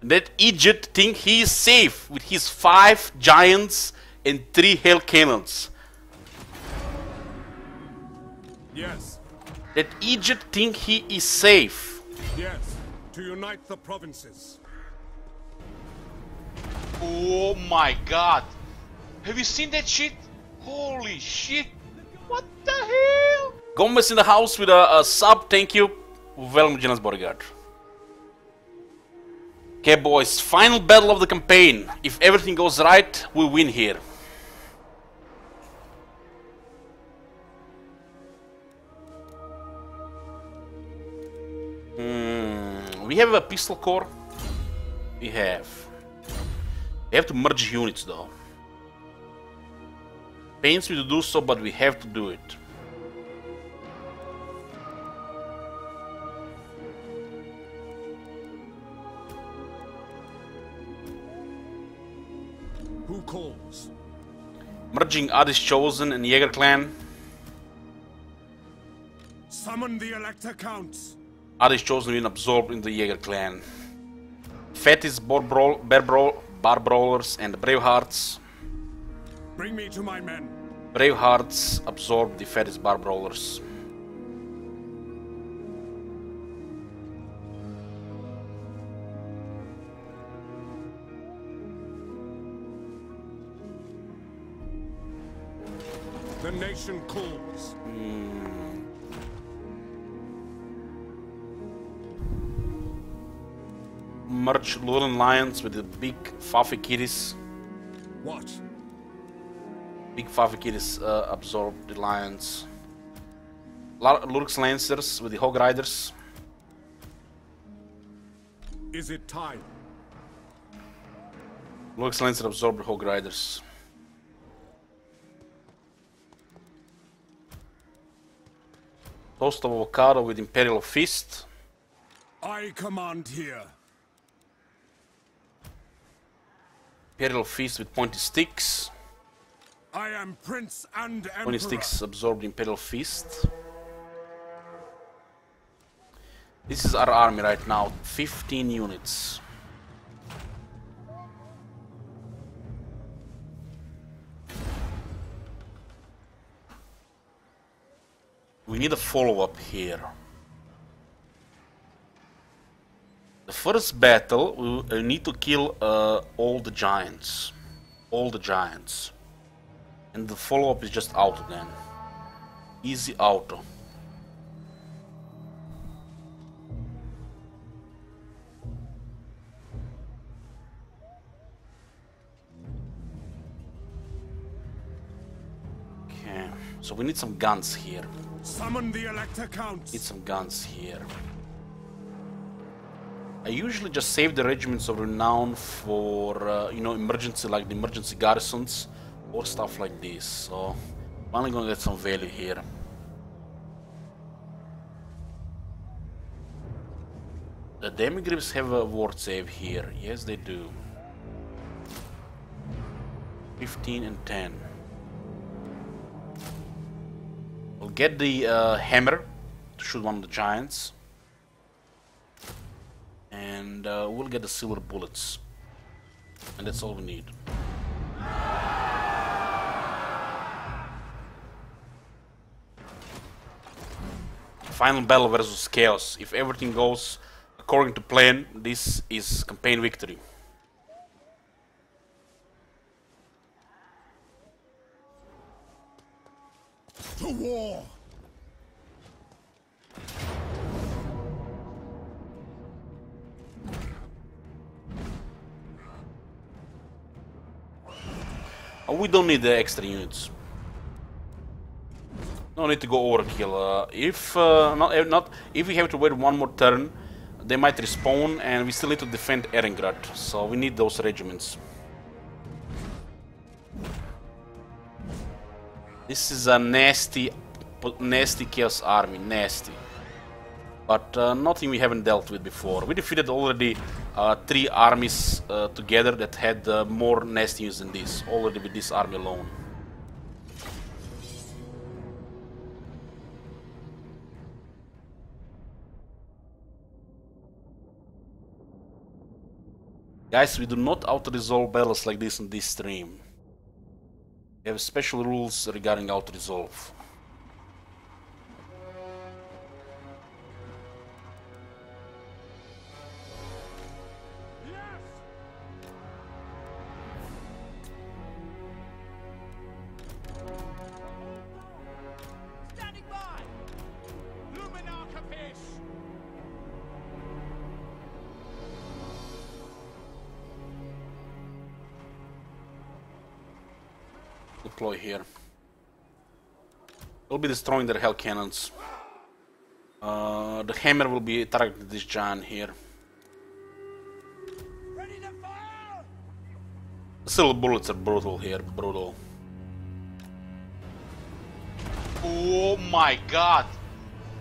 That idiot think he is safe with his 5 giants and 3 hell cannons. Yes, That idiot think he is safe. yes, to unite the provinces. Oh my god. Have you seen that shit? Holy shit. What the hell? Gomez in the house with a sub, thank you. Welcome to Jenna's Bodyguard. Okay, boys, final battle of the campaign. If everything goes right, we win here. We have a pistol core. We have to merge units though. Pains me to do so, but we have to do it. Who calls? Merging Adis Chosen and Jaeger Clan. Summon the Elector Counts. Adis Chosen been absorbed in the Jaeger Clan. Fetis, Bar Brawlers and the Bravehearts. Bring me to my men. Bravehearts absorb the Fetis Bar Brawlers. The nation calls. Merge Luren Lions with the big Fafi Kitties. What? Big Fafi Kitties absorb the Lions. Lurks Lancers with the Hog Riders. Is it time? Lurks Lancers absorb the Hog Riders. Toast of Avocado with Imperial Fist. I command here. Imperial Fist with Pointy Sticks. I am Prince and Emperor. Pointy Sticks absorb the Imperial Fist. This is our army right now, 15 units. We need a follow-up here. The first battle, we need to kill all the giants. All the giants. And the follow-up is just auto then. Easy auto. Okay, so we need some guns here. Summon the Elector Counts. Need some guns here. I usually just save the regiments of renown for, you know, emergency, like the emergency garrisons or stuff like this. So Finally gonna get some value here. The Demigriffs have a ward save here. Yes, they do. 15 and 10. We'll get the hammer to shoot one of the giants. And we'll get the silver bullets. And that's all we need. Final battle versus Chaos. If everything goes according to plan, this is campaign victory. To war! We don't need the extra units. No need to go overkill. If we have to wait one more turn, they might respawn, and we still need to defend Erengrad. So we need those regiments. This is a nasty Chaos army, nasty. But nothing we haven't dealt with before. We defeated already 3 armies together that had more nasty units than this, already with this army alone. Guys, we do not auto-resolve battles like this in this stream. We have special rules regarding auto-resolve. Standing by! Luminar Capish! Deploy here. We'll be destroying their hell cannons. The hammer will be targeting this giant here. Ready to fire! The silver bullets are brutal here, brutal. Oh my god!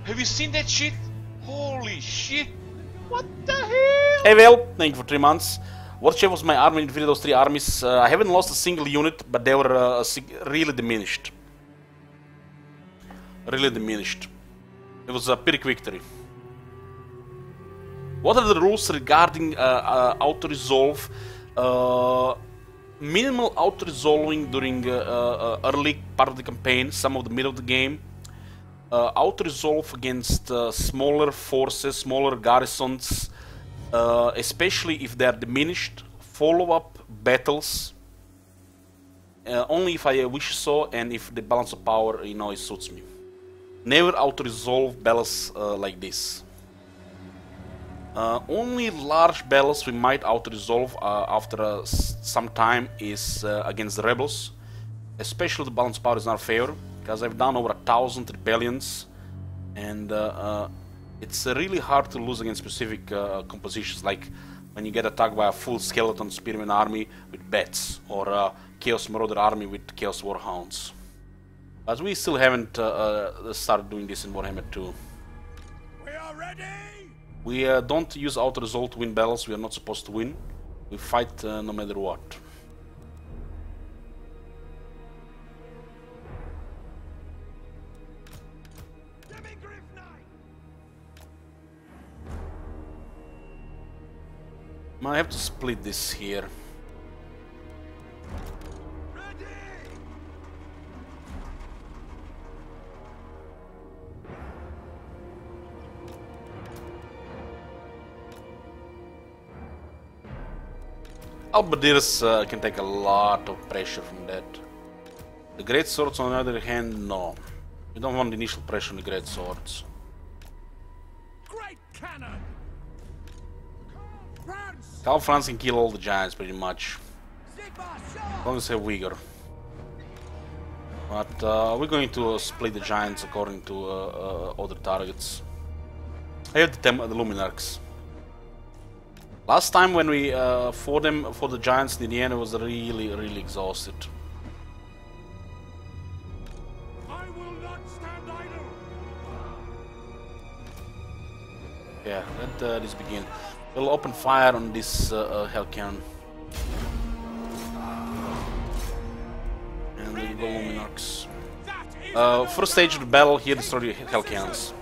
Have you seen that shit? Holy shit! What the hell? Hey Vel, thank you for 3 months. What shape was my army in defeating those 3 armies? I haven't lost a single unit, but they were really diminished. Really diminished. It was a Pyrrhic victory. What are the rules regarding auto-resolve? Minimal auto-resolving during early part of the campaign, some of the middle of the game. Auto-resolve against smaller forces, smaller garrisons, especially if they are diminished. Follow-up battles, only if I wish so, and if the balance of power, you know, it suits me. Never auto-resolve battles like this. Only large battles we might auto-resolve after some time is against the rebels. Especially the balance of power is in our favor, because I've done over 1,000 rebellions, and it's really hard to lose against specific compositions, like when you get attacked by a full skeleton spearman army with bats, or a Chaos Marauder army with Chaos Warhounds. But we still haven't started doing this in Warhammer 2. We are ready! We don't use auto-resolve to win battles we are not supposed to win. We fight no matter what. I have to split this here. Alberdirs can take a lot of pressure from that. The great swords, on the other hand, no. We don't want the initial pressure on the great swords. Great cannon! France! Karl Franz can kill all the giants pretty much, Sigmar, as long as they have vigor. But we're going to split the giants according to other targets. I have the Luminarchs. Last time when we fought the giants in the end, I was really exhausted. Yeah, let this begin. We'll open fire on this Hell Cannon. And we'll go Luminarchs. First stage of the battle, here destroy the Hell Cannons.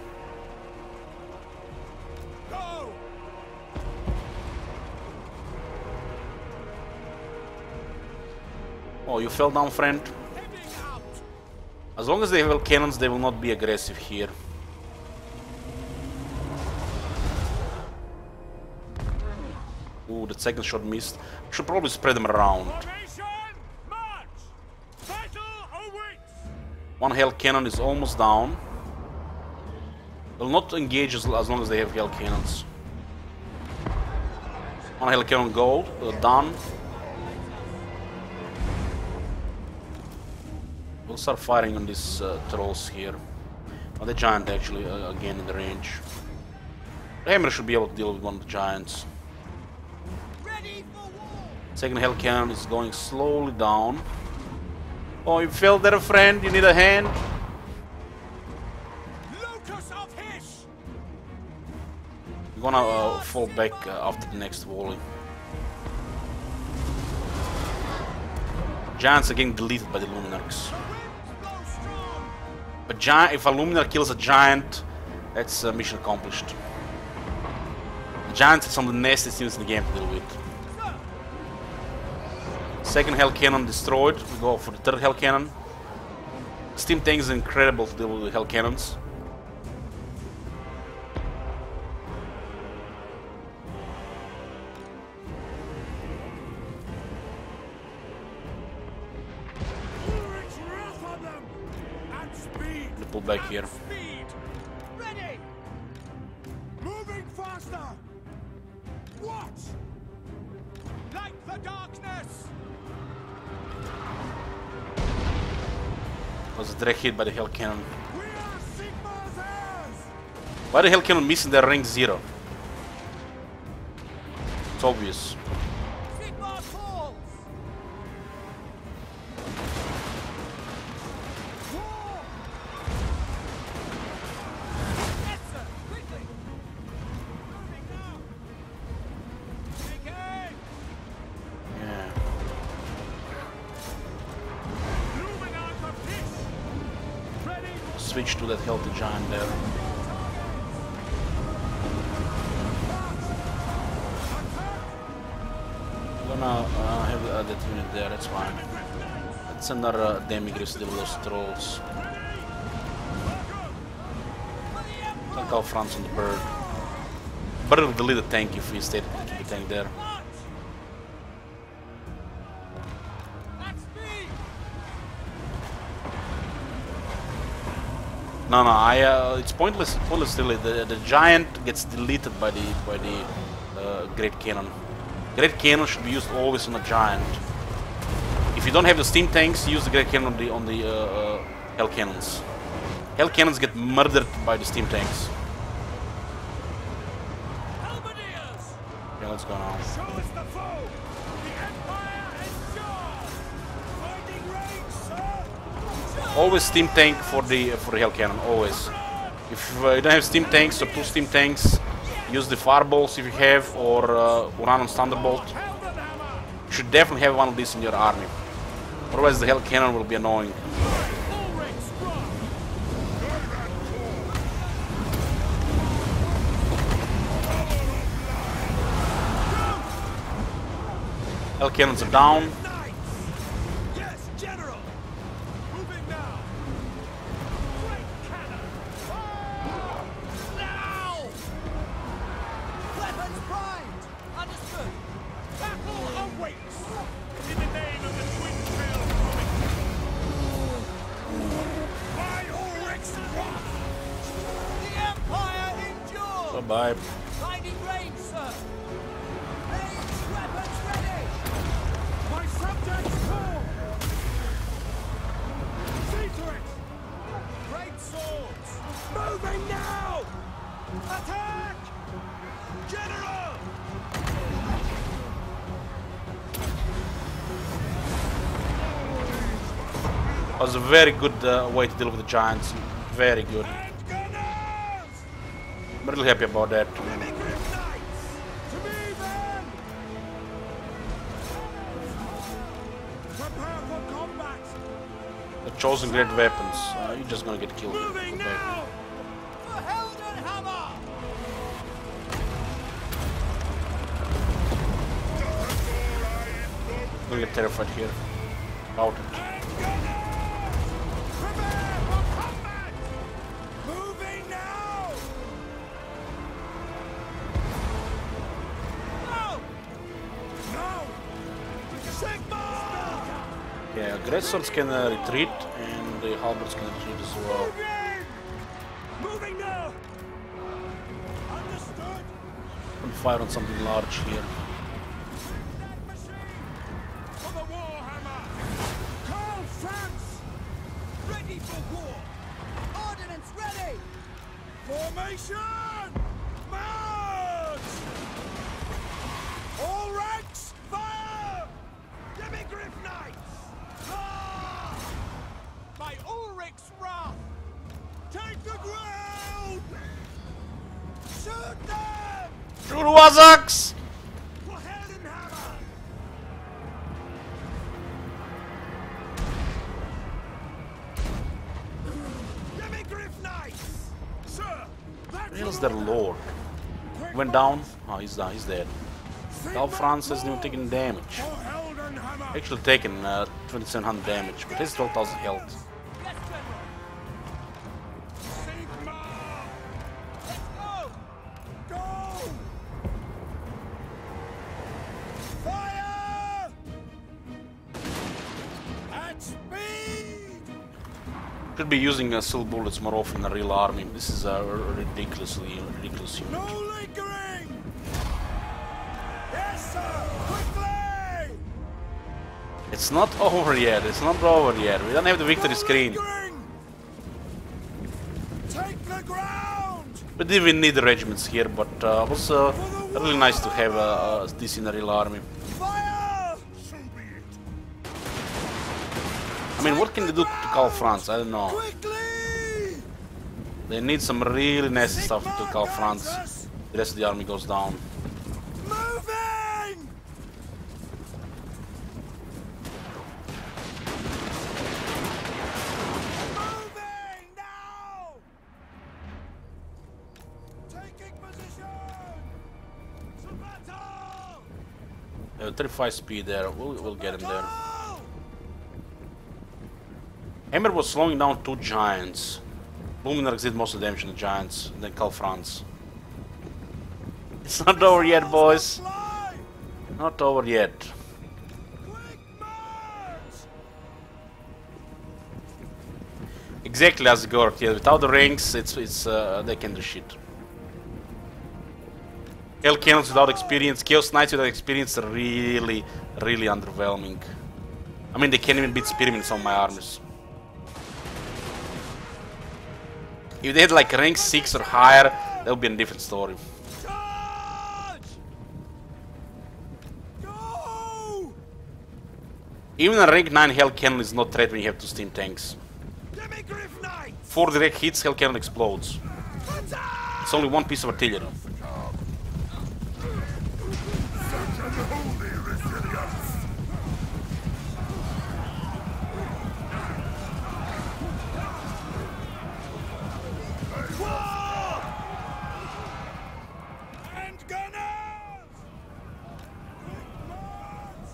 Oh, you fell down, friend? As long as they have cannons, they will not be aggressive here. Ooh, the second shot missed. Should probably spread them around. One Hell Cannon is almost down. Will not engage as long as they have Hell Cannons. One Hell Cannon gold, done. We'll start firing on these trolls here. Oh, the giant actually, again in the range. The hammer should be able to deal with one of the giants. Second Hell Cannon is going slowly down. Oh, you fell there, friend. You need a hand. I'm gonna fall back after the next volley. Giants are getting deleted by the Luminarchs. But if a Luminar kills a giant, that's mission accomplished. The giants are some of the nastiest units in the game to deal with. Second Hell Cannon destroyed. We go for the third Hell Cannon. Steam tank is incredible to deal with the Hell Cannons. They pull back here. Ready! Moving faster! Watch! Like the darkness! Was direct hit by the Hell Cannon. Why the Hell Cannon missing their rank 0? It's obvious. Switch to that healthy giant there. I'm gonna have that unit there, that's fine. Let's send our Demigris to deal with those trolls. Tank out fronts on the bird. Bird will delete the tank if we stay to keep the tank there. No, it's pointless really. The giant gets deleted by the Great Cannon. Great Cannon should be used always on a giant. If you don't have the steam tanks, use the Great Cannon on the Hell Cannons. Hell Cannons get murdered by the steam tanks. Yeah, let's go now. Always steam tank for the Hell Cannon, always. If you don't have steam tanks, or 2 steam tanks, use the fireballs if you have, or run on Thunderbolt. You should definitely have one of these in your army. Otherwise the Hell Cannon will be annoying. Hell Cannons are down. Bye. Finding range, sir. Range weapons ready. My subjects call. See to it. Great swords. Moving now. Attack. General. That was a very good way to deal with the giants. Very good. I'm really happy about that. The chosen great weapons. You're just gonna get killed. Moving now! For Heldenhammer! I'm gonna get terrified here. About it. Prepare for combat! Moving now! No! No! Sigma! Yeah, aggressors can retreat, and the halberds can retreat as well. Moving now! Understood! And fire on something large here. That machine! For the Warhammer! Call France! Ready for war! Ordnance ready! Formation! March! All ranks, fire! Demigryph Knights! Ah! By Ulrich's wrath! Take the ground! Shoot them! Shoot Wazax! For Heldenhammer! Demigryph Knights! Sir! Where's their lord? Went down? Oh, he's down. He's dead. Karl Franz hasn't even taken damage. For Heldenhammer! Actually taken 2700 damage, but he's 12,000 health. Sigma! Let's go! Go! Fire! At speed! Should be using silk bullets more often in a real army. This is a ridiculous unit. No lingering! Yes, sir! Quickly! It's not over yet. It's not over yet. We don't have the victory screen. Lingering! Take the ground! We didn't even need the regiments here, but it was really nice to have this in a real army. Fire! I mean, what can they do to Karl Franz? I don't know. Quickly! They need some really nasty stuff to Karl Franz. The rest of the army goes down. Moving! Moving now! Taking position! To battle! 35 speed there. We'll get him there. Battle! Hammer was slowing down two giants. Luminarx did most of the damage on the giants, and then Karl Franz. It's not over yet, boys. Fly! Not over yet. Quick march! Exactly as Gort. Yeah, without the rings, it's they can do shit. Hell Cannons without experience, Chaos Knights without experience are really underwhelming. I mean, they can't even beat Spearmen in some of my armies. If they had like rank 6 or higher, that would be a different story. Charge! Go! Even a rank 9 Hell Cannon is not threat when you have two steam tanks. Demigryph Knights! 4 direct hits, Hell Cannon explodes. Attack! It's only one piece of artillery. And gunners! Quick march!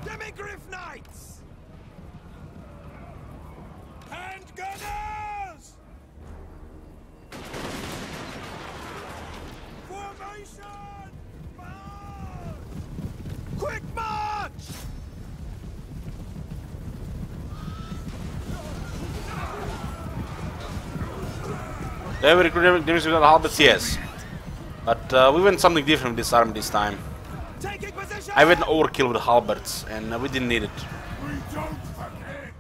Demigryph Knights! And gunners! Formation! March! Quick march! They have recruited damage without halberds, yes. But we went something different with this army this time. Taking position! I went overkill with the halberds, and we didn't need it. We don't forget.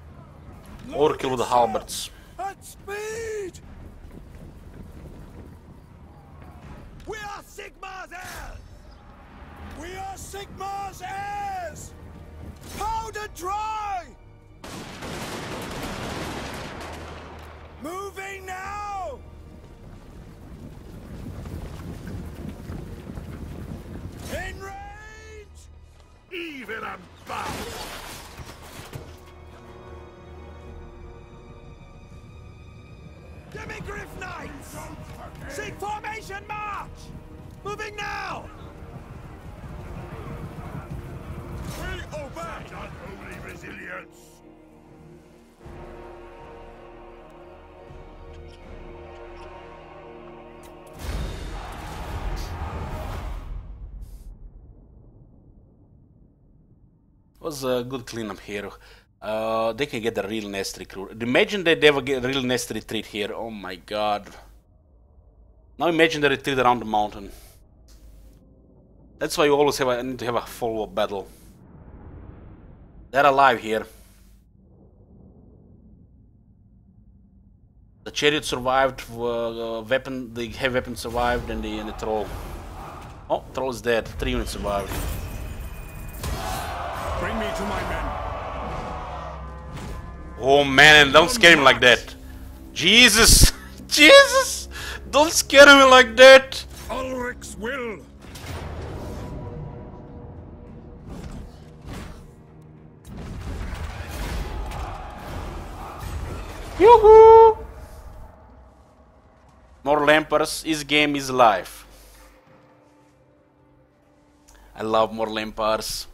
Overkill with the halberds. At speed! We are Sigma's heirs! We are Sigma's heirs! Powder dry! Moving now! Seek formation, march! Moving now! We obey! Unholy resilience! Was a good cleanup here. They can get a real nasty recruit. Imagine that they ever get a real nasty retreat here. Oh my god. Now imagine the retreat around the mountain. That's why you always need to have a follow-up battle. They're alive here. The chariot survived, the heavy weapon survived, and the troll. Oh, troll is dead. 3 units survived. Bring me to my men. Oh man, don't scare him like that. Jesus! Jesus! Don't scare me like that! Ulrich's will. Yoo-hoo! More Lampers, his game is life. I love more Lampers.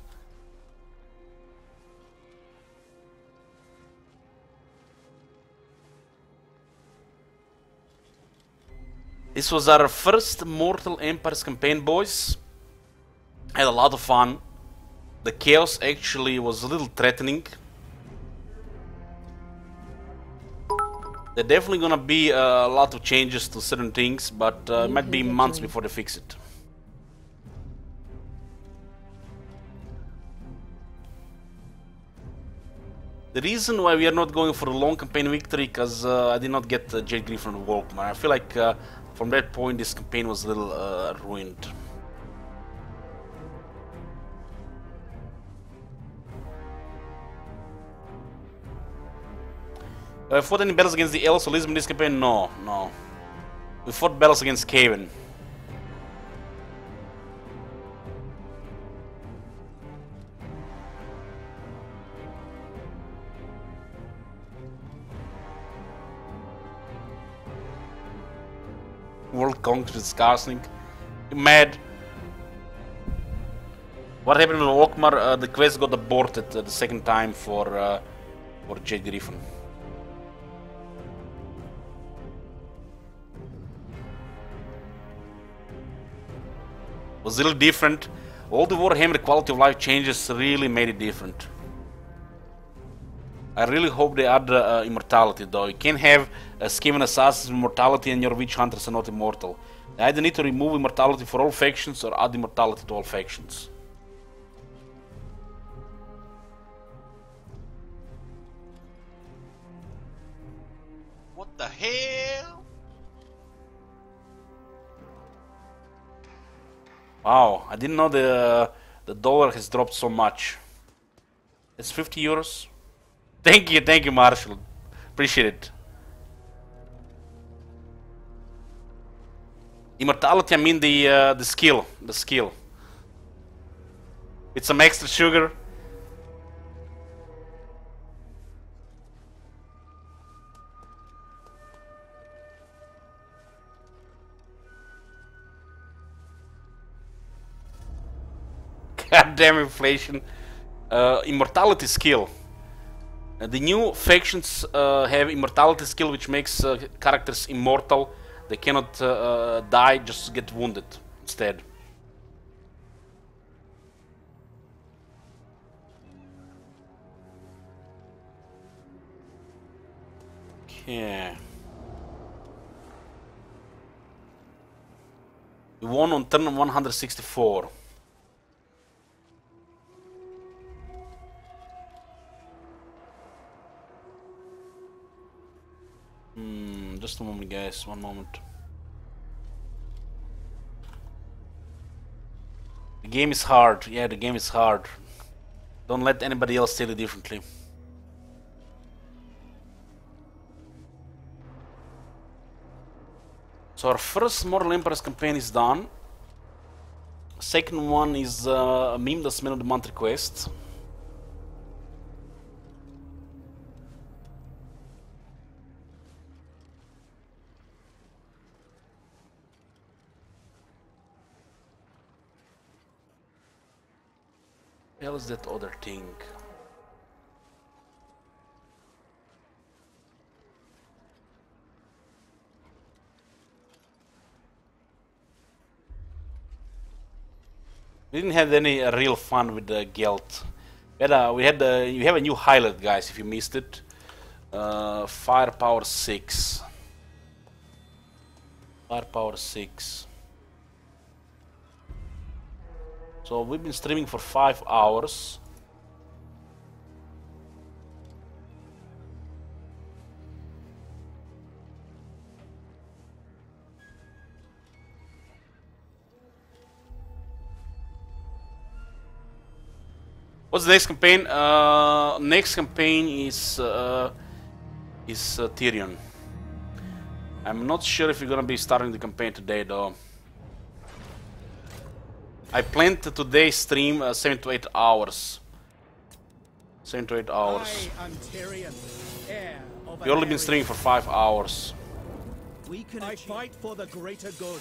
This was our first Mortal Empires campaign, boys. Had a lot of fun. The chaos actually was a little threatening. There definitely gonna be a lot of changes to certain things, but it might be months before they fix it. The reason why we are not going for a long campaign victory, because I did not get Jade Griffin and Volkmar. I feel like from that point this campaign was a little ruined. Fought any battles against the Elves or Lisbon this campaign? No, no. We fought battles against Kaven. World conquered Skarsnik. Mad. What happened with Volkmar? The quest got aborted the second time for Jade Griffin. Was a little different. All the Warhammer quality of life changes really made it different. I really hope they add immortality though. You can't have a Skaven Assassin's immortality and your Witch Hunters are not immortal. They either need to remove immortality for all factions or add immortality to all factions. What the hell? Wow, I didn't know the dollar has dropped so much. It's 50 euros. Thank you, Marshall. Appreciate it. Immortality, I mean the skill, With some extra sugar. Goddamn inflation. Immortality skill. The new factions have immortality skill, which makes characters immortal. They cannot die, just get wounded instead. Okay. We won on turn 164. Just a moment, guys. One moment. The game is hard. Yeah, the game is hard. Don't let anybody else tell you differently. So our first Mortal Empires campaign is done. Second one is Meme the Man of the Month request. hell is that other thing? We didn't have any real fun with the Gelt. You have a new highlight, guys, if you missed it. Firepower 6. Firepower 6. So we've been streaming for 5 hours. What's the next campaign? Next campaign is Tyrion. I'm not sure if we're gonna be starting the campaign today, though. I planned to today stream 7 to 8 hours. 7 to 8 hours. I am Tyrion, heir of We've only been streaming for 5 hours. I fight for the greater good.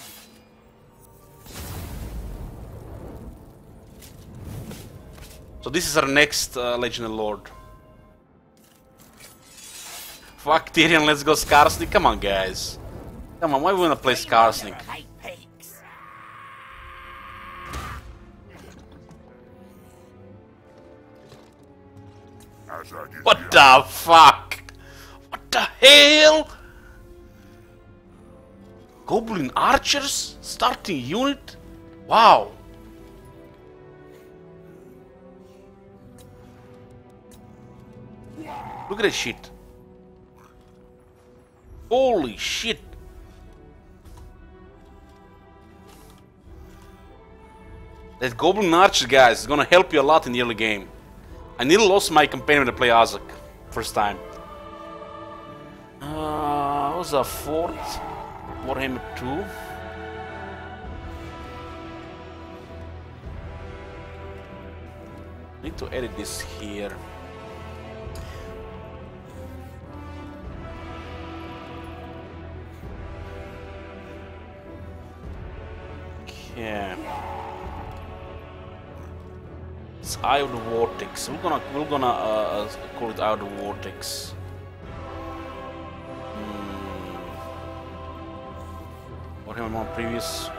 So this is our next Legendary Lord. Fuck Tyrion, let's go Skarsnik. Come on, guys. Come on, why we wanna play Skarsnik? What the fuck? What the hell? Goblin archers? Starting unit? Wow. Look at that shit. Holy shit. That Goblin Archer, guys, is gonna help you a lot in the early game. I nearly lost my campaign when I play Azak. First time. What was a 4th? Warhammer 2. Need to edit this here. Yeah. It's Eye of the Vortex. We're gonna call it Eye of the Vortex. What happened on previous?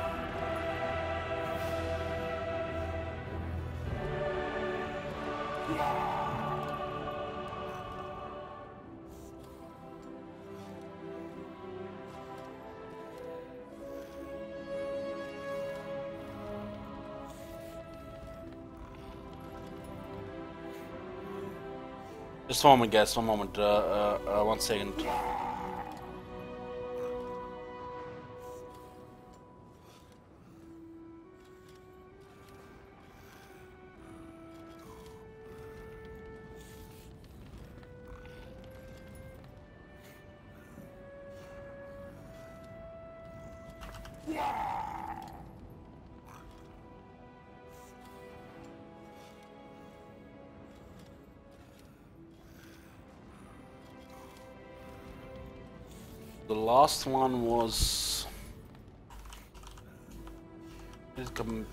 Just one moment, guys. One moment. 1 second. The last one was command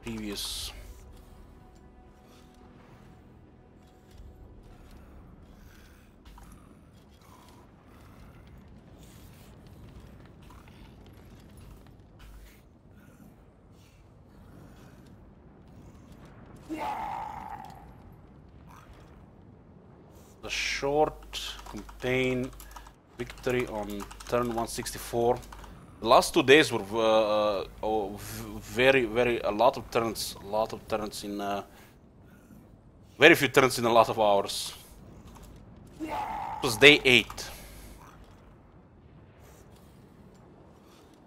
previous. The short campaign victory on turn 164. The last 2 days were a lot of turns in very few turns in a lot of hours. It was day 8.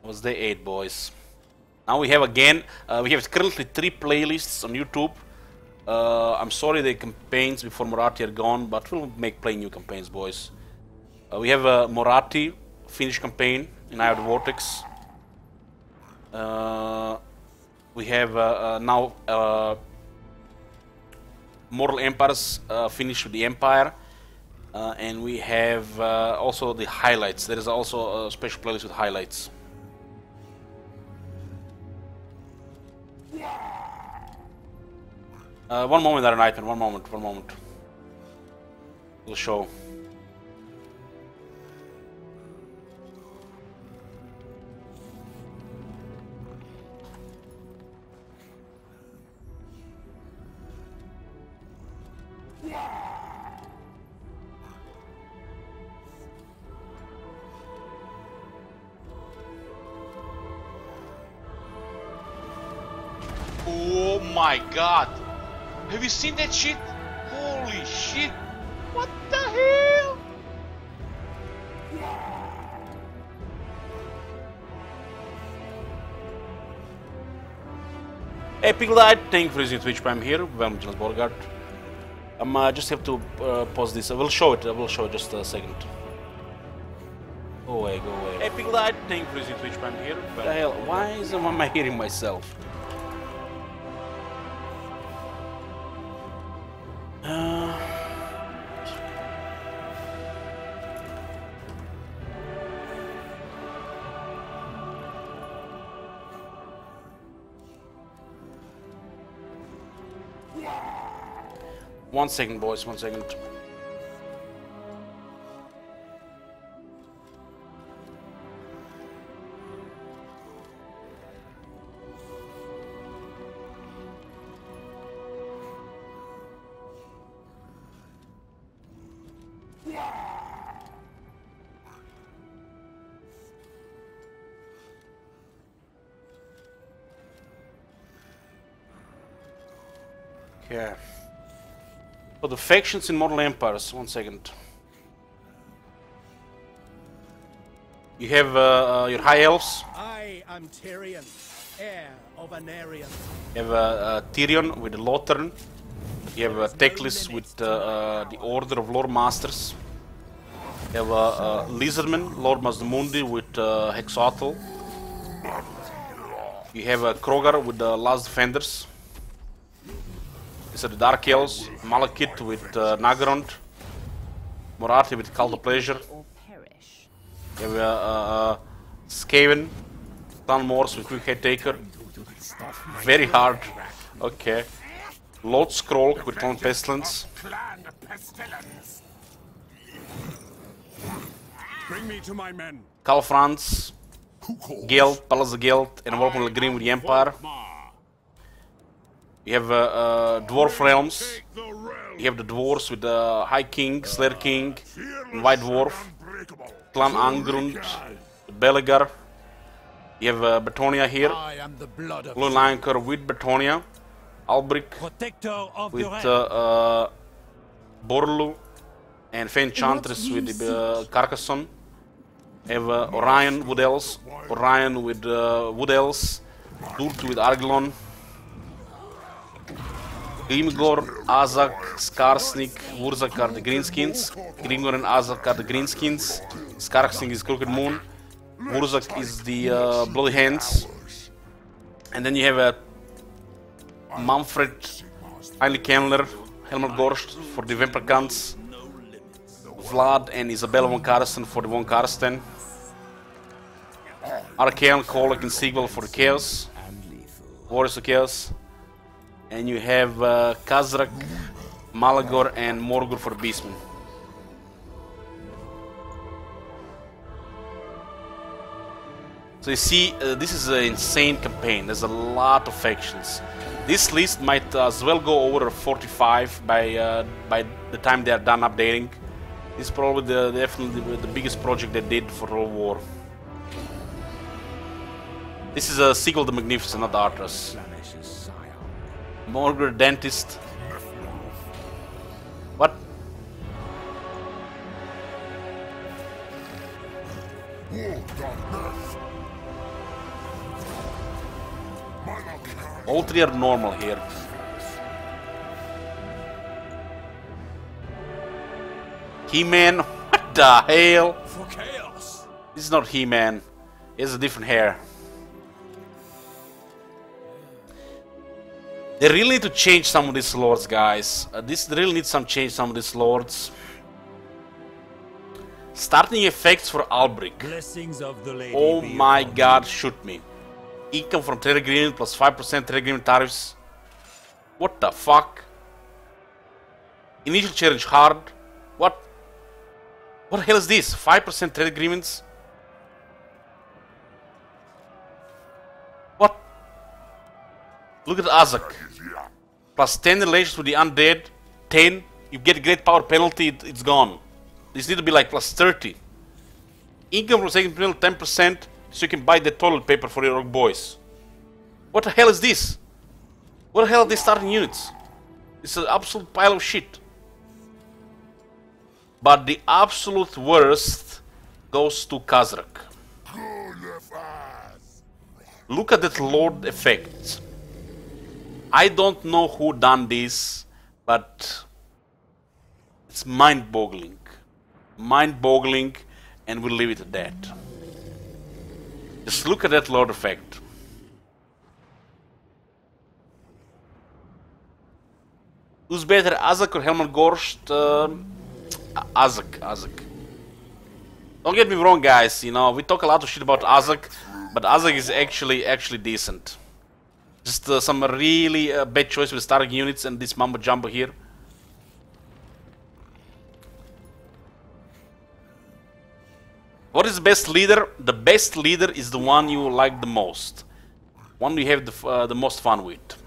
It was day 8, boys. Now we have again, we have currently 3 playlists on YouTube. I'm sorry the campaigns before Moratti are gone, but we'll make play new campaigns, boys. We have a Moratti Finnish campaign in Eye of the Vortex. We have now Mortal Empires finished with the Empire. And we have also the highlights. There is also a special playlist with highlights. One moment, Iron Knightman, one moment. We'll show. Oh my god! Have you seen that shit? Holy shit! What the hell? Hey Piglite, thank you for using Twitch Prime here. Welcome to Borgard. Just have to pause this. I will show it just a second. Go away. Hey Piglite, thank you for using Twitch Prime here. What the hell? Why am I hearing myself? One second, boys, 1 second. Okay. For the factions in Mortal Empires, 1 second. You have your High Elves. I am Tyrion, heir of Anarion. You have Tyrion with the Lothern. You have Teclis with the Order of Lord Masters. You have Lizardman, Lord Mazdamundi with Hexatl. You have Krogar with the Last Defenders. These are the Dark Elves, Malekith with Nagarond, Morathi with Cult of Pleasure. You have Skaven, Clan Morse with Quick Head Taker. Very hard. Okay. Lord Scroll with Clan Pestilence. Bring me to my men. Karl Franz, Geld, Palace of Geld, and Wolfman Green with the Empire. You have Dwarf Realms. You have the Dwarves with the High King, Slayer King, and White Dwarf. Clan Angrund, Belegar. You have Betonia here. Blue Lion Cur with Betonia. Albric with Borlu. And Fenchantris with the Carcassonne. You have Orion Wood Elves. Orion with Wood Elves. Durt with Argelon. Grimgor, Azak, Skarsnik, Wurzak are the Greenskins. Grimgor and Azak are the Greenskins. Skarsnik is Crooked Moon. Wurzak is the Bloody Hands. And then you have Manfred, Heinrich Kendler, Helmut Gorst for the Vampirkants. Vlad and Isabella von Karsten for the von Karsten. Archaean, Kolek and Sigval for the Chaos. Warriors of Chaos. And you have Khazrak, Malagor and Morgul for Beastmen. So you see, this is an insane campaign. There's a lot of factions. This list might as well go over 45 by the time they are done updating. This is probably definitely the biggest project they did for World War. This is a Sigil the Magnificent, not Arthas. Morgul Dentist. What? All three are normal here. He-Man? What the hell? For chaos. This is not He-Man. He has a different hair. They really need to change some of these lords, guys. They really need some change some of these lords. Starting effects for Albric. Blessings of the Lady. Oh my god, shoot me. Income from trade agreement plus 5% trade agreement tariffs. What the fuck? Initial challenge hard. What? What the hell is this? 5% trade agreements? What? Look at Azak. Plus 10 relations with the undead. 10. You get great power penalty, it's gone. This need to be like plus 30. Income from second panel 10%, so you can buy the toilet paper for your boys. What the hell is this? What the hell are they starting units? It's an absolute pile of shit. But the absolute worst goes to Khazrak. Look at that Lord effect. I don't know who done this, but it's mind-boggling. Mind-boggling, and we'll leave it at that. Just look at that Lord effect. Who's better, Azak or Helmut Gorst? Azak. Don't get me wrong, guys. You know, we talk a lot of shit about Azak, but Azak is actually decent. Just some really bad choice with starting units and this mumbo jumbo here. What is the best leader? The best leader is the one you like the most. One you have the most fun with.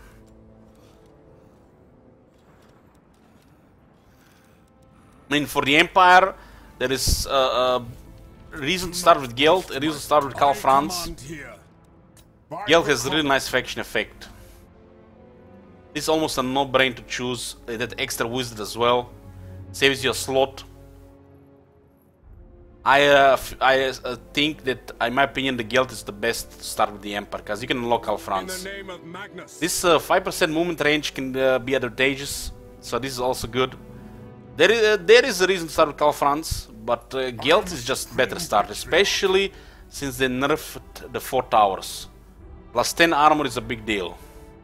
I mean, for the Empire, there is a reason to start with Gelt, a reason to start with Karl Franz. Gelt has a really nice faction effect. It's almost a no-brainer to choose that extra wizard as well. Saves you a slot. I think that, in my opinion, the Gelt is the best to start with the Empire, because you can unlock Karl Franz. This 5% movement range can be advantageous, so this is also good. There is a reason to start with Karl Franz, but Gelt is just better start, especially since they nerfed the 4 towers. Plus 10 armor is a big deal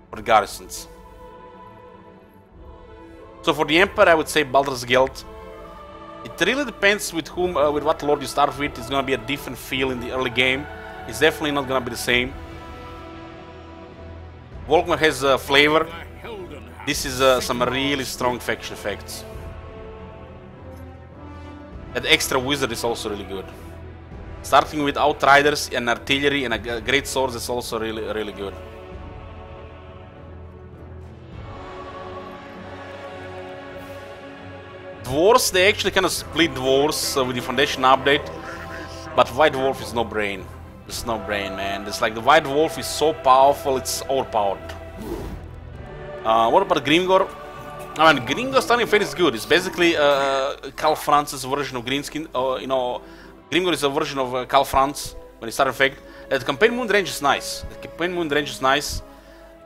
for the garrisons. So for the Emperor, I would say Baldur's Gelt. It really depends with whom, with what lord you start with. It's gonna be a different feel in the early game. It's definitely not gonna be the same. Volkmar has a flavor. This is some really strong faction effects. That extra wizard is also really good. Starting with outriders and artillery and a great swords is also really good. Dwarves, they actually kind of split dwarves with the foundation update, but White Dwarf is no brain. It's no brain, man. It's like the White Dwarf is so powerful, it's overpowered. What about Grimgor? I mean, Grimgor's starting fate is good. It's basically Karl Franz's version of Greenskin. You know, Grimgor is a version of Karl Franz when he started effect. The campaign moon range is nice.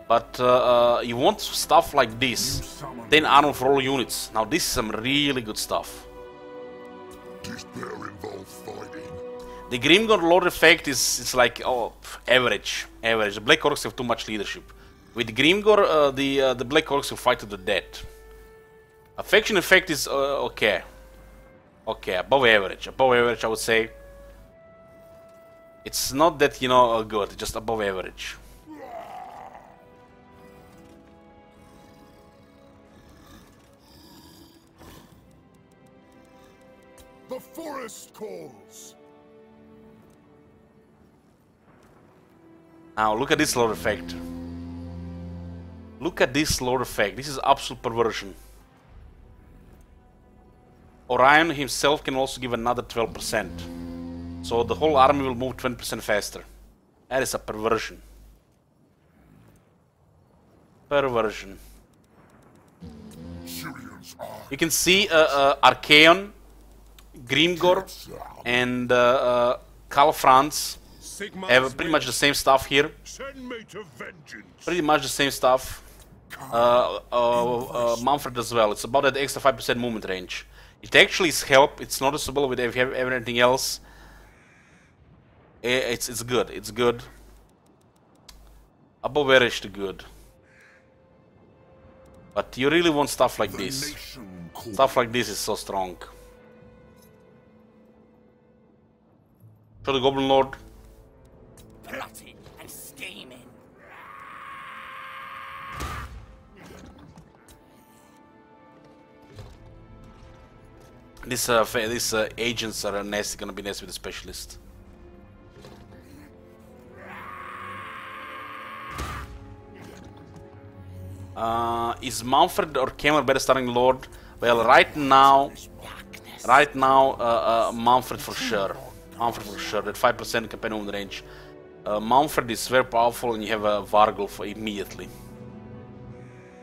But you want stuff like this. 10 armor for all units. Now this is some really good stuff. The Grimgor Lord effect is like average. The Black Orcs have too much leadership. With Grimgor, the Black Orcs will fight to the death. Affection effect is okay. Okay, above average. Above average, I would say. It's not that, you know, good. Just above average. The forest calls. Now look at this Lord effect. Look at this Lord effect. This is absolute perversion. Orion himself can also give another 12%. So the whole army will move 20% faster. That is a perversion. Perversion. You can see Archaon, Grimgor, and Karl Franz have pretty much the same stuff here. Pretty much the same stuff. Manfred as well. It's about that extra 5% movement range. It actually is help. It's noticeable with everything else. It's good. It's good. Above average to good. But you really want stuff like this. Stuff like this is so strong. Show the Goblin Lord. Plotting and scheming. These agents are nasty, gonna be nasty with the specialist. Is Manfred or Cameron better starting Lord? Well, right now, Manfred for sure. Manfred for sure. That 5% companion wound range. Manfred is very powerful, and you have a Vargul for immediately.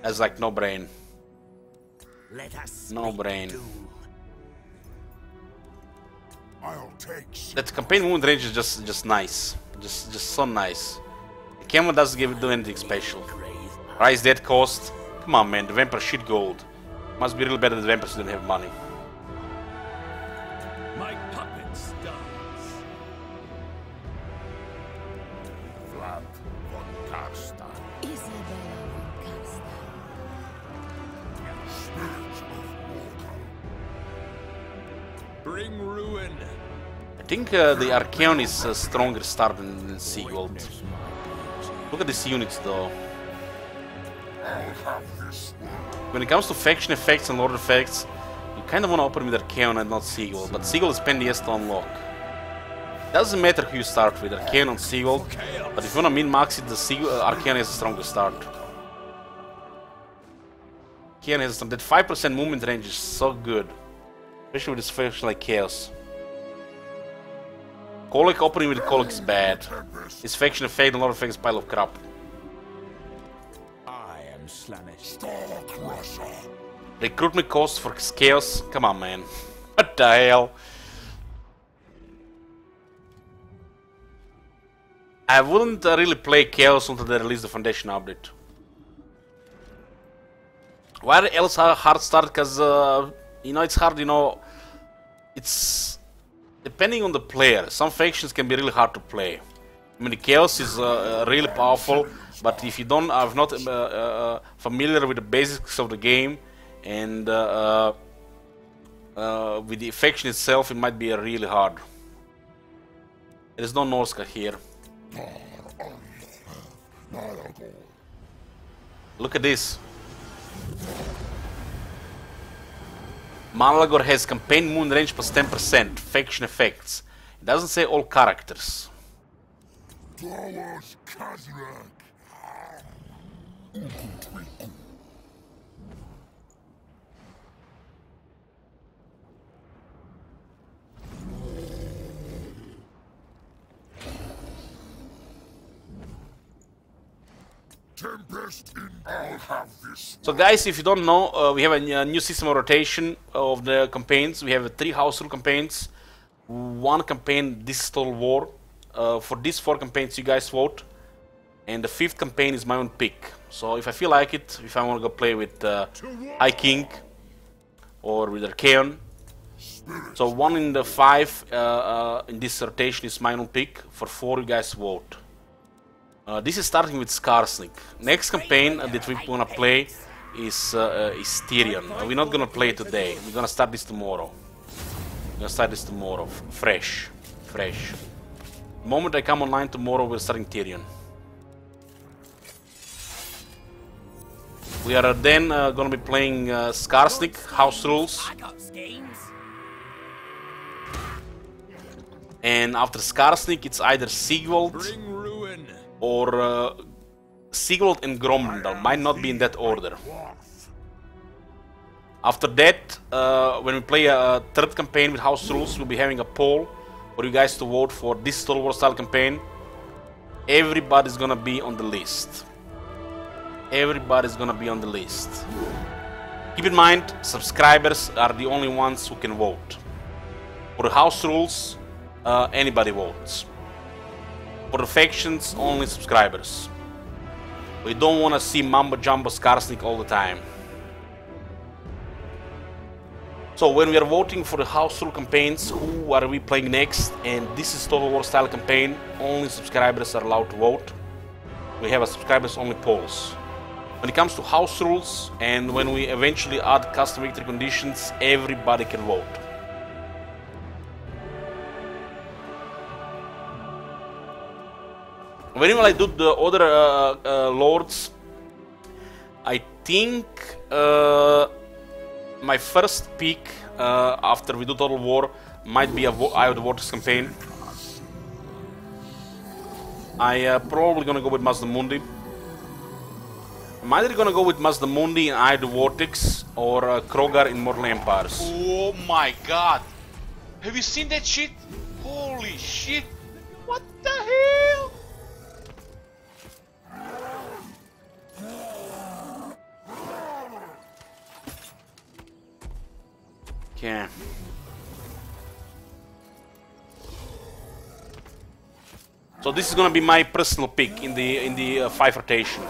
That's like no brain. No brain. I'll take That campaign wound range is just nice, just so nice. The Cameron doesn't do anything special. Rise dead cost. Come on, man. The vampire shit gold. Must be real better than the vampires who don't have money. My puppet starts. Vlad von Karstein. Isabella von Karstein. Spirit of Mortal. Bring ruin. I think the Archeon is a stronger start than Seagold. Look at these units though. When it comes to faction effects and lord effects, you kind of want to open with Archeon and not Seagold, but Seagold is pendiest to unlock. Doesn't matter who you start with, Archeon or Seagold, but if you want to min-max it, the Archeon has a stronger start. Archeon has that 5% movement range is so good, especially with this faction like Chaos. Kolek opening with Kolek is bad. His faction effect and lord effect is pile of crap. Recruitment cost for Chaos? Come on, man. What the hell? I wouldn't really play Chaos until they release the Foundation update. Why else hard start? Because, you know, it's hard, you know. It's depending on the player. Some factions can be really hard to play. I mean, the Chaos is really powerful, but if you don't, are not familiar with the basics of the game and with the faction itself, it might be really hard. There is no Norska here. Look at this. Malagor has campaign moon range plus 10%, faction effects. It doesn't say all characters. So guys, if you don't know, we have a new system of rotation of the campaigns. We have 3 house rule campaigns, 1 campaign, this is Total War. For these 4 campaigns you guys vote, and the 5th campaign is my own pick. So if I feel like it, if I want to go play with High King or with Archeon, so 1 in the 5 in this rotation is my own pick. For 4 you guys vote. This is starting with Skarsnik. Next campaign that we're gonna play is Tyrion. We're not gonna play today. We're gonna start this tomorrow. Fresh. The moment I come online tomorrow, we're starting Tyrion. We are then gonna be playing Skarsnik, House Rules. And after Skarsnik, it's either Sigvald or Sigvald and Gromdal. Might not be in that order. After that, when we play a 3rd campaign with House Rules, we'll be having a poll for you guys to vote for this Total War style campaign. Everybody's gonna be on the list. Keep in mind, subscribers are the only ones who can vote. For the House Rules, anybody votes. For the factions, only subscribers. We don't want to see Mambo Jumbo Skarsnik all the time. So when we are voting for the House Rule campaigns, who are we playing next? And this is Total War style campaign. Only subscribers are allowed to vote. We have a subscribers only polls. When it comes to House Rules and when we eventually add custom victory conditions, everybody can vote. Whenever I do the other lords, I think my first pick after we do Total War might be a Eye of the Vortex campaign. I probably gonna go with Mazdamundi. I'm either gonna go with Mazdamundi and Eye of the Vortex or Krogar in Mortal Empires. Oh my god! Have you seen that shit? Holy shit! What the hell? Okay. So this is gonna be my personal pick in the 5 rotation.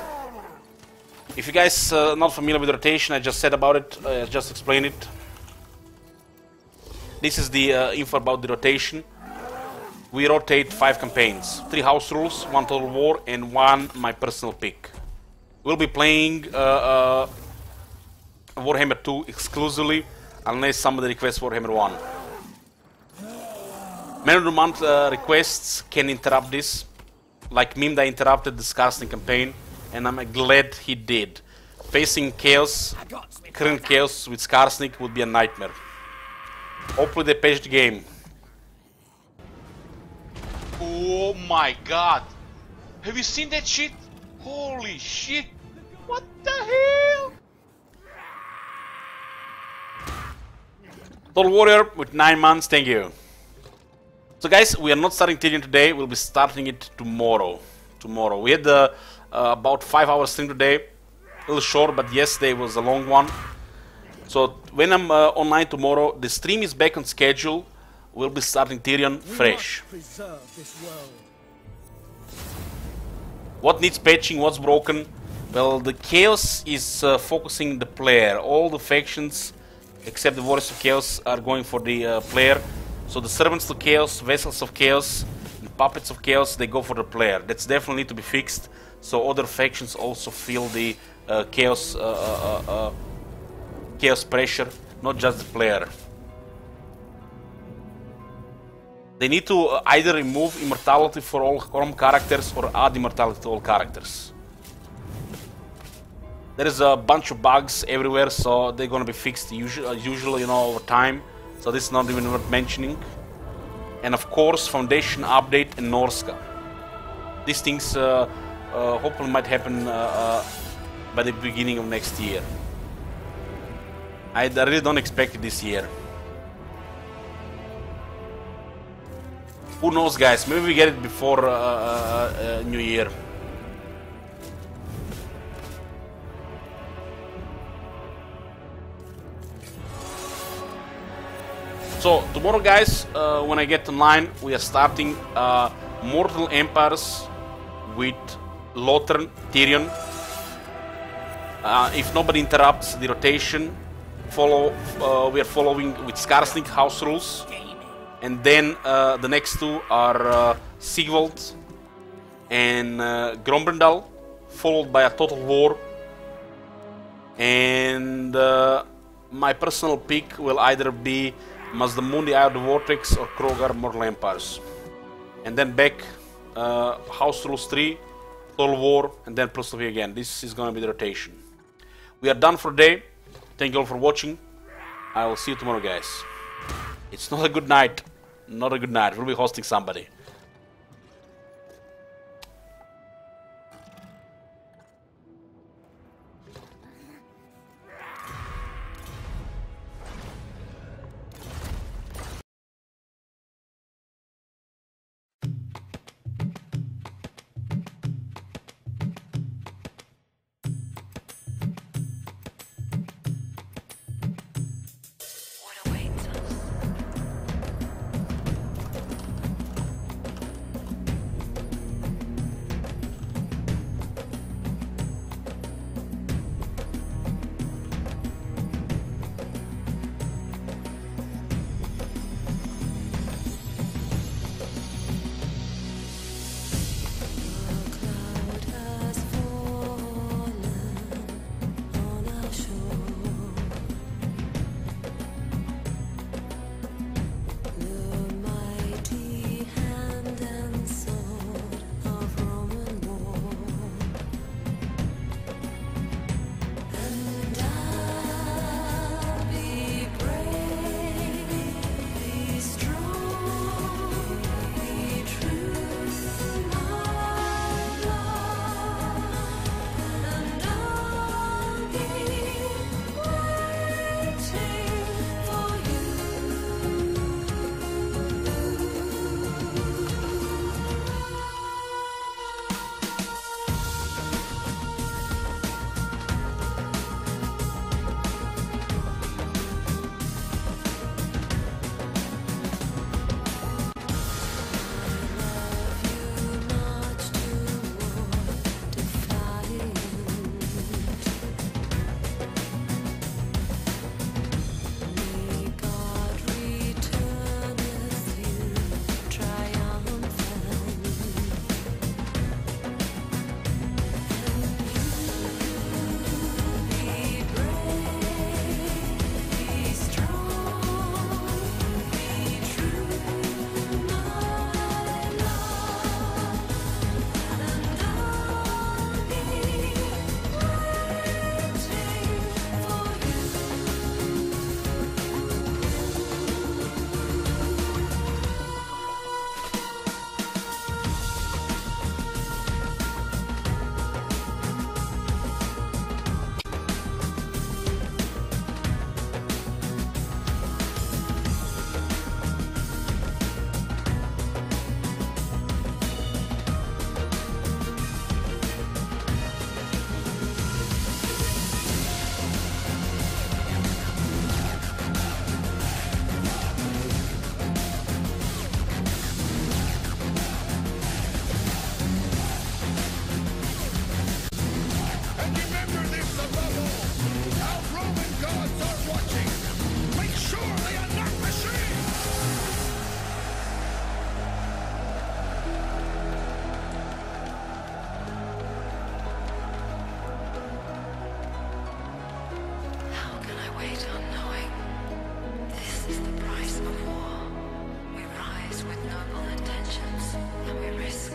If you guys not familiar with rotation, I just said about it. I just explained it. This is the info about the rotation. We rotate 5 campaigns, 3 house rules, 1 Total War, and 1 my personal pick. We'll be playing Warhammer 2 exclusively, unless somebody requests Warhammer 1. Man of the Month requests can interrupt this, like Mimda interrupted the Skarsnik campaign, and I'm glad he did. Facing Chaos, current Chaos with Skarsnik would be a nightmare. Hopefully they patch the game. Oh my god! Have you seen that shit? Holy shit! What the hell? Total Warrior with 9 months, thank you. So guys, we are not starting Tyrion today, we'll be starting it tomorrow. We had about 5 hours stream today. A little short, but yesterday was a long one. So when I'm online tomorrow, the stream is back on schedule. We'll be starting Tyrion fresh. What needs patching, what's broken? Well, the Chaos is focusing the player. All the factions, except the Warriors of Chaos, are going for the player. So the Servants of Chaos, Vessels of Chaos, and Puppets of Chaos, they go for the player. That's definitely need to be fixed. So other factions also feel the Chaos pressure, not just the player. They need to either remove immortality for all Chrome characters or add immortality to all characters. There is a bunch of bugs everywhere, so they're gonna be fixed usually, you know, over time. So this is not even worth mentioning. And of course, Foundation update and Norska. These things hopefully might happen by the beginning of next year. I really don't expect it this year. Who knows, guys? Maybe we get it before New Year. So tomorrow, guys, when I get online, we are starting Mortal Empires with Lothern, Tyrion. If nobody interrupts the rotation, we are following with Skarsnik house rules. And then the next 2 are Sigvald and Grombrindal, followed by a Total War. And my personal pick will either be Mazdamundi, Eye of the Vortex, or Krogar, Mortal Empires. And then back, House Rules 3, Total War, and then plus 3 again. This is gonna be the rotation. We are done for the day. Thank you all for watching. I will see you tomorrow, guys. It's not a good night. Not a good night. We'll be hosting somebody. noble intentions, and we risk